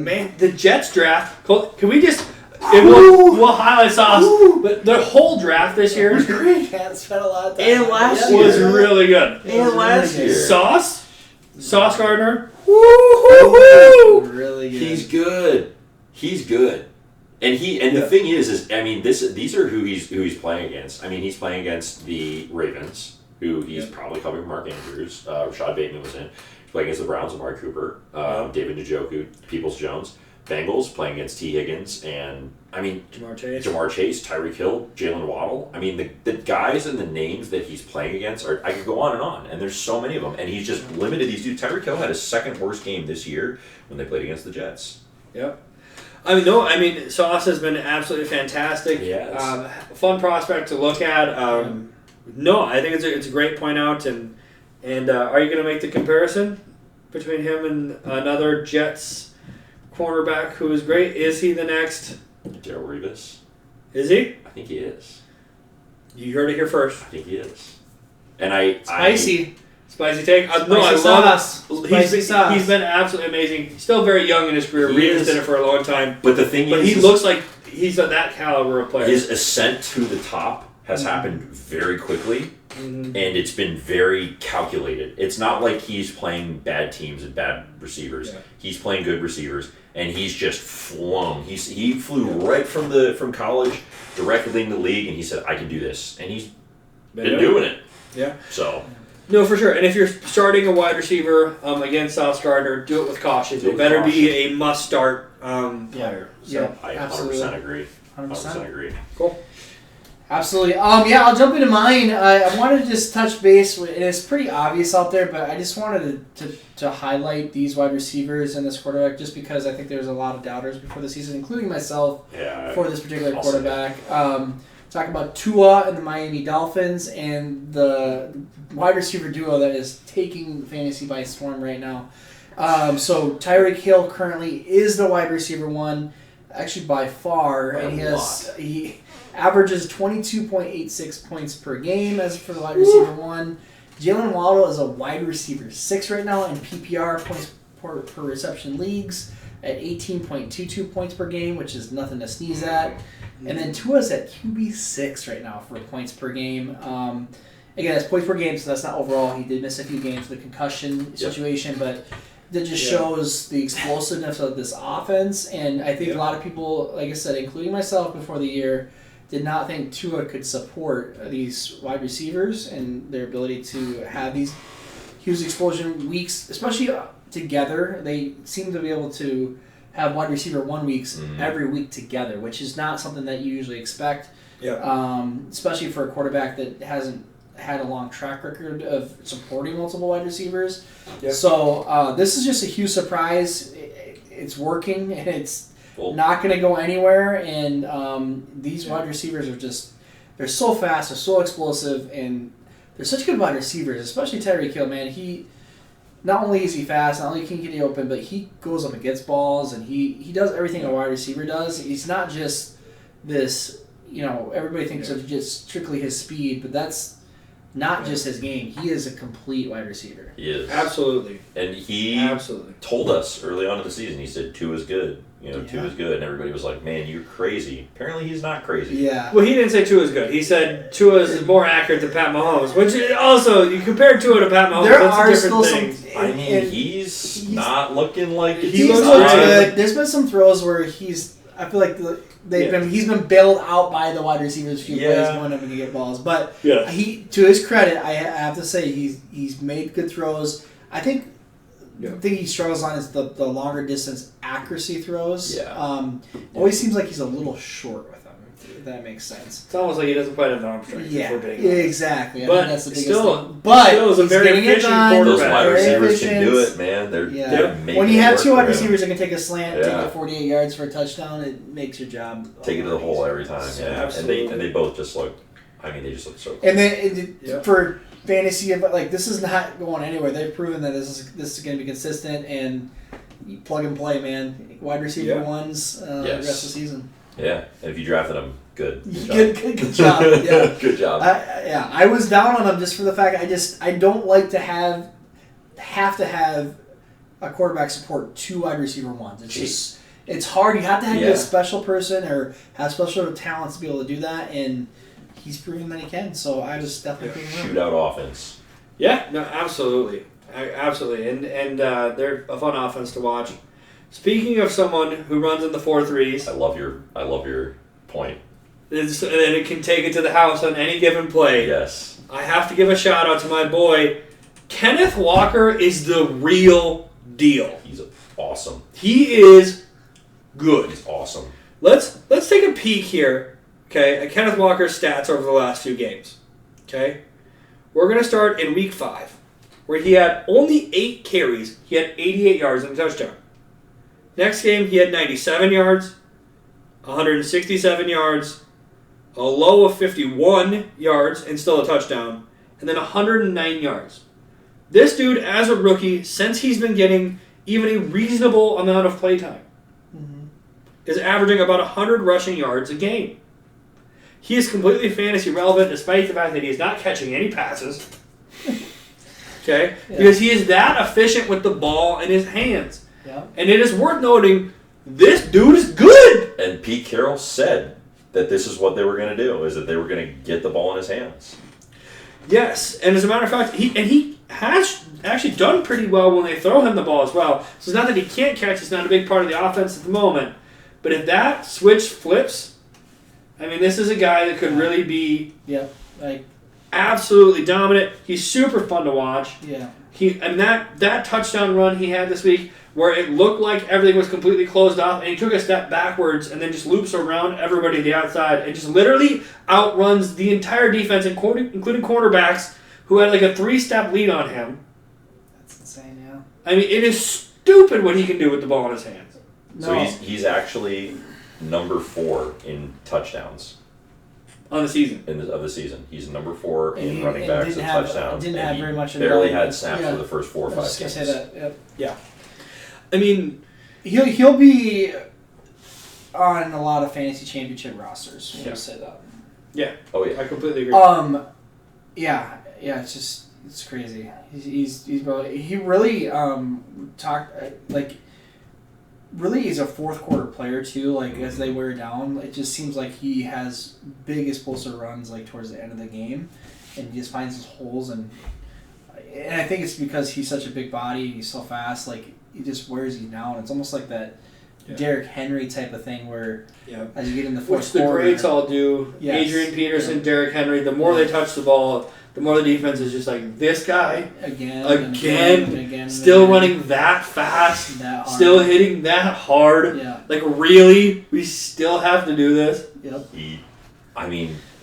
Man, the Jets draft. Can we just? We'll highlight Sauce, but the whole draft this year was great. Can't spend a lot of time. And last year was really good. And last year, Sauce Gardner, really good. He's good. And the thing is these are who he's playing against. He's playing against the Ravens, who he's probably covering Mark Andrews. Rashad Bateman was in. He's playing against the Browns, Amari Cooper, David Njoku, Peoples-Jones. Bengals playing against T. Higgins and Jamar Chase, Tyreek Hill, Jalen Waddle. The guys and the names that he's playing against I could go on, and there's so many of them, and he's just limited these dudes. Tyreek Hill had his second worst game this year when they played against the Jets. Yep. Sauce has been absolutely fantastic. Yes. Fun prospect to look at. I think it's a great point out, and are you going to make the comparison between him and another Jets cornerback who is great? Is he the next Darrell Revis? Is he? I think he is. You heard it here first. I think he is. And spicy take. I love sauce. He's been absolutely amazing. He's still very young in his career. Revis did it for a long time. But the thing he looks like he's that caliber of player. His ascent to the top has happened very quickly. And it's been very calculated. It's not like he's playing bad teams and bad receivers. Yeah. He's playing good receivers, and he's just flown. He flew right from college directly into the league, and he said, "I can do this," and he's been doing it. Yeah. So. No, for sure. And if you're starting a wide receiver against Sauce Gardner, do it with caution. It better be a must-start player. So I 100% agree. 100% agree. Cool. Absolutely. I'll jump into mine. I wanted to just touch base. It's pretty obvious out there, but I just wanted to highlight these wide receivers and this quarterback just because I think there's a lot of doubters before the season, including myself, for this particular quarterback. Talk about Tua and the Miami Dolphins and the wide receiver duo that is taking fantasy by storm right now. So Tyreek Hill currently is the wide receiver one. actually by far, and he averages 22.86 points per game as for the wide receiver 1. Jalen Waddle is a wide receiver 6 right now in PPR points per reception leagues at 18.22 points per game, which is nothing to sneeze at. And then Tua's at QB 6 right now for points per game. Again, that's points per game, so that's not overall. He did miss a few games with the concussion situation, but that just shows the explosiveness of this offense. And I think a lot of people, like I said, including myself before the year, did not think Tua could support these wide receivers and their ability to have these huge explosion weeks, especially together. They seem to be able to have wide receiver 1 weeks every week together, which is not something that you usually expect, especially for a quarterback that hasn't had a long track record of supporting multiple wide receivers. So this is just a huge surprise. It's working, and it's not going to go anywhere. And these wide receivers are they're so fast, they're so explosive, and they're such good wide receivers, especially Tyreek Hill, man. He not only is he fast, not only can he get you open, but he goes up and gets balls, and he does everything a wide receiver does. He's not just this, everybody thinks of just strictly his speed, but that's not just his game. He is a complete wide receiver. He is. Absolutely. And he told us early on in the season, he said, Tua is good. Tua is good. And everybody was like, man, you're crazy. Apparently he's not crazy. Yeah. Well, he didn't say Tua is good. He said Tua is more accurate than Pat Mahomes, which also, you compare Tua to Pat Mahomes, that's a different thing. I mean, he's not looking like he looks good. There's been some throws where I feel like he's been bailed out by the wide receivers a few plays going up and get balls. But he, to his credit, I have to say he's made good throws. I think the thing he struggles on is the longer distance accuracy throws. Always seems like he's a little short with them, if that makes sense. It's almost like he doesn't quite have the arm strength. Exactly. But that's the biggest still, thing. But still is a very efficient quarterback. Those wide receivers can do it, man. They're when you have 2 wide receivers that can take a slant, take it 48 yards for a touchdown, it makes your job take it to the hole every time. Absolutely. And they both just look. I mean, they just look so cool. And then for fantasy, like, this is not going anywhere. They've proven that this is going to be consistent and you plug and play, man. Wide receiver 1s the rest of the season. Yeah, and if you drafted them, good job. Good job. Yeah, good job. I was down on them just for the fact I don't like to have to have a quarterback support 2 wide receiver 1s. It's just it's hard. You have to have a special person or have special talents to be able to do that, and he's proven that he can. So I was definitely shootout offense. Yeah, no, absolutely, and they're a fun offense to watch. Speaking of someone who runs in the 4-3s, I love your point. And it can take it to the house on any given play. Yes. I have to give a shout out to my boy. Kenneth Walker is the real deal. He's awesome. He is good. He's awesome. Let's take a peek here, okay, at Kenneth Walker's stats over the last 2 games. Okay? We're going to start in week 5, where he had only 8 carries. He had 88 yards and a touchdown. Next game, he had 97 yards, 167 yards, a low of 51 yards, and still a touchdown, and then 109 yards. This dude, as a rookie, since he's been getting even a reasonable amount of playtime, is averaging about 100 rushing yards a game. He is completely fantasy relevant despite the fact that he is not catching any passes. Okay? Yeah. Because he is that efficient with the ball in his hands. Yeah. And it is worth noting, this dude is good! And Pete Carroll said that this is what they were going to do, is that they were going to get the ball in his hands. Yes, and as a matter of fact, he has actually done pretty well when they throw him the ball as well. So it's not that he can't catch, it's not a big part of the offense at the moment. But if that switch flips, I mean, this is a guy that could really be absolutely dominant. He's super fun to watch. Yeah. And that touchdown run he had this week, where it looked like everything was completely closed off, and he took a step backwards and then just loops around everybody to the outside and just literally outruns the entire defense, including quarterbacks, who had like a 3-step lead on him. That's insane, yeah. I mean, it is stupid what he can do with the ball in his hands. No. So he's actually number 4 in touchdowns. On the season. Of the season. He's number 4 in running backs and touchdowns. Didn't have very much barely had snaps for the first 4 or 5 games. I was just going to say that, yep. Yeah. I mean, he'll be on a lot of fantasy championship rosters. Yeah. We'll say that. Yeah. Oh yeah. I completely agree. Yeah. It's crazy. He really really is a fourth quarter player too. Like as they wear down, it just seems like he has big explosive runs like towards the end of the game, and he just finds his holes and I think it's because he's such a big body and he's so fast. Like he just wears you down. It's almost like that Derrick Henry type of thing where as you get in the fourth quarter, which the greats all do. Yes. Adrian Peterson, Derrick Henry. The more they touch the ball, the more the defense is just like this guy again, still running that fast, that hard. Still hitting that hard. Yeah. Like really, we still have to do this. Yep.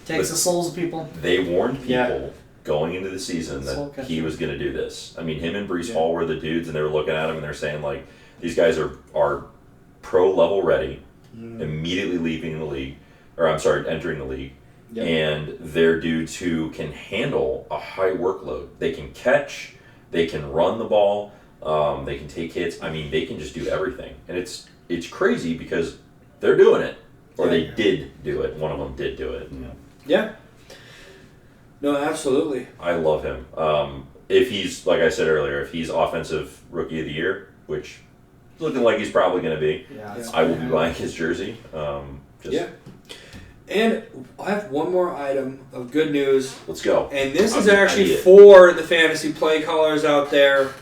Takes the souls of people. They warned people going into the season Soul that catcher. he was going to do this. I mean, him and Breece Hall were the dudes, and they were looking at him and they're saying like, these guys are pro level ready, immediately leaving the league, or I'm sorry, entering the league. Yep. And they're dudes who can handle a high workload. They can catch, they can run the ball, they can take hits. I mean, they can just do everything. And it's crazy because they're doing it. Or they did do it. One of them did do it. Yeah. No, absolutely. I love him. If he's, like I said earlier, if he's Offensive Rookie of the Year, which is looking like he's probably going to be, I will be buying his jersey. And I have one more item of good news. Let's go. And this is actually for the fantasy play callers out there.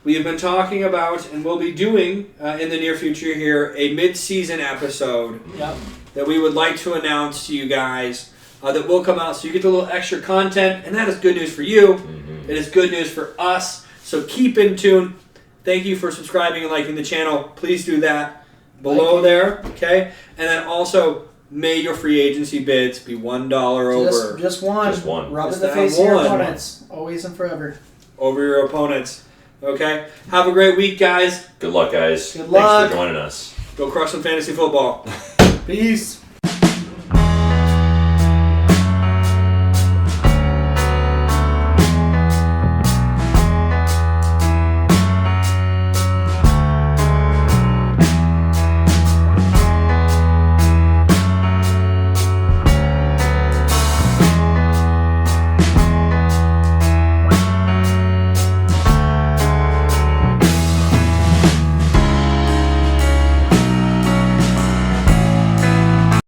We have been talking about and will be doing in the near future here a mid-season episode that we would like to announce to you guys that will come out. So you get a little extra content, and that is good news for you. Mm-hmm. It is good news for us. So keep in tune. Thank you for subscribing and liking the channel. Please do that below there, okay? And then also, may your free agency bids be $1 over. Just one. Just one. Rub in the face of your opponents. Always and forever. Over your opponents. Okay? Have a great week, guys. Good luck, guys. Good luck. Thanks for joining us. Go crush some fantasy football. Peace.